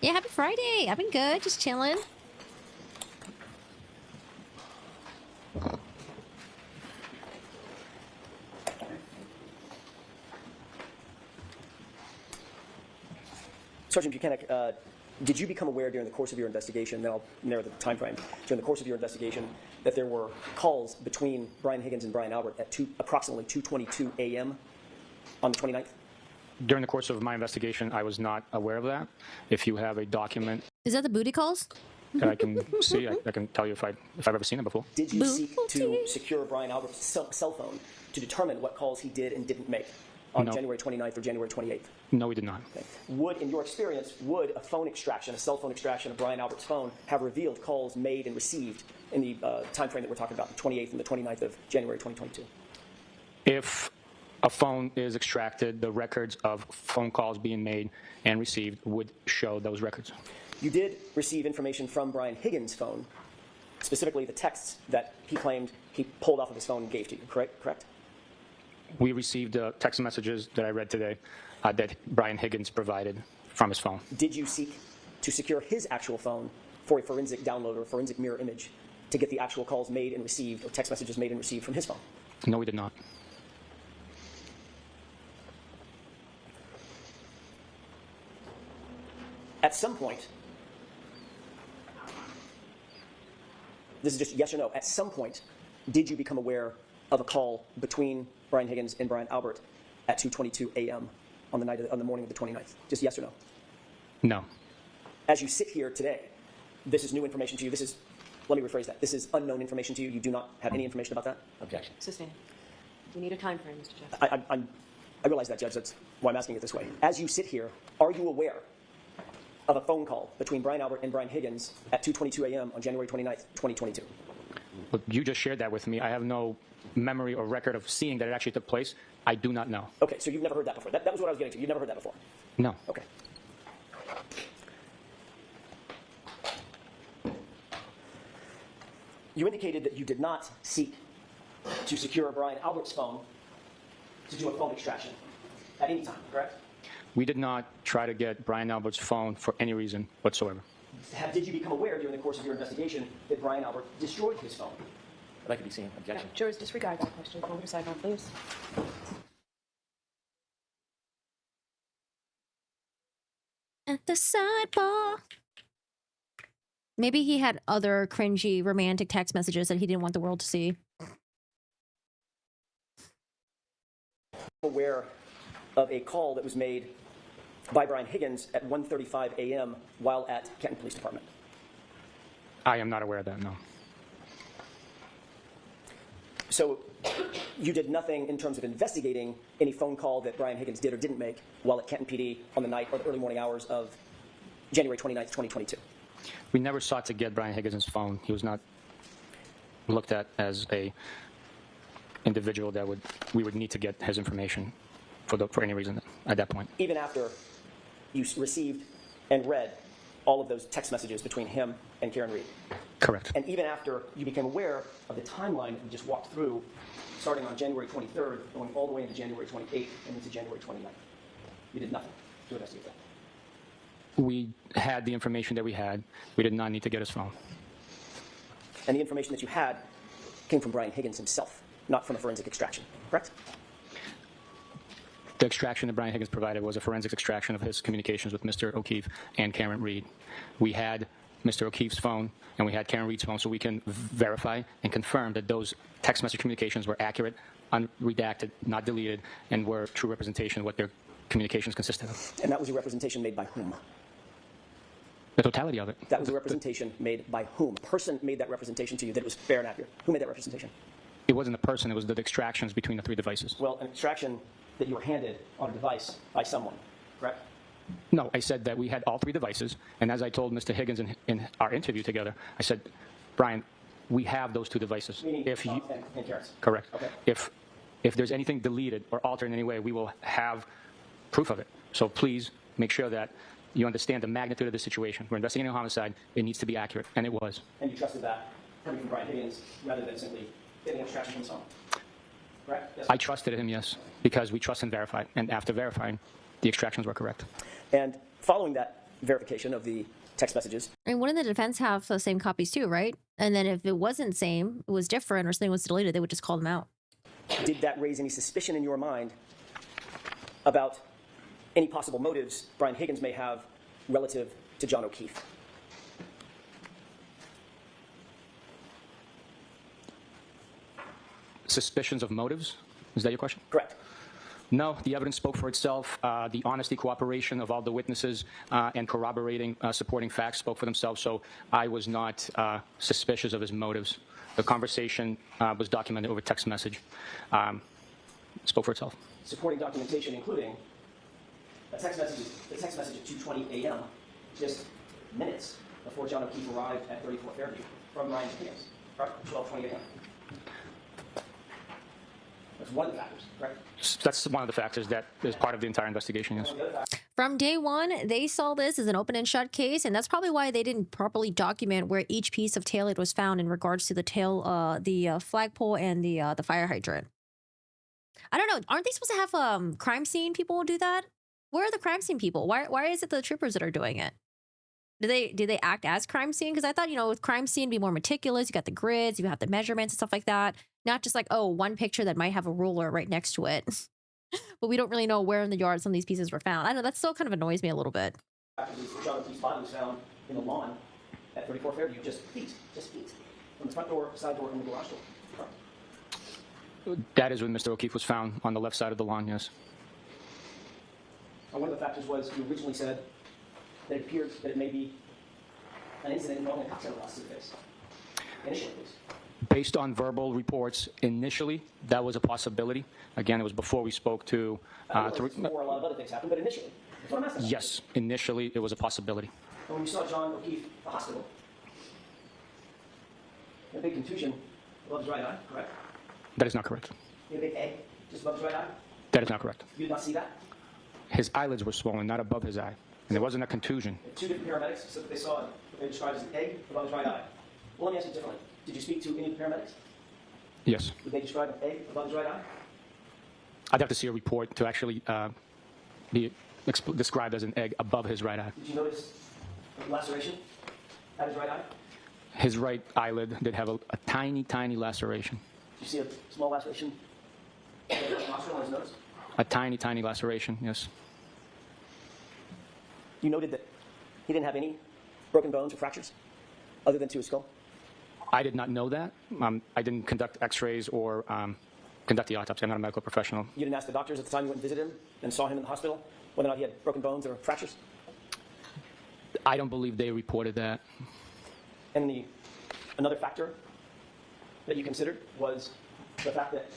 S1: Yeah, happy Friday. I've been good, just chilling.
S4: Sergeant Buchanan, did you become aware during the course of your investigation, then I'll narrow the time frame, during the course of your investigation, that there were calls between Brian Higgins and Brian Albert at approximately 2:22 a.m. on the 29th?
S3: During the course of my investigation, I was not aware of that. If you have a document
S1: Is that the booty calls?
S3: that I can see, I can tell you if I've ever seen it before.
S4: Did you seek to
S1: Booty.
S4: secure Brian Albert's cell phone to determine what calls he did and didn't make on
S3: No.
S4: January 29th or January 28th?
S3: No, we did not.
S4: Okay. In your experience, would a phone extraction, a cell phone extraction of Brian Albert's phone, have revealed calls made and received in the time frame that we're talking about, the 28th and the 29th of January 2022?
S3: If a phone is extracted, the records of phone calls being made and received would show those records.
S4: You did receive information from Brian Higgins' phone, specifically the texts that he claimed he pulled off of his phone and gave to you, correct?
S3: We received text messages that I read today that Brian Higgins provided from his phone.
S4: Did you seek to secure his actual phone for a forensic download or a forensic mirror image to get the actual calls made and received or text messages made and received from his phone?
S3: No, we did not.
S4: At some point, this is just yes or no, at some point, did you become aware of a call between Brian Higgins and Brian Albert at 2:22 a.m. on the morning of the 29th? Just yes or no?
S3: No.
S4: As you sit here today, this is new information to you. Let me rephrase that. This is unknown information to you. You do not have any information about that?
S2: Objection. Sustained. We need a time frame, Mr. Jeff.
S4: I realize that, Judge. That's why I'm asking it this way. As you sit here, are you aware of a phone call between Brian Albert and Brian Higgins at 2:22 a.m. on January 29th, 2022?
S3: But you just shared that with me. I have no memory or record of seeing that it actually took place. I do not know.
S4: Okay, so you've never heard that before. That was what I was getting to. You've never heard that before.
S3: No.
S4: Okay. You indicated that you did not seek to secure Brian Albert's phone to do a phone extraction at any time, correct?
S3: We did not try to get Brian Albert's phone for any reason whatsoever.
S4: Did you become aware during the course of your investigation that Brian Albert destroyed his phone?
S2: I'd like to be seen. Objection. Jurors, disregard that question. Come over to sidebar, please.
S1: At the sidebar. Maybe he had other cringy romantic text messages that he didn't want the world to see.
S4: Aware of a call that was made by Brian Higgins at 1:35 a.m. while at Canton Police Department?
S3: I am not aware of that, no.
S4: So you did nothing in terms of investigating any phone call that Brian Higgins did or didn't make while at Canton PD on the night or the early morning hours of January 29th, 2022?
S3: We never sought to get Brian Higgins' phone. He was not looked at as a individual that we would need to get his information for any reason at that point.
S4: Even after you received and read all of those text messages between him and Karen Reed?
S3: Correct.
S4: And even after you became aware of the timeline that we just walked through, starting on January 23rd, going all the way into January 28th and into January 29th, you did nothing to investigate that?
S3: We had the information that we had. We did not need to get his phone.
S4: And the information that you had came from Brian Higgins himself, not from a forensic extraction, correct?
S3: The extraction that Brian Higgins provided was a forensic extraction of his communications with Mr. O'Keefe and Karen Reed. We had Mr. O'Keefe's phone and we had Karen Reed's phone, so we can verify and confirm that those text message communications were accurate, unredacted, not deleted, and were true representation of what their communications consisted of.
S4: And that was a representation made by whom?
S3: The totality of it.
S4: That was a representation made by whom? A person made that representation to you that it was fair and accurate. Who made that representation?
S3: It wasn't a person, it was the extractions between the three devices.
S4: Well, an extraction that you were handed on a device by someone, correct?
S3: No, I said that we had all three devices, and as I told Mr. Higgins in our interview together, I said, Brian, we have those two devices.
S4: Meaning
S3: If you,
S4: and Karen's.
S3: correct.
S4: Okay.
S3: If there's anything deleted or altered in any way, we will have proof of it. So please make sure that you understand the magnitude of the situation. We're investigating a homicide. It needs to be accurate, and it was.
S4: And you trusted that coming from Brian Higgins rather than simply getting an extraction from someone, correct? Yes.
S3: I trusted him, yes, because we trust and verified. And after verifying, The extractions were correct.
S4: And following that verification of the text messages,
S1: And wouldn't the defense have the same copies too, right? And then if it wasn't same, it was different, or something was deleted, they would just call them out.
S4: did that raise any suspicion in your mind about any possible motives Brian Higgins may have relative to John O'Keefe?
S3: Suspicions of motives? Is that your question?
S4: Correct.
S3: No, the evidence spoke for itself. The honesty, cooperation of all the witnesses and corroborating, supporting facts spoke for themselves. So I was not suspicious of his motives. The conversation was documented over text message. Spoke for itself.
S4: Supporting documentation, including the text message at 2:20 a.m., just minutes before John O'Keefe arrived at 34 Fairview from Brian Higgins, right? 12:20 a.m. That's one of the factors, correct?
S3: That's one of the factors that is part of the entire investigation, yes.
S1: From day one, they saw this as an open and shut case, and that's probably why they didn't properly document where each piece of taillight was found in regards to the flagpole and the fire hydrant. I don't know. Aren't they supposed to have crime scene people do that? Where are the crime scene people? Why is it the troopers that are doing it? Do they act as crime scene? Because I thought, with crime scene, be more meticulous. You got the grids, you have the measurements and stuff like that. Not just like, oh, one picture that might have a ruler right next to it. But we don't really know where in the yard some of these pieces were found. I know that still kind of annoys me a little bit.
S4: John O'Keefe's body was found in the lawn at 34 Fairview, just feet from the front door, side door, and the garage door.
S3: That is when Mr. O'Keefe was found, on the left side of the lawn, yes.
S4: And one of the factors was you originally said that it appeared that it may be an incident involving a cocktail glass to the face. Initially, please.
S3: Based on verbal reports, initially, that was a possibility. Again, it was before we spoke to...
S4: before a lot of other things happened, but initially. That's what I'm asking.
S3: Yes, initially, it was a possibility.
S4: And when you saw John O'Keefe at the hospital, he had a big contusion above his right eye, correct?
S3: That is not correct.
S4: He had a big egg just above his right eye?
S3: That is not correct.
S4: You did not see that?
S3: His eyelids were swollen, not above his eye. And it wasn't a contusion.
S4: Two different paramedics said that they saw what they described as an egg above his right eye. Well, let me ask you differently. Did you speak to any of the paramedics?
S3: Yes.
S4: Did they describe an egg above his right eye?
S3: I'd have to see a report to actually be described as an egg above his right eye.
S4: Did you notice a laceration at his right eye?
S3: His right eyelid did have a tiny, tiny laceration.
S4: Did you see a small laceration in his nostril on his nose?
S3: A tiny, tiny laceration, yes.
S4: You noted that he didn't have any broken bones or fractures other than to his skull?
S3: I did not know that. I didn't conduct x-rays or conduct the autopsy. I'm not a medical professional.
S4: You didn't ask the doctors at the time you went and visited him and saw him in the hospital whether or not he had broken bones or fractures?
S3: I don't believe they reported that.
S4: And another factor that you considered was the fact that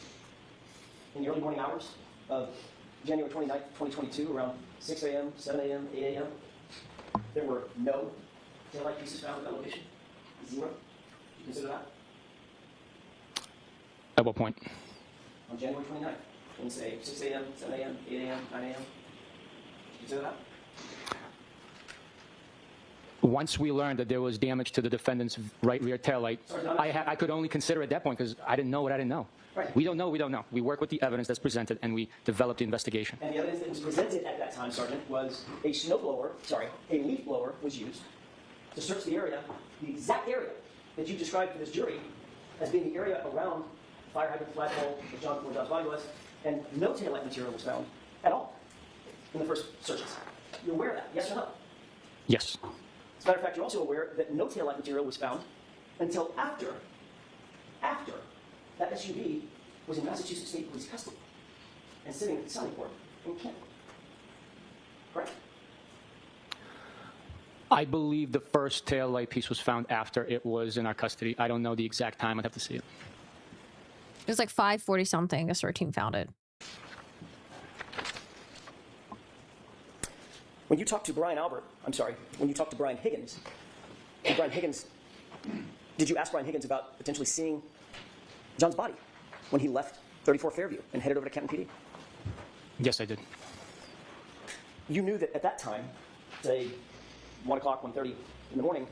S4: in the early morning hours of January 29th, 2022, around 6 a.m., 7 a.m., 8 a.m., there were no taillight pieces found at that location? Zero? Did you consider that?
S3: At what point?
S4: On January 29th, when say 6 a.m., 7 a.m., 8 a.m., 9 a.m., did you consider that?
S3: Once we learned that there was damage to the defendant's right rear taillight, I could only consider at that point because I didn't know what I didn't know.
S4: Right.
S3: We don't know, we don't know. We work with the evidence that's presented and we develop the investigation.
S4: And the evidence that was presented at that time, Sergeant, was a leaf blower was used to search the area, the exact area that you described to this jury as being the area around the fire hydrant, flagpole, where John's body was, and no taillight material was found at all in the first searches. You're aware of that, yes or no?
S3: Yes.
S4: As a matter of fact, you're also aware that no taillight material was found until after that SUV was in Massachusetts State Police custody and sitting at the Sallyport in Kent. Correct?
S1: I
S3: believe the first taillight piece was found after it was in our custody. I don't know the exact time. I'd have to see it.
S1: It was like 5:40 something. The SWAT team found it.
S4: When you talked to Brian Higgins, did you ask Brian Higgins about potentially seeing John's body when he left 34 Fairview and headed over to Canton PD?
S3: Yes, I did.
S4: You knew that at that time, say 1 o'clock, 1:30 in the morning,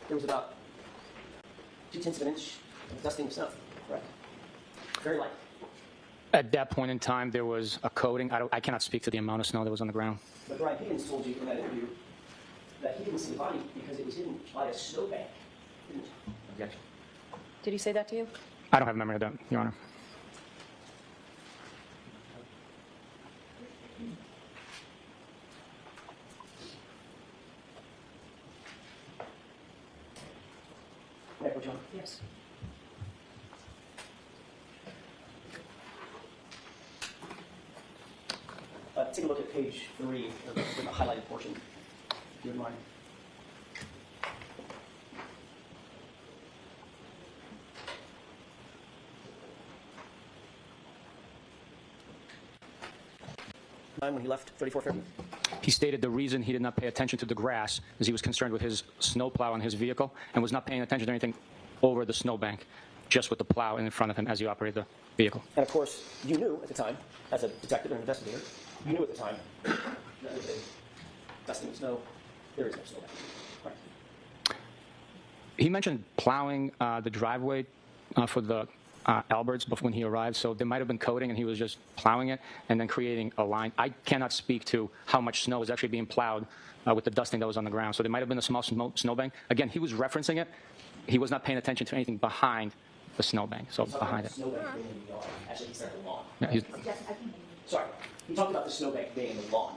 S4: there was about 0.2 of an inch of dusting of snow, correct? Very light.
S3: At that point in time, there was a coating. I cannot speak to the amount of snow that was on the ground.
S4: But Brian Higgins told you in that interview that he didn't see the body because it was hidden by a snowbank. Didn't he?
S3: Objection.
S2: Did he say that to you?
S3: I don't have a memory of that, Your Honor.
S4: Edward John.
S2: Yes.
S4: Take a look at page 3 of the highlighted portion, if you wouldn't mind. When he left 3450?
S3: He stated the reason he did not pay attention to the grass is he was concerned with his snowplow on his vehicle and was not paying attention to anything over the snowbank, just with the plow in front of him as he operated the vehicle.
S4: And of course, you knew at the time, as a detective and investigator, you knew at the time that with a dusting of snow, there is no snowbank. Right.
S3: He mentioned plowing the driveway for the Alberts when he arrived, so there might have been coating and he was just plowing it and then creating a line. I cannot speak to how much snow was actually being plowed with the dusting that was on the ground, so there might have been a small snowbank. Again, he was referencing it. He was not paying attention to anything behind the snowbank, so behind it.
S4: Snowbank being in the yard. Actually, he said the lawn.
S3: Yeah, he's-
S4: Sorry, he talked about the snowbank being in the lawn,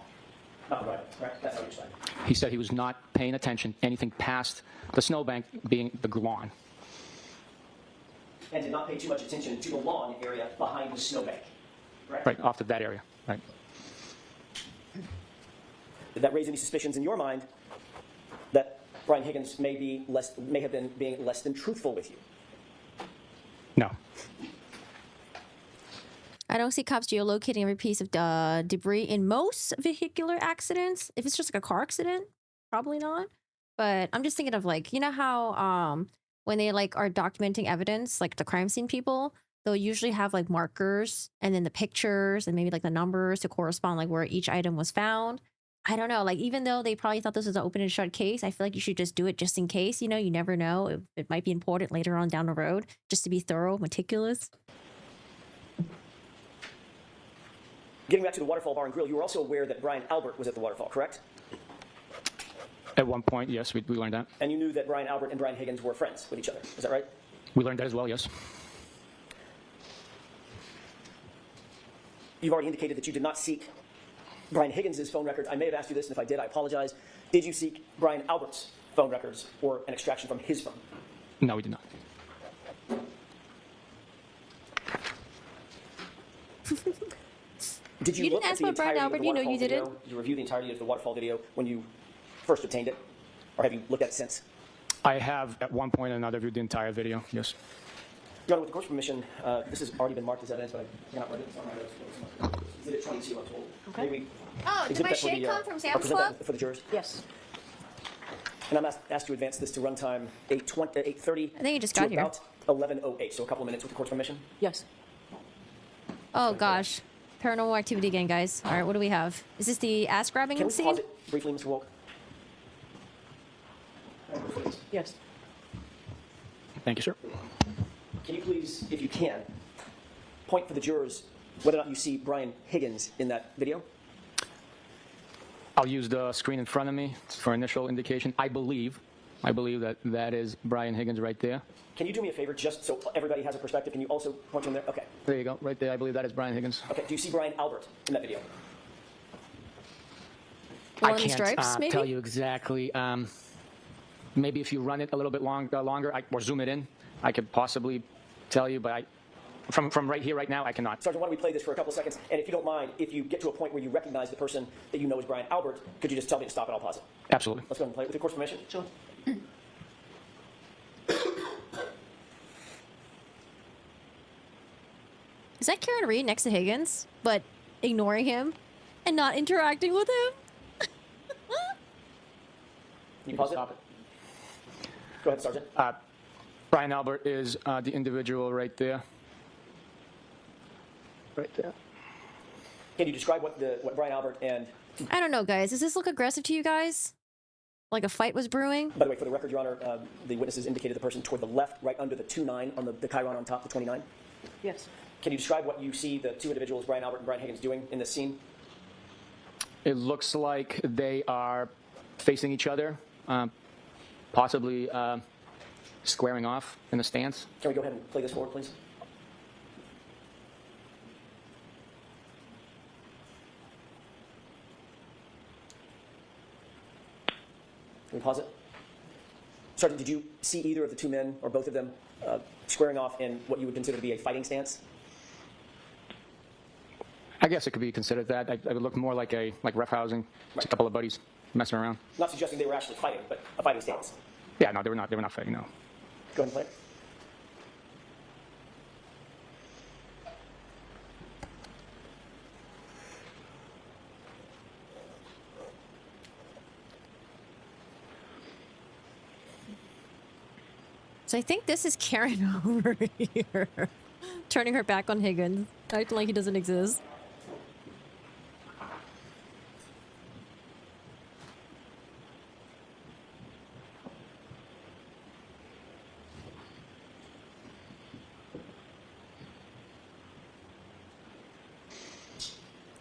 S4: not the driveway, correct? That's how you explained it.
S3: he said he was not paying attention anything past the snowbank being the lawn.
S4: And did not pay too much attention to the lawn area behind the snowbank, correct?
S3: Right, off to that area. Right.
S4: Did that raise any suspicions in your mind that Brian Higgins may have been being less than truthful with you?
S3: No.
S1: I don't see cops geolocating every piece of debris in most vehicular accidents. If it's just like a car accident, probably not. But I'm just thinking of like, you know how when they like are documenting evidence, like the crime scene people, they'll usually have like markers and then the pictures and maybe like the numbers to correspond like where each item was found. I don't know. Like even though they probably thought this was an open and shut case, I feel like you should just do it just in case. You know, you never know. It might be important later on down the road, just to be thorough, meticulous.
S4: Getting back to the Waterfall Bar and Grill, you were also aware that Brian Albert was at the Waterfall, correct?
S3: At one point, yes, we learned that.
S4: And you knew that Brian Albert and Brian Higgins were friends with each other. Is that right?
S3: We learned that as well, yes.
S4: You've already indicated that you did not seek Brian Higgins' phone records. I may have asked you this, and if I did, I apologize. Did you seek Brian Albert's phone records or an extraction from his phone?
S3: No, we did not.
S4: Did you
S1: You
S4: look
S1: didn't
S4: at
S1: ask
S4: the
S1: about Brian
S4: entirety of the
S1: Albert, you know
S4: Waterfall
S1: you
S4: video?
S1: didn't.
S4: Did you review the entirety of the Waterfall video when you first obtained it? Or have you looked at it since?
S3: I have at one point or another viewed the entire video, yes.
S4: Your Honor, with the court's permission, this has already been marked as evidence, but I cannot write it. It's on my notes. Exhibit 22, I'm told.
S2: Okay.
S4: May we
S1: Oh, did
S4: exhibit
S1: my
S4: that for
S1: shade
S4: the,
S1: come from
S4: or
S1: Sam's
S4: present
S1: Club?
S4: that for the jurors?
S2: Yes.
S4: And I'm asked to advance this to runtime 8:30.
S1: I think you just
S4: to
S1: got here.
S4: about 11:08, so a couple of minutes with the court's permission.
S2: Yes.
S1: Oh gosh. Paranormal activity again, guys. All right, what do we have? Is this the ass grabbing
S4: Can we
S1: scene?
S4: pause it briefly, Mr. Wolk?
S2: Yes.
S3: Thank you, sir.
S4: Can you please, if you can, point for the jurors whether or not you see Brian Higgins in that video?
S3: I'll use the screen in front of me for initial indication. I believe that that is Brian Higgins right there.
S4: Can you do me a favor, just so everybody has a perspective? Can you also point to him there? Okay.
S3: There you go, right there. I believe that is Brian Higgins.
S4: Okay. Do you see Brian Albert in that video?
S1: One
S3: I
S1: of the
S3: can't
S1: stripes, maybe?
S3: tell you exactly. Maybe if you run it a little bit longer or zoom it in, I could possibly tell you, but from right here, right now, I cannot.
S4: Sergeant, why don't we play this for a couple of seconds? And if you don't mind, if you get to a point where you recognize the person that you know is Brian Albert, could you just tell me to stop and I'll pause it?
S3: Absolutely.
S4: Let's go ahead and play it with your court's permission.
S2: Sure.
S1: Is that Karen Reed next to Higgins, but ignoring him and not interacting with him?
S4: Can you pause it?
S3: Stop it.
S4: Go ahead, Sergeant.
S3: Brian Albert is the individual right there. Right there.
S4: Can you describe what Brian Albert and,
S1: I don't know, guys. Does this look aggressive to you guys? Like a fight was brewing?
S4: by the way, for the record, Your Honor, the witnesses indicated the person toward the left, right under the 29 on the chyron on top, the 29?
S2: Yes.
S4: Can you describe what you see the two individuals, Brian Albert and Brian Higgins, doing in this scene?
S3: It looks like they are facing each other, possibly squaring off in the stance.
S4: Can we go ahead and play this forward, please? Can we pause it? Sergeant, did you see either of the two men, or both of them, squaring off in what you would consider to be a fighting stance?
S3: I guess it could be considered that. I would look more like roughhousing, just a couple of buddies messing around.
S4: Not suggesting they were actually fighting, but a fighting stance.
S3: Yeah, no, they were not. They were not fighting. No.
S4: Go ahead and play it.
S1: So I think this is Karen over here. Turning her back on Higgins. Acting like he doesn't exist.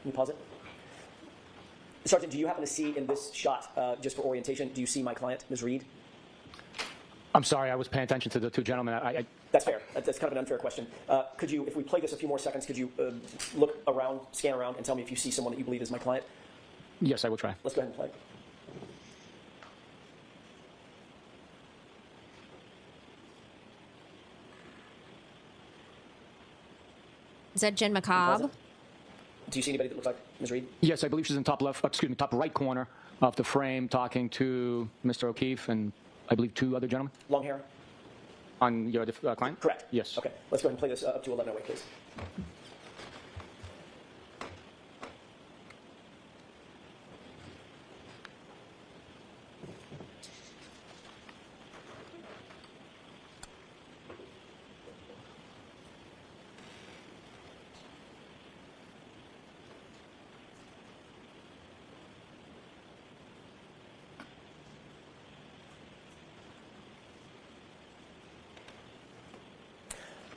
S4: Can you pause it? Sergeant, do you happen to see in this shot, just for orientation, do you see my client, Ms. Reed?
S3: I'm sorry, I was paying attention to the two gentlemen.
S4: That's fair. That's kind of an unfair question. Could you, if we play this a few more seconds, could you look around, scan around, and tell me if you see someone that you believe is my client?
S3: Yes, I will try.
S4: Let's go ahead and play.
S1: Is that Jen
S4: Pause
S1: McCobb?
S4: it. Do you see anybody that looks like Ms. Reed?
S3: Yes, I believe she's in top right corner of the frame, talking to Mr. O'Keefe and I believe two other gentlemen.
S4: Long hair?
S3: On your client?
S4: Correct.
S3: Yes.
S4: Okay. Let's go ahead and play this up to 11:08, please.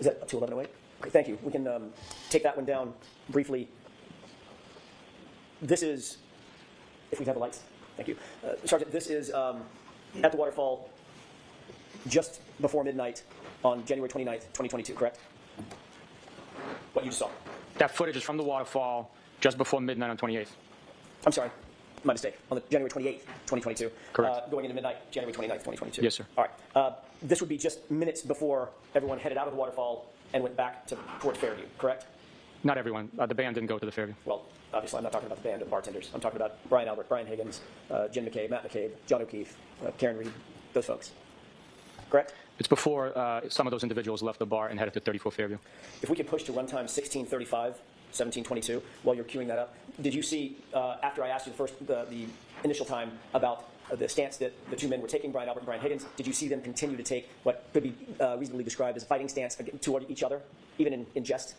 S4: Is that up to 11:08? Okay, thank you. We can take that one down briefly. This is, if we have the lights, thank you. Sergeant, this is at the waterfall just before midnight on January 29th, 2022, correct? What you just saw.
S3: That footage is from the waterfall just before midnight on 28th.
S4: I'm sorry, my mistake. On the January 28th, 2022.
S3: Correct.
S4: Going into midnight, January 29th, 2022.
S3: Yes, sir.
S4: All right. This would be just minutes before everyone headed out of the waterfall and went back toward Fairview, correct?
S3: Not everyone. The band didn't go to the Fairview.
S4: Well, obviously, I'm not talking about the band of bartenders. I'm talking about Brian Albert, Brian Higgins, Jim McCabe, Matt McCabe, John O'Keefe, Karen Reed, those folks. Correct?
S3: It's before some of those individuals left the bar and headed to 34 Fairview.
S4: If we could push to runtime 16:35, 17:22, while you're queuing that up, did you see, after I asked you the initial time about the stance that the two men were taking, Brian Albert and Brian Higgins, did you see them continue to take what could be reasonably described as a fighting stance toward each other, even in jest?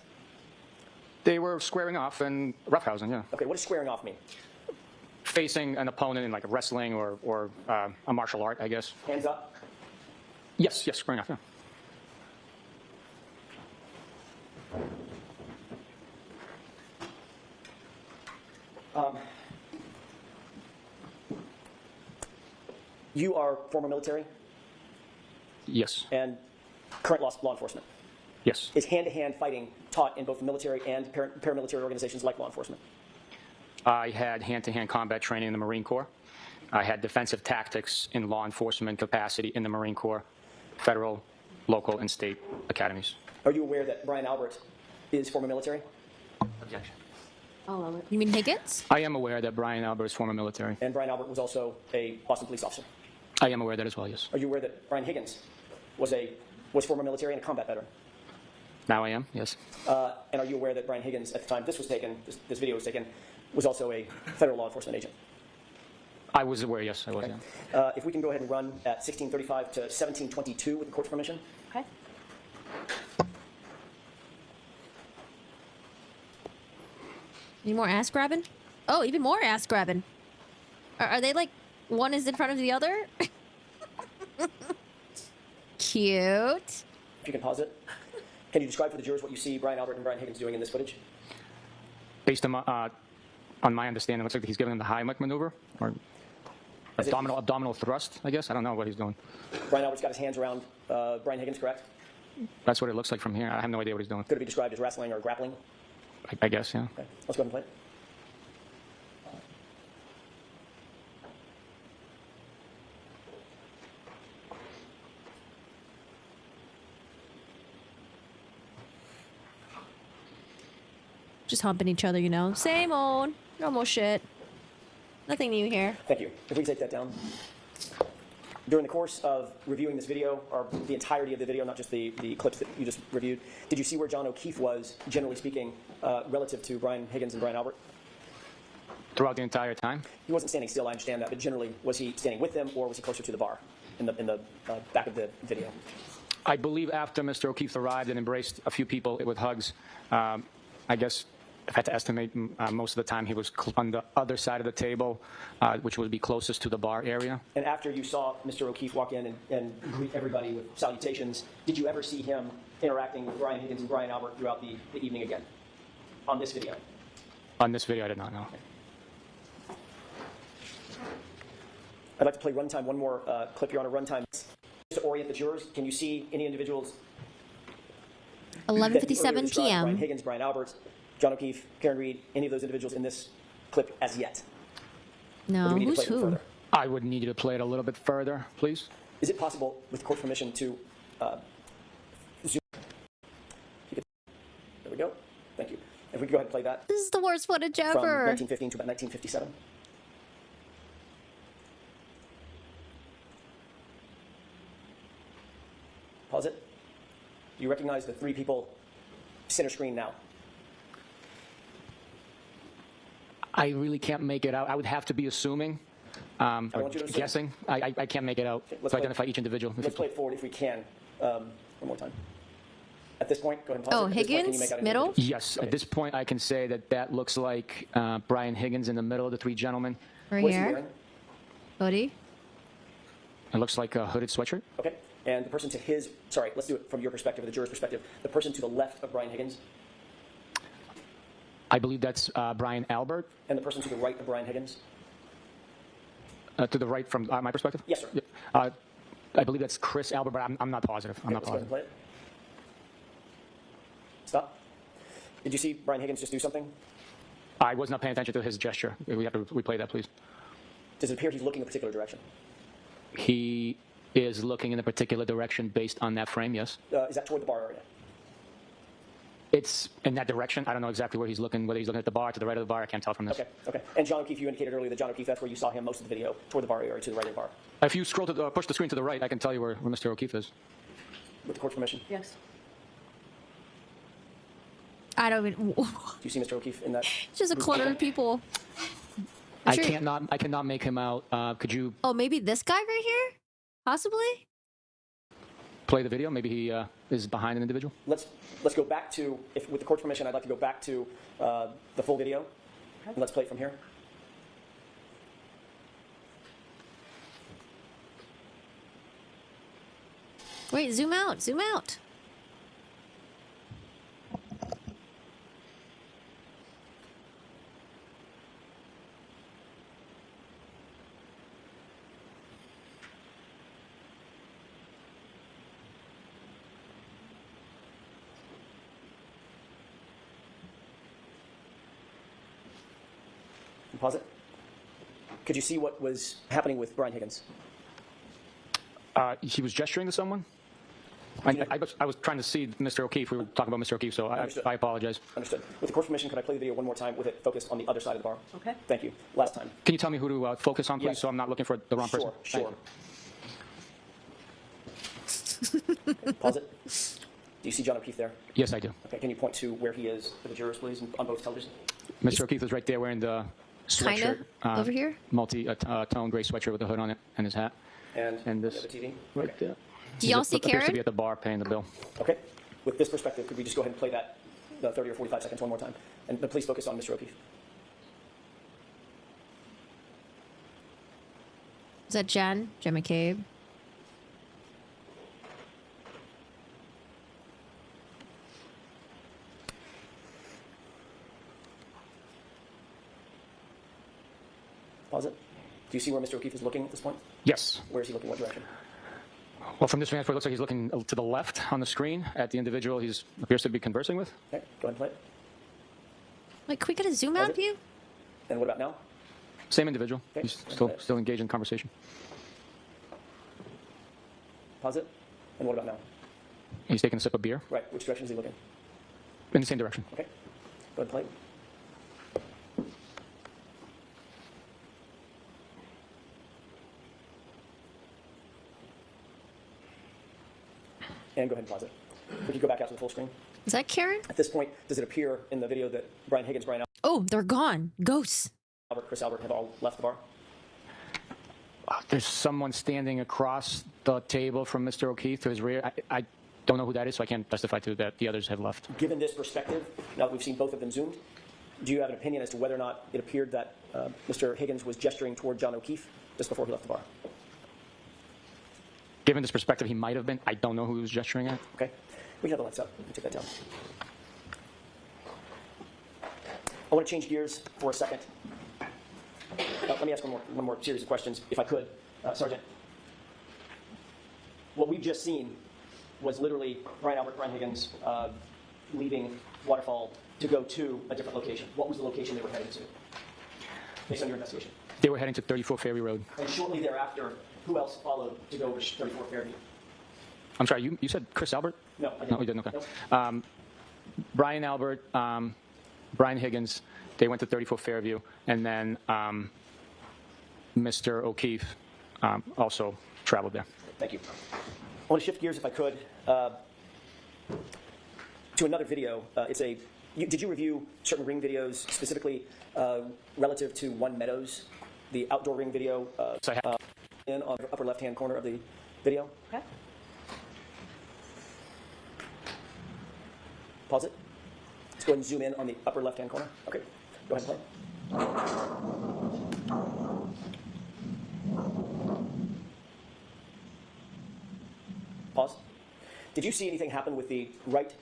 S3: They were squaring off and roughhousing, yeah.
S4: Okay, what does squaring off mean?
S3: Facing an opponent in like a wrestling or a martial art, I guess.
S4: Hands up?
S3: Yes, squaring off, yeah.
S4: You are former military
S3: Yes,
S4: and current law enforcement.
S3: yes.
S4: Is hand-to-hand fighting taught in both military and paramilitary organizations like law enforcement?
S3: I had hand-to-hand combat training in the Marine Corps. I had defensive tactics in law enforcement capacity in the Marine Corps, federal, local, and state academies.
S4: Are you aware that Brian Albert is former military?
S3: Objection.
S1: Oh, you mean Higgins?
S3: I am aware that Brian Albert is former military.
S4: And Brian Albert was also a Boston police officer.
S3: I am aware of that as well, yes.
S4: Are you aware that Brian Higgins was former military and a combat veteran?
S3: Now I am, yes.
S4: And are you aware that Brian Higgins, at the time this was taken, this video was taken, was also a federal law enforcement agent?
S3: I was aware, yes, I was,
S4: Okay.
S3: yeah.
S4: If we can go ahead and run at 16:35 to 17:22 with the court's permission.
S1: Okay. Any more ass grabbing? Oh, even more ass grabbing. Are they like one is in front of the other? Cute.
S4: If you can pause it. Can you describe for the jurors what you see Brian Albert and Brian Higgins doing in this footage?
S3: Based on my understanding, it looks like he's giving him the Heimlich maneuver, or
S4: As if
S3: abdominal thrust, I guess. I don't know what he's doing.
S4: Brian Albert's got his hands around Brian Higgins, correct?
S3: That's what it looks like from here. I have no idea what he's doing.
S4: Could it be described as wrestling or grappling?
S3: I guess, yeah.
S4: Okay, let's go ahead and play it.
S1: Just humping each other, you know. Same old, normal shit. Nothing new here.
S4: Thank you. If we can take that down. During the course of reviewing this video, or the entirety of the video, not just the clips that you just reviewed, did you see where John O'Keefe was, generally speaking, relative to Brian Higgins and Brian Albert?
S3: Throughout the entire time?
S4: He wasn't standing still, I understand that, but generally, was he standing with them, or was he closer to the bar in the back of the video?
S3: I believe after Mr. O'Keefe arrived and embraced a few people with hugs, I guess if I had to estimate, most of the time he was on the other side of the table, which would be closest to the bar area.
S4: And after you saw Mr. O'Keefe walk in and greet everybody with salutations, did you ever see him interacting with Brian Higgins and Brian Albert throughout the evening again on this video?
S3: On this video, I did not know.
S4: I'd like to play runtime, one more clip here on a runtime. Just to orient the jurors, can you see any individuals?
S1: 11:57
S4: Brian
S1: p.m.
S4: Higgins, Brian Albert, John O'Keefe, Karen Reed, any of those individuals in this clip as yet?
S1: No,
S4: Or do we need to
S1: who's
S4: play them
S1: who?
S4: further?
S3: I would need you to play it a little bit further, please.
S4: Is it possible, with court permission, to zoom? There we go. Thank you. If we could go ahead and play that
S1: This is the worst footage
S4: from
S1: ever.
S4: 1915 to about 1957. Pause it. Do you recognize the three people center screen now?
S3: I really can't make it out. I would have to be assuming, or
S4: want you to assume.
S3: guessing. I can't make it out
S4: let's
S3: to
S4: play-
S3: identify each individual.
S4: Let's play it forward if we can. One more time. At this point, go ahead and pause
S1: Oh,
S4: it. At this point, can you
S1: Higgins,
S4: make out any
S1: middle?
S4: individuals?
S3: Yes,
S4: Okay.
S3: at this point, I can say that looks like Brian Higgins in the middle of the three gentlemen.
S1: Right
S4: What is he
S1: here.
S4: wearing?
S1: Hoodie.
S3: It looks like a hooded sweatshirt.
S4: Okay. And the person to his, sorry, let's do it from your perspective, the juror's perspective. The person to the left of Brian Higgins
S3: I believe that's Brian Albert.
S4: and the person to the right of Brian Higgins.
S3: To the right from my perspective?
S4: Yes, sir.
S3: Yeah. I believe that's Chris Albert, but I'm not positive. I'm not
S4: Let's go ahead and
S3: positive.
S4: play it. Stop. Did you see Brian Higgins just do something?
S3: I was not paying attention to his gesture. We have to replay that, please.
S4: Does it appear he's looking a particular direction?
S3: He is looking in a particular direction based on that frame, yes.
S4: Is that toward the bar area?
S3: It's in that direction. I don't know exactly where he's looking, whether he's looking at the bar, to the right of the bar. I can't tell from this.
S4: Okay, okay. And John O'Keefe, you indicated earlier that John O'Keefe, that's where you saw him most of the video, toward the bar area or to the right of the bar.
S3: If you scroll to push the screen to the right, I can tell you where Mr. O'Keefe is.
S4: With the court's permission?
S2: Yes.
S1: I don't even.
S4: Do you see Mr. O'Keefe in that?
S1: It's just a clutter of people. I'm
S3: I
S1: sure-
S3: cannot make him out. Could you
S1: Oh, maybe this guy right here? Possibly?
S3: play the video? Maybe he is behind an individual.
S4: Let's go back to, if with the court's permission, I'd like to go back to the full video, and let's play it from here.
S1: Wait, zoom out. Zoom out.
S4: Pause it. Could you see what was happening with Brian Higgins?
S3: He was gesturing to someone. I was trying to see Mr. O'Keefe. We were talking about Mr. O'Keefe, so
S4: Understood.
S3: I apologize.
S4: Understood. With the court's permission, could I play the video one more time with it focused on the other side of the bar?
S2: Okay.
S4: Thank you. Last time.
S3: Can you tell me who to focus on, please,
S4: Yes.
S3: so I'm not looking for the wrong person?
S4: Sure,
S3: Thank
S4: sure. Pause it. Do you see John O'Keefe there?
S3: Yes, I do.
S4: Okay, can you point to where he is for the jurors, please, on both televisions?
S3: Mr. O'Keefe is right there wearing the sweatshirt.
S1: Kinda. Over here?
S3: Multi-tone gray sweatshirt with a hood on it and his hat.
S4: And
S3: this
S4: the TV?
S3: right
S4: Okay.
S3: there.
S1: Do y'all
S3: He
S1: see
S3: appears to
S1: Karen?
S3: be at the bar paying the bill.
S4: Okay. With this perspective, could we just go ahead and play that 30 or 45 seconds one more time? And but please focus on Mr. O'Keefe.
S1: Is that Jen? Jen McCabe?
S4: you see where Mr. O'Keefe is looking at this point?
S3: Yes.
S4: Where is he looking? What direction?
S3: Well, from this vantage point, it looks like he's looking to the left on the screen at the individual he appears to be conversing with.
S4: Okay, go ahead and play it.
S1: Like, can we get a zoom out
S4: it?
S1: view?
S4: And what about now?
S3: Same individual.
S4: Okay.
S3: He's still engaged in conversation.
S4: Pause it. And what about now?
S3: He's taking a sip of beer
S4: Right, which direction is he looking?
S3: in the same direction.
S4: Okay, go ahead and play it. And go ahead and pause it. Would you go back out to the full screen?
S1: Is that Karen?
S4: At this point, does it appear in the video that Brian Higgins, Brian
S1: Oh, they're gone. Ghosts.
S4: Albert, Chris Albert have all left the bar?
S3: There's someone standing across the table from Mr. O'Keefe to his rear. I don't know who that is, so I can't testify to that. The others have left.
S4: Given this perspective, now that we've seen both of them zoomed, do you have an opinion as to whether or not it appeared that Mr. Higgins was gesturing toward John O'Keefe just before he left the bar?
S3: Given this perspective, he might have been. I don't know who he was gesturing at.
S4: Okay, we can have the lights up. Let me take that down. I want to change gears for a second. Let me ask one more series of questions, if I could. Sergeant, what we've just seen was literally Brian Albert, Brian Higgins leaving Waterfall to go to a different location. What was the location they were heading to, based on your investigation?
S3: They were heading to 34 Fairview Road.
S4: And shortly thereafter, who else followed to go to 34 Fairview?
S3: I'm sorry, you said Chris Albert?
S4: No, I didn't.
S3: No, you didn't. Okay.
S4: Nope.
S3: Brian Albert, Brian Higgins, they went to 34 Fairview, and then Mr. O'Keefe also traveled there.
S4: Thank you. I want to shift gears, if I could, to another video. Did you review certain ring videos, specifically relative to One Meadows, the outdoor ring video
S3: So I have,
S4: in on the upper left-hand corner of the video?
S2: Okay.
S4: Pause it. Let's go ahead and zoom in on the upper left-hand corner. Okay, go ahead and play. Pause. Did you see anything happen with the left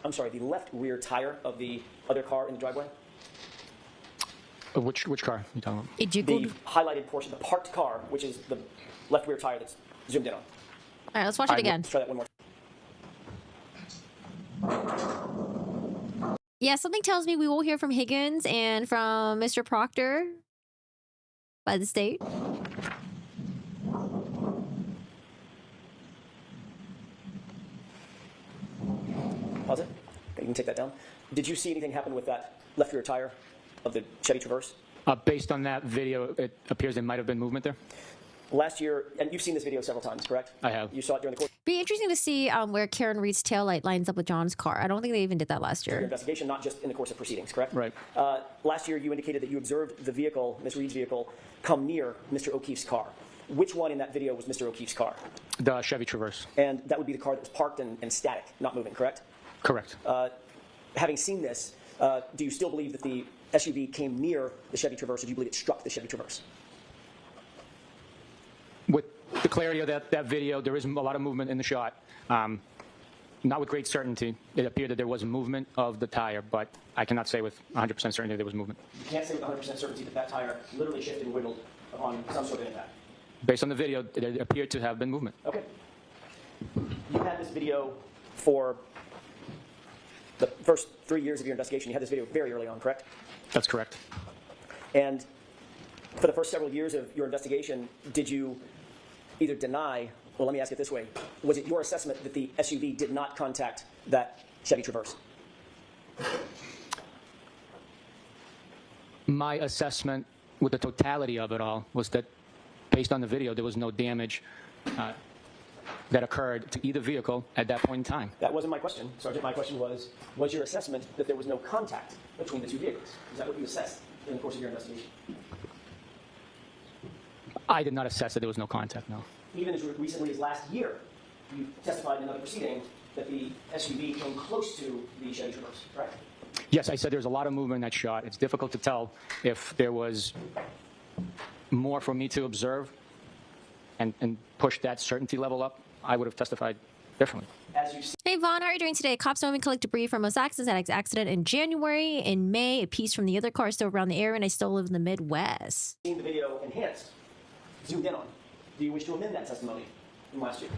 S4: rear tire of the other car in the driveway?
S3: which car are you talking about?
S1: It jiggled.
S4: The highlighted portion, the parked car, which is the left rear tire that's zoomed in on.
S1: All right, let's watch it again.
S4: Let's try that one more.
S1: Yeah, something tells me we will hear from Higgins and from Mr. Proctor by the state.
S4: Pause it. Okay, you can take that down. Did you see anything happen with that left rear tire of the Chevy Traverse?
S3: Based on that video, it appears there might have been movement there.
S4: Last year, and you've seen this video several times, correct?
S3: I have.
S4: You saw it during the course
S1: Be interesting to see where Karen Reed's taillight lines up with John's car. I don't think they even did that last
S4: of your
S1: year.
S4: investigation, not just in the course of proceedings, correct?
S3: Right.
S4: Last year, you indicated that you observed the vehicle, Ms. Reed's vehicle, come near Mr. O'Keefe's car. Which one in that video was Mr. O'Keefe's car?
S3: The Chevy Traverse.
S4: And that would be the car that was parked and static, not moving, correct?
S3: Correct.
S4: Having seen this, do you still believe that the SUV came near the Chevy Traverse, or do you believe it struck the Chevy Traverse?
S3: With the clarity of that video, there is a lot of movement in the shot. Not with great certainty. It appeared that there was movement of the tire, but I cannot say with 100% certainty there was movement.
S4: You can't say with 100% certainty that that tire literally shifted and wiggled upon some sort of impact.
S3: Based on the video, there appeared to have been movement.
S4: Okay. You had this video for the first 3 years of your investigation. You had this video very early on, correct?
S3: That's correct.
S4: And for the first several years of your investigation, did you either deny, well, let me ask it this way, was it your assessment that the SUV did not contact that Chevy Traverse?
S3: My assessment with the totality of it all was that based on the video, there was no damage that occurred to either vehicle at that point in time.
S4: That wasn't my question, Sergeant. My question was your assessment that there was no contact between the two vehicles? Is that what you assessed in the course of your investigation?
S3: I did not assess that there was no contact, no.
S4: Even as recently as last year, you testified in another proceeding that the SUV came close to the Chevy Traverse, correct?
S3: Yes, I said there was a lot of movement in that shot. It's difficult to tell if there was more for me to observe and push that certainty level up. I would have testified differently.
S4: As you see
S1: Hey, Vaughn, how are you doing today? Cops don't even collect debris from most accidents. That accident in January. In May, a piece from the other car is still around the area, and I still live in the Midwest.
S4: the video enhanced, zoomed in on. Do you wish to amend that testimony from last year?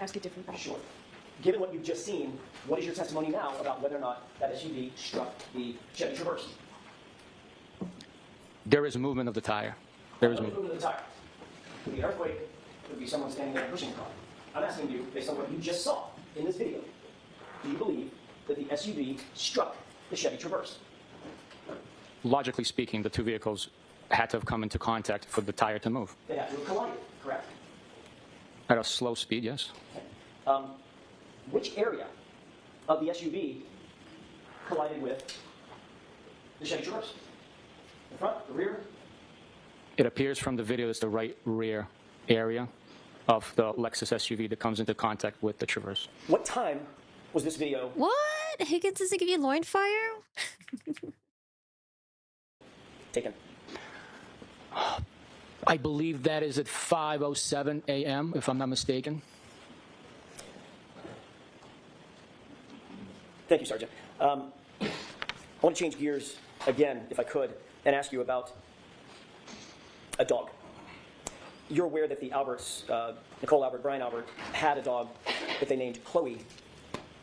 S2: Ask a different question.
S4: Sure. Given what you've just seen, what is your testimony now about whether or not that SUV struck the Chevy Traverse?
S3: There is movement of the tire. There is
S4: Movement
S3: movement.
S4: of the tire. Could be an earthquake. Could be someone standing there pushing the car. I'm asking you, based on what you just saw in this video, do you believe that the SUV struck the Chevy Traverse?
S3: Logically speaking, the two vehicles had to have come into contact for the tire to move.
S4: They have to have collided, correct?
S3: At a slow speed, yes.
S4: Which area of the SUV collided with the Chevy Traverse? The front, the rear?
S3: It appears from the video it's the right rear area of the Lexus SUV that comes into contact with the Traverse.
S4: What time was this video
S1: What? Higgins doesn't give you loin fire?
S4: taken?
S3: I believe that is at 5:07 a.m., if I'm not mistaken.
S4: Thank you, Sergeant. I want to change gears again, if I could, and ask you about a dog. You're aware that the Alberts, Nicole Albert, Brian Albert, had a dog that they named Chloe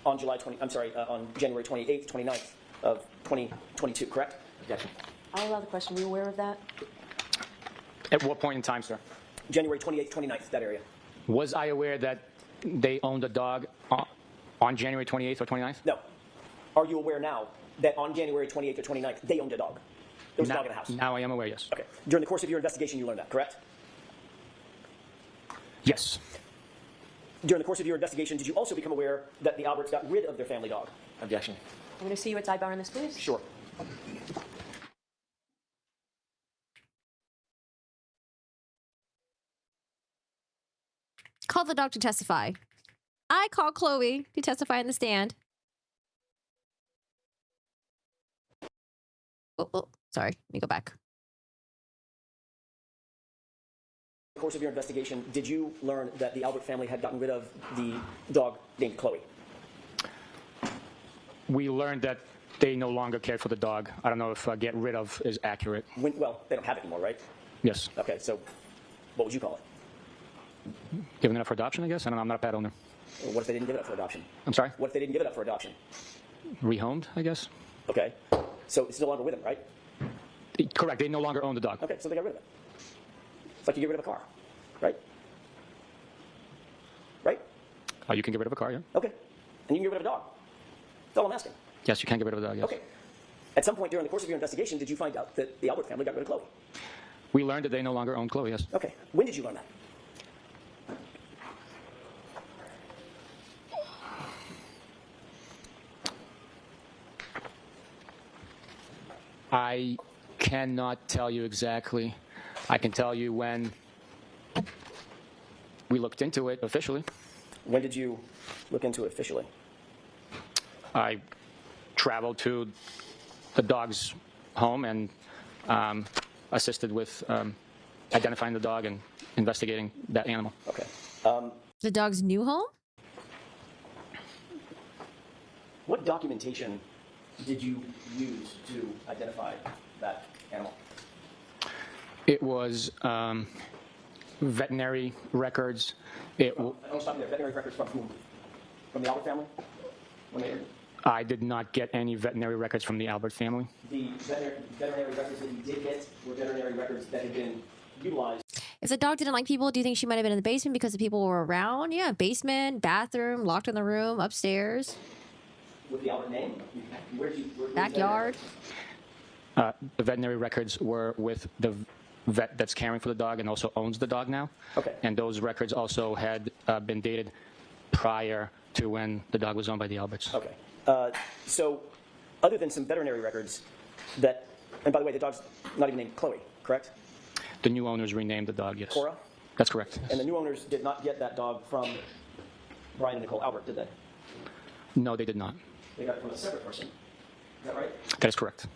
S4: on on January 28th, 29th of 2022, correct?
S3: Yes.
S2: I'll allow the question. Were you aware of that?
S3: At what point in time, sir?
S4: January 28th, 29th, that area.
S3: Was I aware that they owned a dog on January 28th or 29th?
S4: No. Are you aware now that on January 28th or 29th, they owned a dog? There was a dog in the house.
S3: Now I am aware, yes.
S4: Okay. During the course of your investigation, you learned that, correct?
S3: Yes.
S4: During the course of your investigation, did you also become aware that the Alberts got rid of their family dog?
S3: Objection.
S2: I'm going to see you at sidebar on this, please.
S4: Sure.
S1: Call the dog to testify. I call Chloe to testify in the stand. Oh, sorry. Let me go back.
S4: In the course of your investigation, did you learn that the Albert family had gotten rid of the dog named Chloe?
S3: We learned that they no longer cared for the dog. I don't know if get rid of is accurate.
S4: Well, they don't have it anymore, right?
S3: Yes.
S4: Okay, so what would you call it?
S3: Giving it up for adoption, I guess? I don't know. I'm not a pet owner.
S4: Or what if they didn't give it up for adoption?
S3: I'm sorry?
S4: What if they didn't give it up for adoption?
S3: Rehomed, I guess?
S4: Okay, so it's no longer with them, right?
S3: Correct. They no longer own the dog.
S4: Okay, so they got rid of it. It's like you get rid of a car, right? Right?
S3: You can get rid of a car, yeah?
S4: Okay, and you can get rid of a dog. That's all I'm asking.
S3: Yes, you can get rid of a dog, yes.
S4: Okay. At some point during the course of your investigation, did you find out that the Albert family got rid of Chloe?
S3: We learned that they no longer own Chloe, yes.
S4: Okay, when did you learn that?
S3: I cannot tell you exactly. I can tell you when we looked into it officially.
S4: When did you look into it officially?
S3: I traveled to the dog's home and assisted with identifying the dog and investigating that animal.
S4: Okay.
S1: The dog's new home?
S4: What documentation did you use to identify that animal?
S3: It was veterinary records.
S4: I don't stop you there. Veterinary records from whom? From the Albert family?
S3: I did not get any veterinary records from the Albert family.
S4: The veterinary records that you did get were veterinary records that had been utilized.
S1: If the dog didn't like people, do you think she might have been in the basement because the people were around? Yeah, basement, bathroom, locked in the room, upstairs,
S4: With the Albert name? Where's
S1: backyard.
S3: The veterinary records were with the vet that's caring for the dog and also owns the dog now.
S4: Okay.
S3: And those records also had been dated prior to when the dog was owned by the Alberts.
S4: Okay. So, other than some veterinary records that, and by the way, the dog's not even named Chloe, correct?
S3: The new owners renamed the dog, yes.
S4: Cora?
S3: That's correct.
S4: And the new owners did not get that dog from Brian and Nicole Albert, did they?
S3: No, they did not.
S4: They got it from a separate person. Is that right?
S3: That is correct.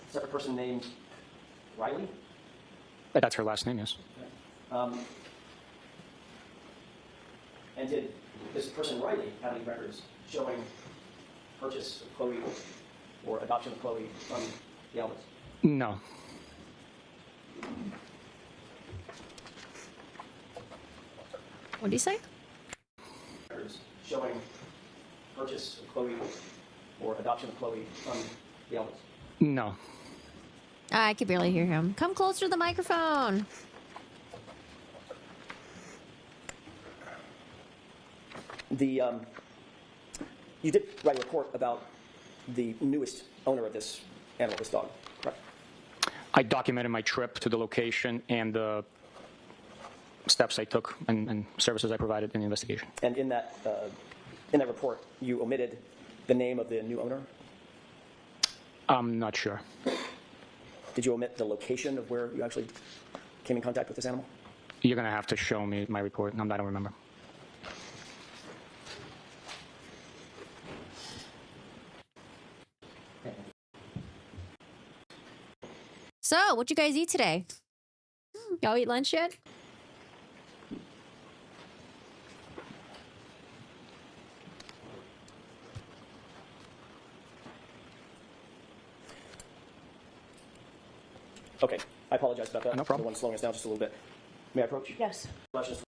S4: A separate person named Riley?
S3: That's her last name, yes.
S4: And did this person Riley have any records showing purchase of Chloe or adoption of Chloe from the Alberts?
S3: No.
S1: What do you say?
S4: Records showing purchase of Chloe or adoption of Chloe from the Elvis.
S3: No.
S1: I could barely hear him. Come closer to the microphone.
S4: You did write a report about the newest owner of this animal, this dog, correct?
S3: I documented my trip to the location and the steps I took and services I provided in the investigation.
S4: And in that report, you omitted the name of the new owner?
S3: I'm not sure.
S4: Did you omit the location of where you actually came in contact with this animal?
S3: You're going to have to show me my report. I don't remember.
S1: So, what'd you guys eat today? Y'all eat lunch yet?
S4: Okay, I apologize about that.
S3: No problem.
S4: The one slowing us down just a little bit. May I approach?
S2: Yes.
S4: Questions?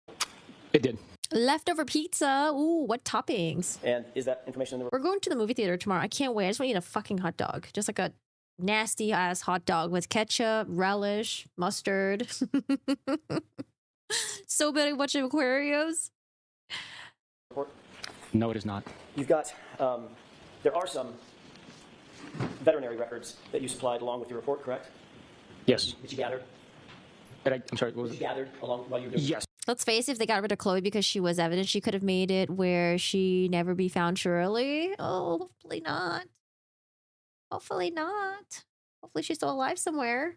S3: It did.
S1: Leftover pizza. Ooh, what toppings?
S4: And is that information in the
S1: We're going to the movie theater tomorrow. I can't wait. I just want to eat a fucking hot dog. Just like a nasty ass hot dog with ketchup, relish, mustard. So bad a bunch of Aquarios.
S4: report?
S3: No, it is not.
S4: You've got, there are some veterinary records that you supplied along with your report, correct?
S3: Yes.
S4: That you gathered?
S3: I'm sorry, what was
S4: That
S3: it?
S4: you gathered along while you were doing
S3: Yes.
S1: Let's face it, if they got rid of Chloe because she was evidence, she could have made it where she never be found surely. Oh, hopefully not. Hopefully not. Hopefully she's still alive somewhere.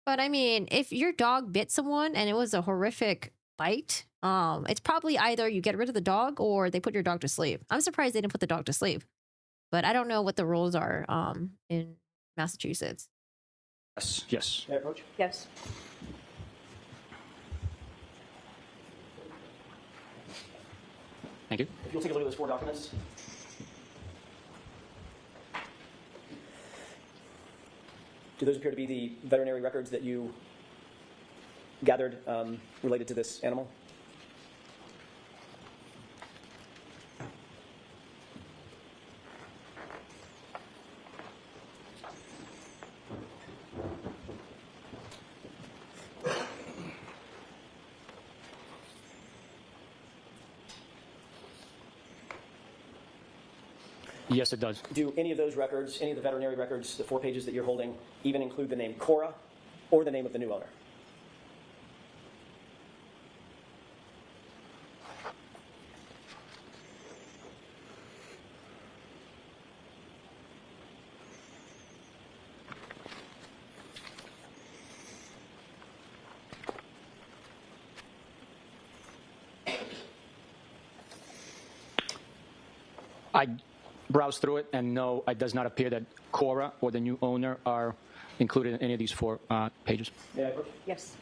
S1: But I mean, if your dog bit someone and it was a horrific bite, it's probably either you get rid of the dog or they put your dog to sleep. I'm surprised they didn't put the dog to sleep. But I don't know what the rules are in Massachusetts.
S3: Yes. Yes.
S4: May I approach?
S2: Yes.
S3: Thank you.
S4: If you'll take a look at those 4 documents. Do those appear to be the veterinary records that you gathered related to this animal?
S3: Yes, it does.
S4: Do any of those records, any of the veterinary records, the 4 pages that you're holding, even include the name Cora or the name of the new owner?
S3: I browsed through it, and no, it does not appear that Cora or the new owner are included in any of these 4 pages.
S4: May I approach?
S2: Yes.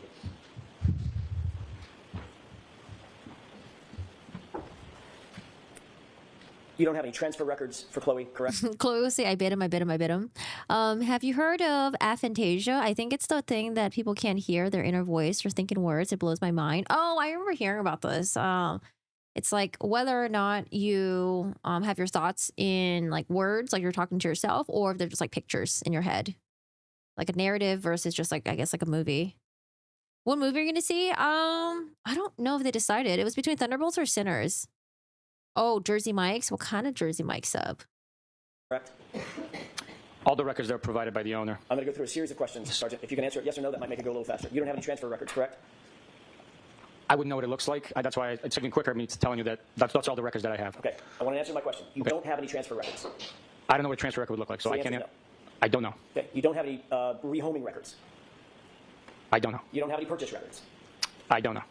S4: You don't have any transfer records for Chloe, correct?
S1: Chloe will say, I bit him, I bit him, I bit him. Have you heard of aphantasia? I think it's the thing that people can't hear their inner voice or thinking words. It blows my mind. Oh, I remember hearing about this. It's like whether or not you have your thoughts in like words, like you're talking to yourself, or if they're just like pictures in your head. Like a narrative versus just like, I guess, like a movie. What movie are you going to see? I don't know if they decided. It was between Thunderbolts or Sinners. Oh, Jersey Mike's? What kind of Jersey Mike sub?
S4: Correct.
S3: All the records that are provided by the owner.
S4: I'm going to go through a series of questions, Sergeant. If you can answer it yes or no, that might make it go a little faster. You don't have any transfer records, correct?
S3: I wouldn't know what it looks like. That's why it's taking quicker me telling you that that's all the records that I have.
S4: Okay. I want to answer my question. You don't have any transfer records.
S3: I don't know what a transfer record would look like, so
S4: So
S3: I
S4: the
S3: can't.
S4: answer is
S3: I don't know.
S4: Okay. You don't have any rehoming records.
S3: I don't know.
S4: You don't have any purchase records.
S3: I don't know.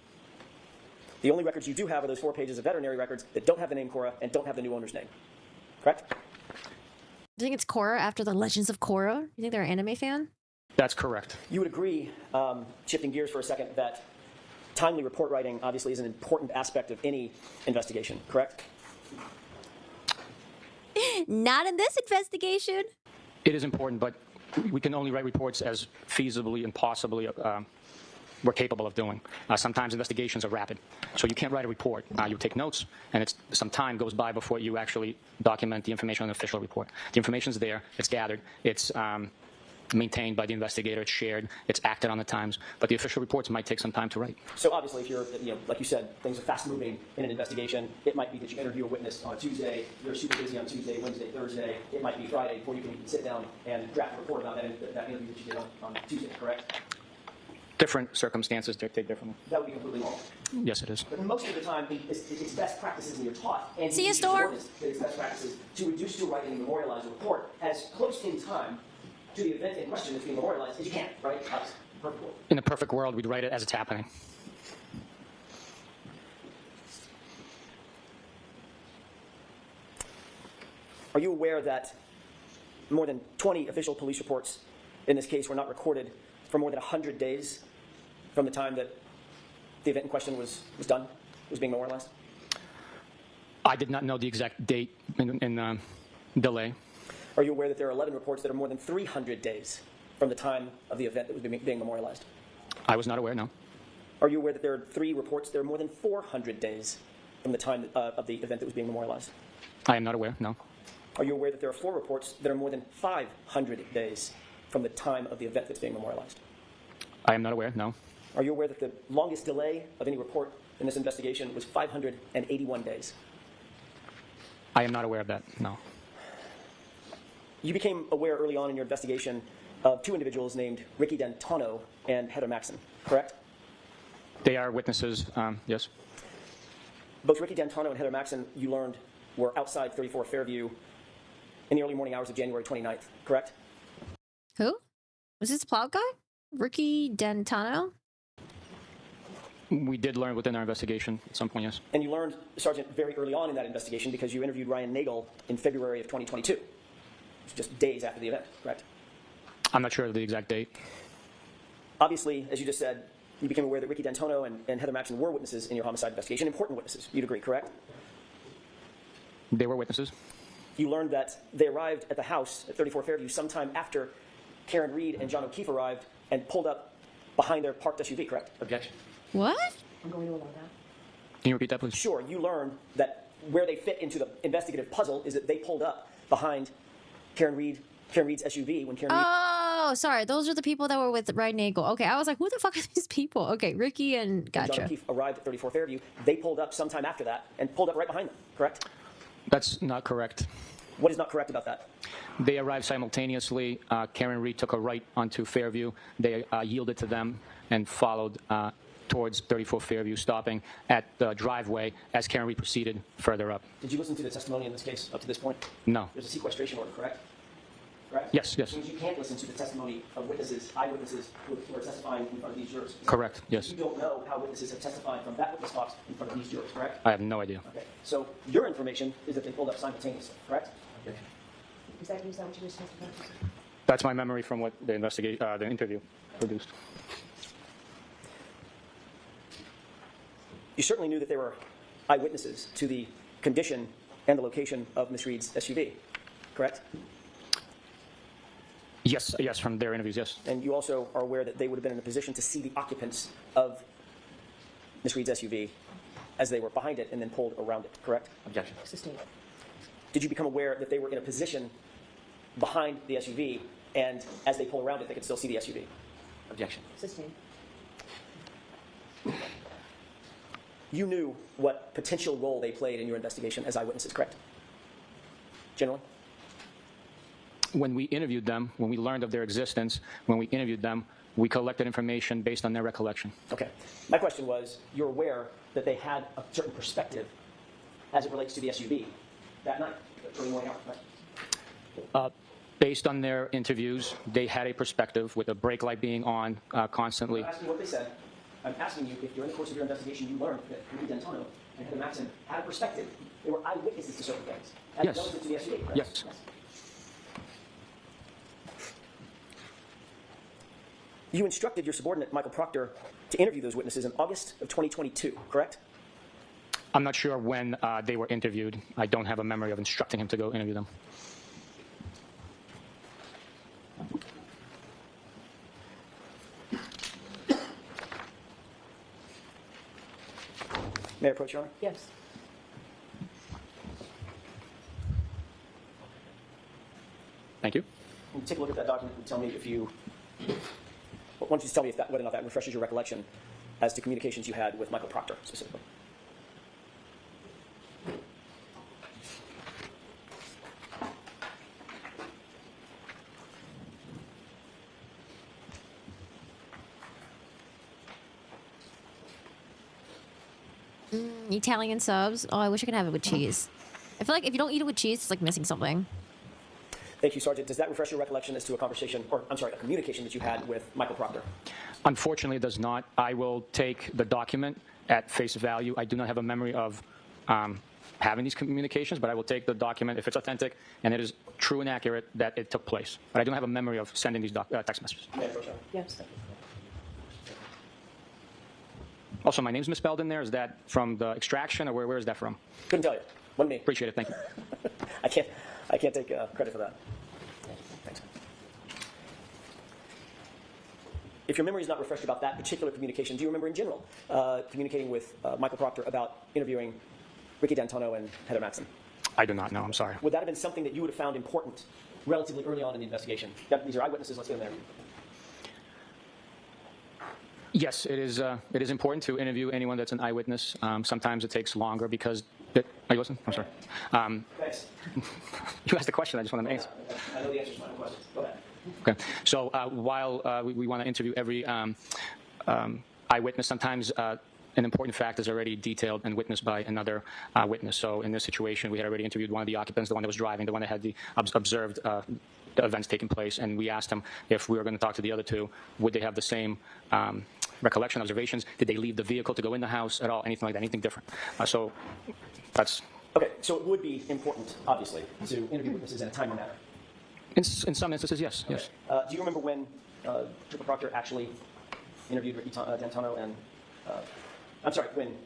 S4: The only records you do have are those 4 pages of veterinary records that don't have the name Cora and don't have the new owner's name. Correct?
S1: Do you think it's Korra after the Legends of Korra? You think they're an anime fan?
S3: That's correct.
S4: You would agree, shifting gears for a second, that timely report writing obviously is an important aspect of any investigation, correct?
S1: Not in this investigation.
S3: It is important, but we can only write reports as feasibly and possibly we're capable of doing. Sometimes investigations are rapid, so you can't write a report. You take notes, and some time goes by before you actually document the information on an official report. The information's there, it's gathered, it's maintained by the investigator, it's shared, it's acted on at times, but the official reports might take some time to write.
S4: So obviously, if you're, like you said, things are fast moving in an investigation. It might be that you interview a witness on a Tuesday, you're super busy on Tuesday, Wednesday, Thursday. It might be Friday before you can sit down and draft a report about that interview that you did on Tuesday, correct?
S3: Different circumstances dictate differently.
S4: That would be completely normal.
S3: Yes, it is.
S4: But most of the time, it's best practices when you're taught. And
S1: See you,
S4: teach
S1: Storm.
S4: subordinates that it's best practices to reduce to writing and memorialize a report as close in time to the event in question that's being memorialized as you can, right? That's perfect world.
S3: In a perfect world, we'd write it as it's happening.
S4: Are you aware that more than 20 official police reports in this case were not recorded for more than 100 days from the time that the event in question was done, was being memorialized?
S3: I did not know the exact date in delay.
S4: Are you aware that there are 11 reports that are more than 300 days from the time of the event that was being memorialized?
S3: I was not aware, no.
S4: Are you aware that there are 3 reports that are more than 400 days from the time of the event that was being memorialized?
S3: I am not aware, no.
S4: Are you aware that there are 4 reports that are more than 500 days from the time of the event that's being memorialized?
S3: I am not aware, no.
S4: Are you aware that the longest delay of any report in this investigation was 581 days?
S3: I am not aware of that, no.
S4: You became aware early on in your investigation of 2 individuals named Ricky D'Antano and Heather Maxson, correct?
S3: They are witnesses, yes.
S4: Both Ricky D'Antano and Heather Maxson, you learned, were outside 34 Fairview in the early morning hours of January 29th, correct?
S1: Who? Was this the Plow guy? Ricky D'Antano?
S3: We did learn within our investigation at some point, yes.
S4: And you learned, Sergeant, very early on in that investigation because you interviewed Ryan Nagel in February of 2022, just days after the event, correct?
S3: I'm not sure of the exact date.
S4: Obviously, as you just said, you became aware that Ricky D'Antano and Heather Maxson were witnesses in your homicide investigation, important witnesses, you'd agree, correct?
S3: They were witnesses.
S4: You learned that they arrived at the house at 34 Fairview sometime after Karen Reed and John O'Keefe arrived and pulled up behind their parked SUV, correct?
S3: Objection.
S1: What?
S2: I'm going to allow that.
S3: Can you repeat that, please?
S4: Sure, you learned that where they fit into the investigative puzzle is that they pulled up behind Karen Reed's SUV when Karen Reed...
S1: Oh, sorry. Those are the people that were with Ryan Nagel. Okay, I was like, who the fuck are these people? Okay, Ricky and
S4: John
S1: gotcha.
S4: O'Keefe arrived at 34 Fairview. They pulled up sometime after that and pulled up right behind them, correct?
S3: That's not correct.
S4: What is not correct about that?
S3: They arrived simultaneously. Karen Reed took a right onto Fairview. They yielded to them and followed towards 34 Fairview, stopping at the driveway as Karen Reed proceeded further up.
S4: Did you listen to the testimony in this case up to this point?
S3: No.
S4: There's a sequestration order, correct? Correct?
S3: Yes, yes.
S4: Which means you can't listen to the testimony of witnesses, eyewitnesses who are testifying in front of these jurors.
S3: Correct, yes.
S4: You don't know how witnesses have testified from that witness box in front of these jurors, correct?
S3: I have no idea.
S4: Okay. So your information is that they pulled up simultaneously, correct?
S2: Is that what you just testified to?
S3: That's my memory from what the interview produced.
S4: You certainly knew that there were eyewitnesses to the condition and the location of Ms. Reed's SUV, correct?
S3: Yes, yes, from their interviews, yes.
S4: And you also are aware that they would have been in a position to see the occupants of Ms. Reed's SUV as they were behind it and then pulled around it, correct?
S3: Objection.
S2: Sustained.
S4: Did you become aware that they were in a position behind the SUV and as they pull around it, they could still see the SUV?
S3: Objection.
S2: Sustained.
S4: You knew what potential role they played in your investigation as eyewitnesses, correct? Generally?
S3: When we interviewed them, when we learned of their existence, when we interviewed them, we collected information based on their recollection.
S4: Okay. My question was, you're aware that they had a certain perspective as it relates to the SUV that night, early morning hours, right?
S3: Based on their interviews, they had a perspective with a brake light being on constantly.
S4: I'm asking you what they said. I'm asking you if during the course of your investigation you learned that Ricky D'Antano and Heather Maxson had a perspective. They were eyewitnesses to certain things. As
S3: Yes.
S4: relative to the SUV, correct?
S3: Yes.
S4: You instructed your subordinate, Michael Proctor, to interview those witnesses in August of 2022, correct?
S3: I'm not sure when they were interviewed. I don't have a memory of instructing him to go interview them.
S4: May I approach, Your Honor?
S2: Yes.
S3: Thank you.
S4: Can you take a look at that document and tell me if you, why don't you just tell me if whether or not that refreshes your recollection as to communications you had with Michael Proctor specifically?
S1: Italian subs. Oh, I wish I could have it with cheese. I feel like if you don't eat it with cheese, it's like missing something.
S4: Thank you, Sergeant. Does that refresh your recollection as to a conversation, or I'm sorry, a communication that you had with Michael Proctor?
S3: Unfortunately, it does not. I will take the document at face value. I do not have a memory of having these communications, but I will take the document if it's authentic and it is true and accurate that it took place. But I don't have a memory of sending these text messages.
S4: May I approach, Your Honor?
S2: Yes. Thank you.
S3: Also, my name's misspelled in there. Is that from the extraction, or where is that from?
S4: Couldn't tell you. Wasn't me.
S3: Appreciate it. Thank you.
S4: I can't take credit for that. Thanks. If your memory is not refreshed about that particular communication, do you remember in general communicating with Michael Proctor about interviewing Ricky D'Antonio and Heather Maxson?
S3: I do not know. I'm sorry.
S4: Would that have been something that you would have found important relatively early on in the investigation? These are eyewitnesses. Let's get in there.
S3: Yes, it is important to interview anyone that's an eyewitness. Sometimes it takes longer because. Are you listening? I'm sorry.
S4: Thanks.
S3: You asked the question. I just want to answer.
S4: I know the answers to my questions. Go ahead.
S3: Okay. So while we want to interview every eyewitness, sometimes an important fact is already detailed and witnessed by another witness. So in this situation, we had already interviewed one of the occupants, the one that was driving, the one that had the observed the events taking place, and we asked him if we were going to talk to the other two, would they have the same recollection, observations? Did they leave the vehicle to go in the house at all? Anything like that? Anything different? So that's.
S4: Okay, so it would be important, obviously, to interview witnesses in a timely manner.
S3: In some instances, yes.
S4: Okay.
S3: Yes.
S4: Do you remember when Trooper Proctor actually interviewed Ricky D'Antonio and, I'm sorry, when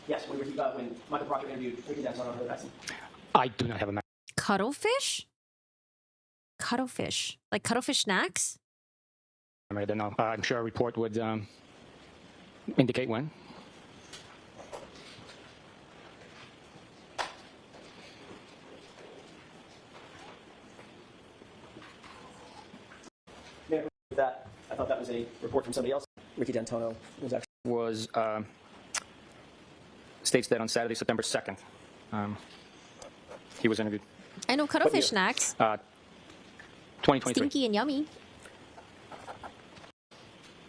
S4: Michael Proctor interviewed Ricky D'Antonio and Heather Maxson?
S3: I do not have a memory.
S1: Cuttlefish? Cuttlefish. Like cuttlefish snacks?
S3: I don't know. I'm sure a report would indicate when.
S4: May I agree with that? I thought that was a report from somebody else. Ricky D'Antonio was actually.
S3: Was states that on Saturday, September 2nd, he was interviewed.
S1: I know cuttlefish
S4: year?
S1: snacks.
S3: 2023.
S1: Stinky and yummy.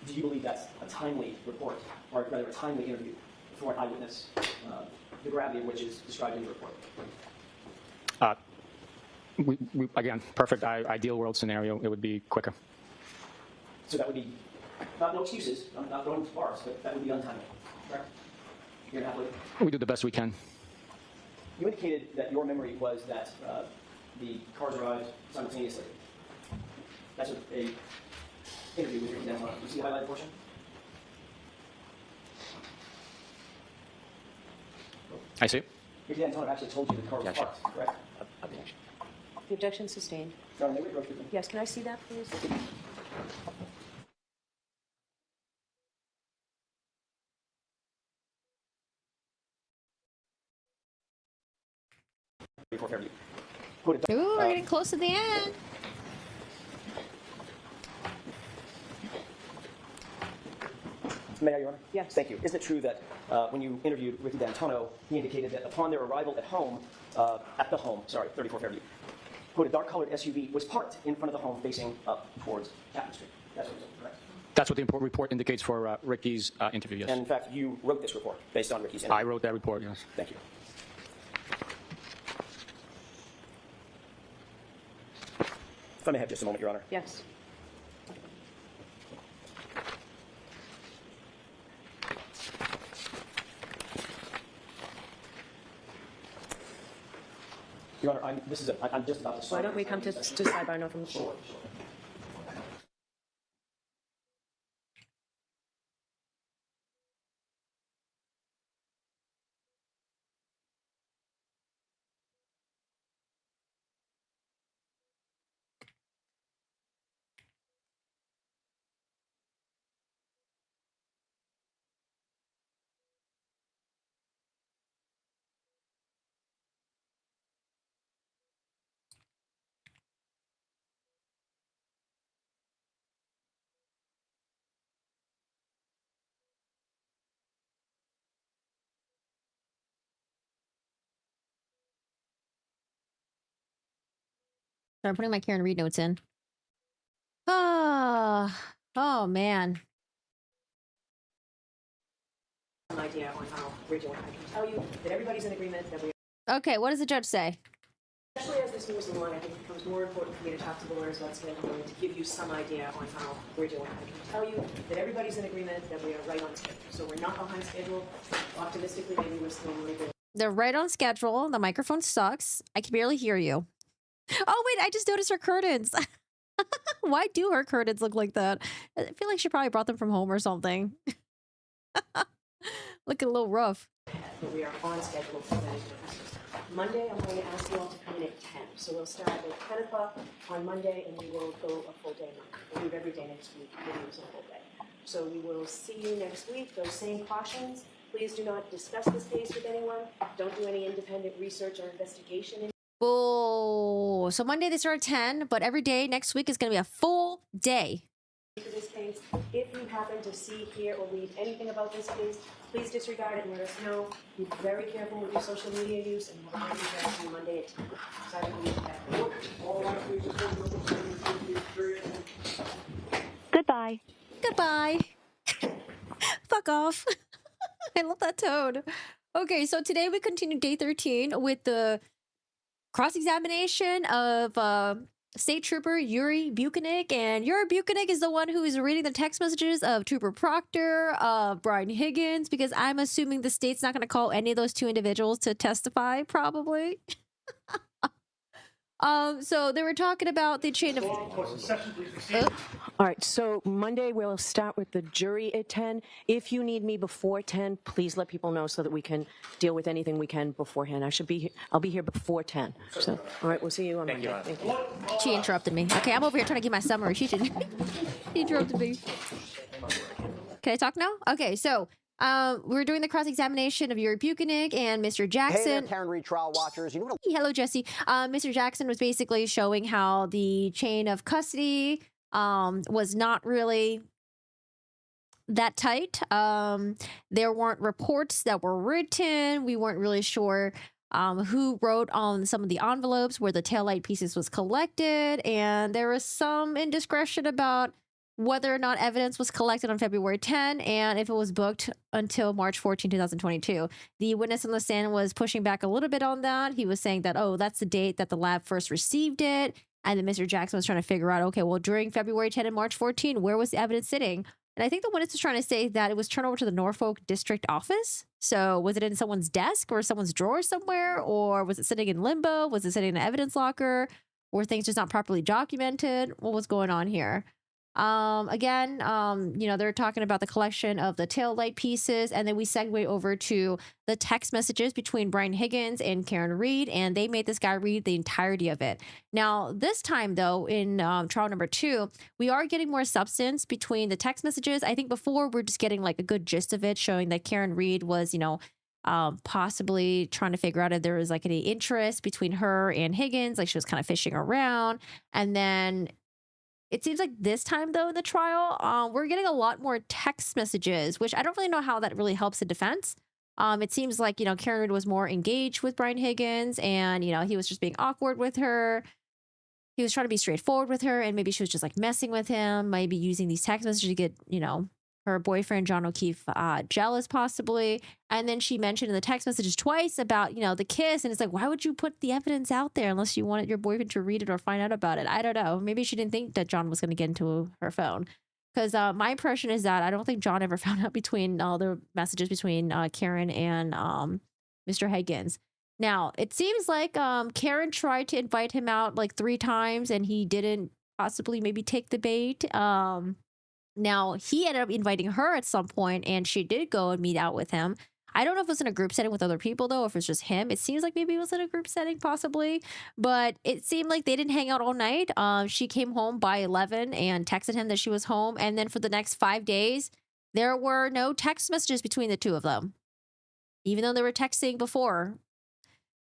S4: Do you believe that's a timely report, or rather a timely interview for an eyewitness, the gravity of which is described in the report?
S3: We, again, perfect ideal world scenario, it would be quicker.
S4: So that would be, no excuses, I'm not going too far, but that would be untimely, correct? You're not later.
S3: We do the best we can.
S4: You indicated that your memory was that the cars arrived simultaneously. That's a interview with Ricky D'Antonio. You see the highlighted portion?
S3: I see.
S4: Ricky D'Antonio actually told you the car was
S3: Gotcha.
S4: parked, correct?
S2: The objection sustained.
S4: No, may we approach with them?
S2: Yes, can I see that, please?
S4: Before Fairview. Quoted,
S1: Ooh, we're getting close to the end.
S4: May I, Your Honor?
S2: Yes.
S4: Thank you. Isn't it true that when you interviewed Ricky D'Antonio, he indicated that upon their arrival at home, 34 Fairview, quote, a dark-colored SUV was parked in front of the home facing up towards Captain Street. That's what it was, correct?
S3: That's what the report indicates for Ricky's interview, yes.
S4: And in fact, you wrote this report based on Ricky's interview.
S3: I wrote that report, yes.
S4: Thank you. If I may have just a moment, Your Honor.
S2: Yes.
S4: Your Honor, I'm just about to start.
S2: Why don't we come to sidebar no from the floor?
S4: Sure, sure.
S1: I'm putting my Karen Reed notes in. Oh man.
S2: Some idea on how we're doing. I can tell you that everybody's in agreement that we.
S1: Okay, what does the judge say?
S2: Especially as this moves along, I think it becomes more important for me to talk to the lawyers about scheduling to give you some idea on how we're doing. I can tell you that everybody's in agreement that we are right on schedule. So we're not behind schedule. Optimistically, maybe we're still a little bit.
S1: They're right on schedule. The microphone sucks. I can barely hear you. Oh wait, I just noticed her curtains. Why do her curtains look like that? I feel like she probably brought them from home or something. Looking a little rough.
S2: But we are on schedule for that. Monday, I'm going to ask you all to come in at 10. So we'll start at 10 o'clock on Monday, and we will go a full day. We'll leave every day next week. We'll use a full day. So we will see you next week. Those same cautions. Please do not discuss this case with anyone. Don't do any independent research or investigation.
S1: Oh, so Monday they start at 10, but every day next week is going to be a full day.
S2: For this case, if you happen to see, hear, or read anything about this case, please disregard it and let us know. Be very careful with your social media use, and we'll have a on Monday at 10. Sorry to leave that.
S5: Goodbye.
S1: Goodbye. Fuck off. I love that tone. Okay, so today we continue day 13 with the cross-examination of State Trooper Yuri Buchanan. And Yuri Buchanan is the one who is reading the text messages of Trooper Proctor, Brian Higgins, because I'm assuming the state's not going to call any of those two individuals to testify, probably. So they were talking about the chain of...
S2: All right, so Monday we'll start with the jury at 10. If you need me before 10, please let people know so that we can deal with anything we can beforehand. I'll be here before 10. So, all right, we'll see you on Monday. Thank you.
S1: She interrupted me. Okay, I'm over here trying to give my summary. She interrupted me. Can I talk now? Okay, so we're doing the cross-examination of Yuri Buchanan and Mr. Jackson.
S6: Hey there, Karen Retrial watchers. You know what?
S1: Hello, Jesse. Mr. Jackson was basically showing how the chain of custody was not really that tight. There weren't reports that were written. We weren't really sure who wrote on some of the envelopes where the taillight pieces was collected. And there was some indiscretion about whether or not evidence was collected on February 10 and if it was booked until March 14, 2022. The witness on the stand was pushing back a little bit on that. He was saying that, oh, that's the date that the lab first received it. And then Mr. Jackson was trying to figure out, okay, well, during February 10 and March 14, where was the evidence sitting? And I think the witness was trying to say that it was turned over to the Norfolk district office. So was it in someone's desk or someone's drawer somewhere? Or was it sitting in limbo? Was it sitting in an evidence locker? Were things just not properly documented? What was going on here? Again, they're talking about the collection of the tail light pieces, and then we segue over to the text messages between Brian Higgins and Karen Reed, and they made this guy read the entirety of it. Now, this time, though, in trial number 2, we are getting more substance between the text messages. I think before we're just getting like a good gist of it, showing that Karen Reed was, possibly trying to figure out if there was like any interest between her and Higgins, like she was kind of fishing around, and then it seems like this time, though, in the trial, we're getting a lot more text messages, which I don't really know how that really helps the defense. It seems like, Karen Reed was more engaged with Brian Higgins and, he was just being awkward with her. He was trying to be straightforward with her, and maybe she was just like messing with him, maybe using these text messages to get, her boyfriend, John O'Keefe, jealous possibly. And then she mentioned in the text messages twice about, the kiss. And it's like, why would you put the evidence out there unless you wanted your boyfriend to read it or find out about it? I don't know. Maybe she didn't think that John was going to get into her phone. Because my impression is that I don't think John ever found out between all the messages between Karen and Mr. Higgins. Now, it seems like Karen tried to invite him out like 3 times and he didn't possibly maybe take the bait. Now, he ended up inviting her at some point, and she did go and meet out with him. I don't know if it was in a group setting with other people, though, if it's just him. It seems like maybe it was in a group setting, possibly. But it seemed like they didn't hang out all night. She came home by 11 and texted him that she was home. And then for the next 5 days, there were no text messages between the two of them, even though they were texting before.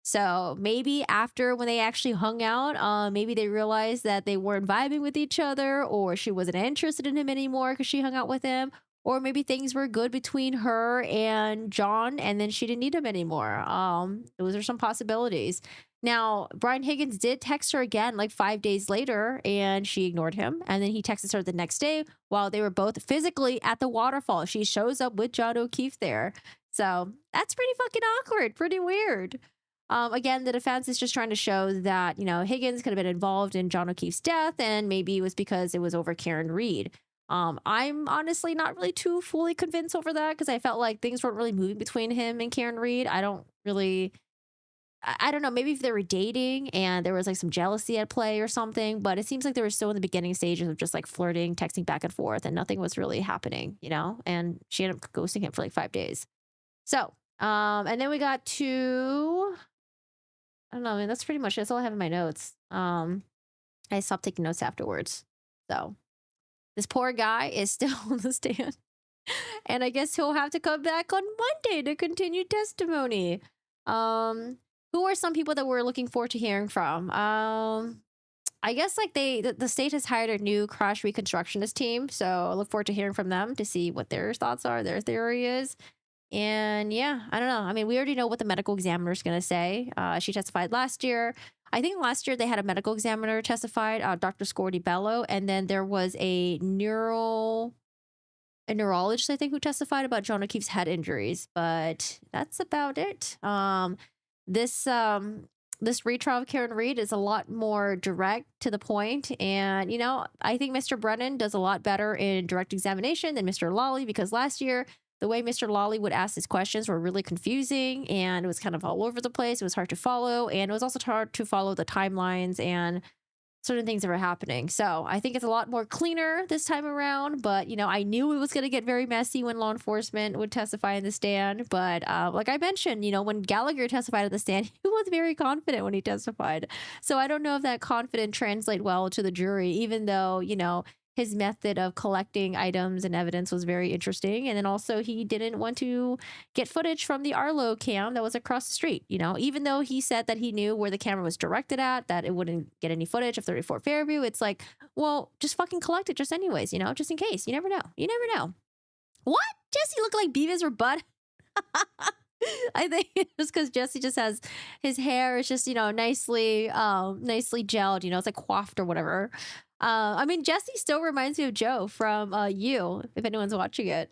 S1: So maybe after when they actually hung out, maybe they realized that they weren't vibing with each other, or she wasn't interested in him anymore because she hung out with him, or maybe things were good between her and John and then she didn't need him anymore. Those are some possibilities. Now, Brian Higgins did text her again like 5 days later, and she ignored him. And then he texted her the next day while they were both physically at the waterfall. She shows up with John O'Keefe there. So that's pretty fucking awkward, pretty weird. Again, the defense is just trying to show that, Higgins could have been involved in John O'Keefe's death, and maybe it was because it was over Karen Reed. I'm honestly not really too fully convinced over that because I felt like things weren't really moving between him and Karen Reed. I don't know, maybe if they were dating and there was like some jealousy at play or something, but it seems like they were still in the beginning stages of just like flirting, texting back and forth, and nothing was really happening, and she ended up ghosting him for like 5 days. So, and then we got to, I don't know, I mean, that's pretty much it. That's all I have in my notes. I stopped taking notes afterwards. So this poor guy is still on the stand. And I guess he'll have to come back on Monday to continue testimony. Who are some people that we're looking forward to hearing from? I guess like the state has hired a new crash reconstructionist team, so I look forward to hearing from them to see what their thoughts are, their theory is. And yeah, I don't know. I mean, we already know what the medical examiner is going to say. She testified last year. I think last year they had a medical examiner testified, Dr. Scordy Bello, and then there was a neurologist, I think, who testified about John O'Keefe's head injuries. But that's about it. This retrial of Karen Reed is a lot more direct to the point, and I think Mr. Brennan does a lot better in direct examination than Mr. Lawley, because last year the way Mr. Lawley would ask his questions were really confusing, and it was kind of all over the place. It was hard to follow, and it was also hard to follow the timelines and certain things that were happening. So I think it's a lot more cleaner this time around, but I knew it was going to get very messy when law enforcement would testify in the stand. But like I mentioned, when Gallagher testified at the stand, he was very confident when he testified. So I don't know if that confidence translate well to the jury, even though, his method of collecting items and evidence was very interesting. And then also he didn't want to get footage from the Arlo cam that was across the street, even though he said that he knew where the camera was directed at, that it wouldn't get any footage of 34 Fairview. It's like, well, just fucking collect it just anyways, just in case. You never know. You never know. What? Jesse looked like Beavis or Bud? I think it's just because Jesse just has, his hair is just, nicely gelled, it's like coiffed or whatever. I mean, Jesse still reminds me of Joe from You, if anyone's watching it.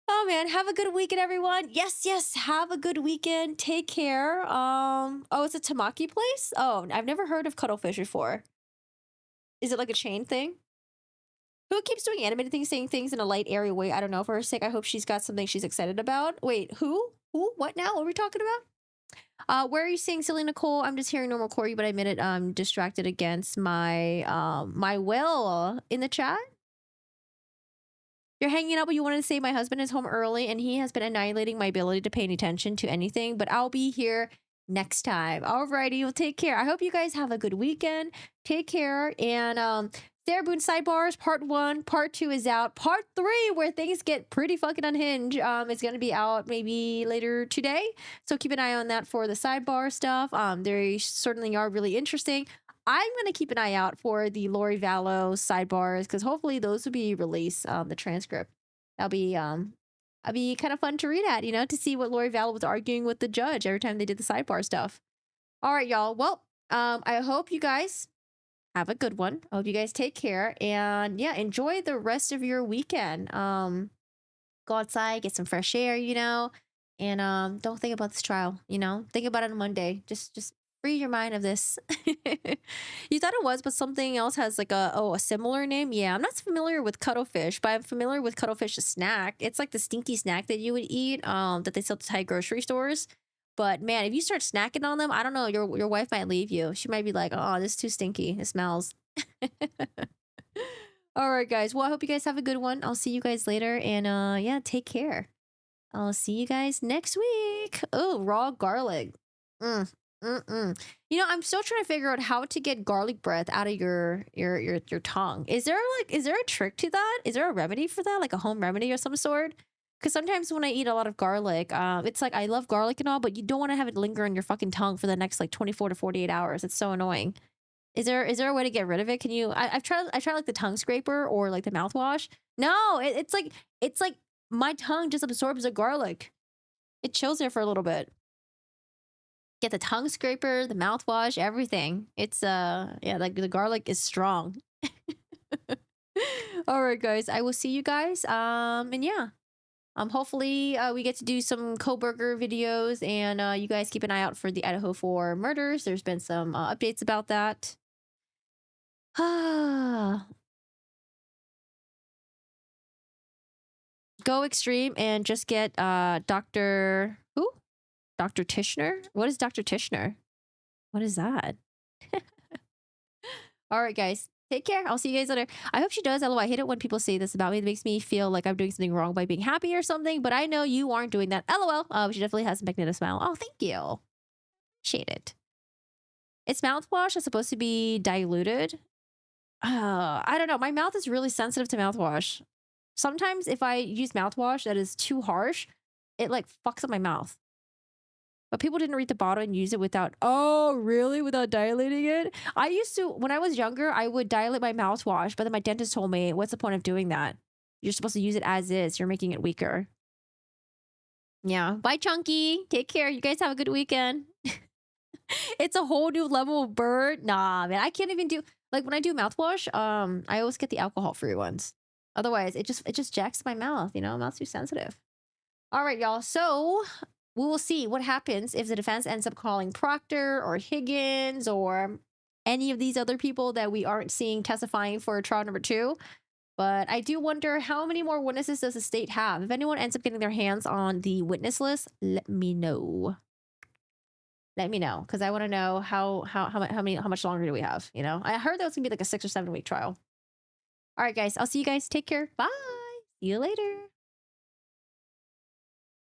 S1: Oh man, have a good weekend, everyone. Yes, have a good weekend. Take care. Oh, it's a tamaki place? Oh, I've never heard of cuttlefish before. Is it like a chain thing? Who keeps doing animated things, saying things in a light, airy way? I don't know. For her sake, I hope she's got something she's excited about. Wait, who? What now? What are we talking about? Where are you seeing Silly Nicole? I'm just hearing normal Corey, but I admit it, I'm distracted against my my will in the chat. You're hanging out, but you wanted to say my husband is home early and he has been annihilating my ability to pay any attention to anything, but I'll be here next time. Alrighty, well, take care. I hope you guys have a good weekend. Take care. And Sarah Boone Sidebars, part 1, part 2 is out. Part 3, where things get pretty fucking unhinged, is going to be out maybe later today. So keep an eye on that for the sidebar stuff. They certainly are really interesting. I'm going to keep an eye out for the Lori Vallow sidebars, because hopefully those will be released, the transcript. That'll be kind of fun to read at, to see what Lori Vallow was arguing with the judge every time they did the sidebar stuff. All right, y'all. Well, I hope you guys have a good one. I hope you guys take care, and yeah, enjoy the rest of your weekend. Go outside, get some fresh air, and don't think about this trial, think about it on Monday. Just free your mind of this. You thought it was, but something else has like a similar name. Yeah, I'm not familiar with cuttlefish, but I'm familiar with cuttlefish, the snack. It's like the stinky snack that you would eat, that they sell at Thai grocery stores. But man, if you start snacking on them, I don't know, your wife might leave you. She might be like, oh, this is too stinky. It smells. All right, guys. Well, I hope you guys have a good one. I'll see you guys later. And yeah, take care. I'll see you guys next week. Oh, raw garlic. I'm still trying to figure out how to get garlic breath out of your tongue. Is there a trick to that? Is there a remedy for that? Like a home remedy or some sort? Because sometimes when I eat a lot of garlic, it's like I love garlic and all, but you don't want to have it linger on your fucking tongue for the next like 24 to 48 hours. It's so annoying. Is there a way to get rid of it? Can you? I've tried like the tongue scraper or like the mouthwash. No, it's like my tongue just absorbs the garlic. It chills there for a little bit. Get the tongue scraper, the mouthwash, everything. It's yeah, like the garlic is strong. All right, guys. I will see you guys. And yeah. Hopefully we get to do some co-burger videos, and you guys keep an eye out for the Idaho 4 murders. There's been some updates about that. Go extreme and just get Dr. Who? Dr. Tishner? What is Dr. Tishner? What is that? All right, guys. Take care. I'll see you guys later. I hope she does. LOL. I hate it when people say this about me. It makes me feel like I'm doing something wrong by being happy or something, but I know you aren't doing that. LOL. She definitely has a magnetic smile. Oh, thank you. Appreciate it. It's mouthwash. It's supposed to be diluted. I don't know. My mouth is really sensitive to mouthwash. Sometimes if I use mouthwash that is too harsh, it like fucks up my mouth. But people didn't read the bottle and use it without, oh, really? Without dilating it? I used to, when I was younger, I would dilate my mouthwash, but then my dentist told me, what's the point of doing that? You're supposed to use it as is. You're making it weaker. Yeah. Bye, Chunky. Take care. You guys have a good weekend. It's a whole new level of bird. Nah, man. I can't even do, like when I do mouthwash, I always get the alcohol-free ones. Otherwise, it just jacks my mouth, you know? My mouth's too sensitive. All right, y'all. So we will see what happens if the defense ends up calling Proctor or Higgins or any of these other people that we aren't seeing testifying for trial number 2. But I do wonder, how many more witnesses does the state have? If anyone ends up getting their hands on the witness list, let me know. Let me know, because I want to know how much longer do we have? You know, I heard that was gonna be like a 6 or 7 week trial. All right, guys. I'll see you guys. Take care. Bye. See you later.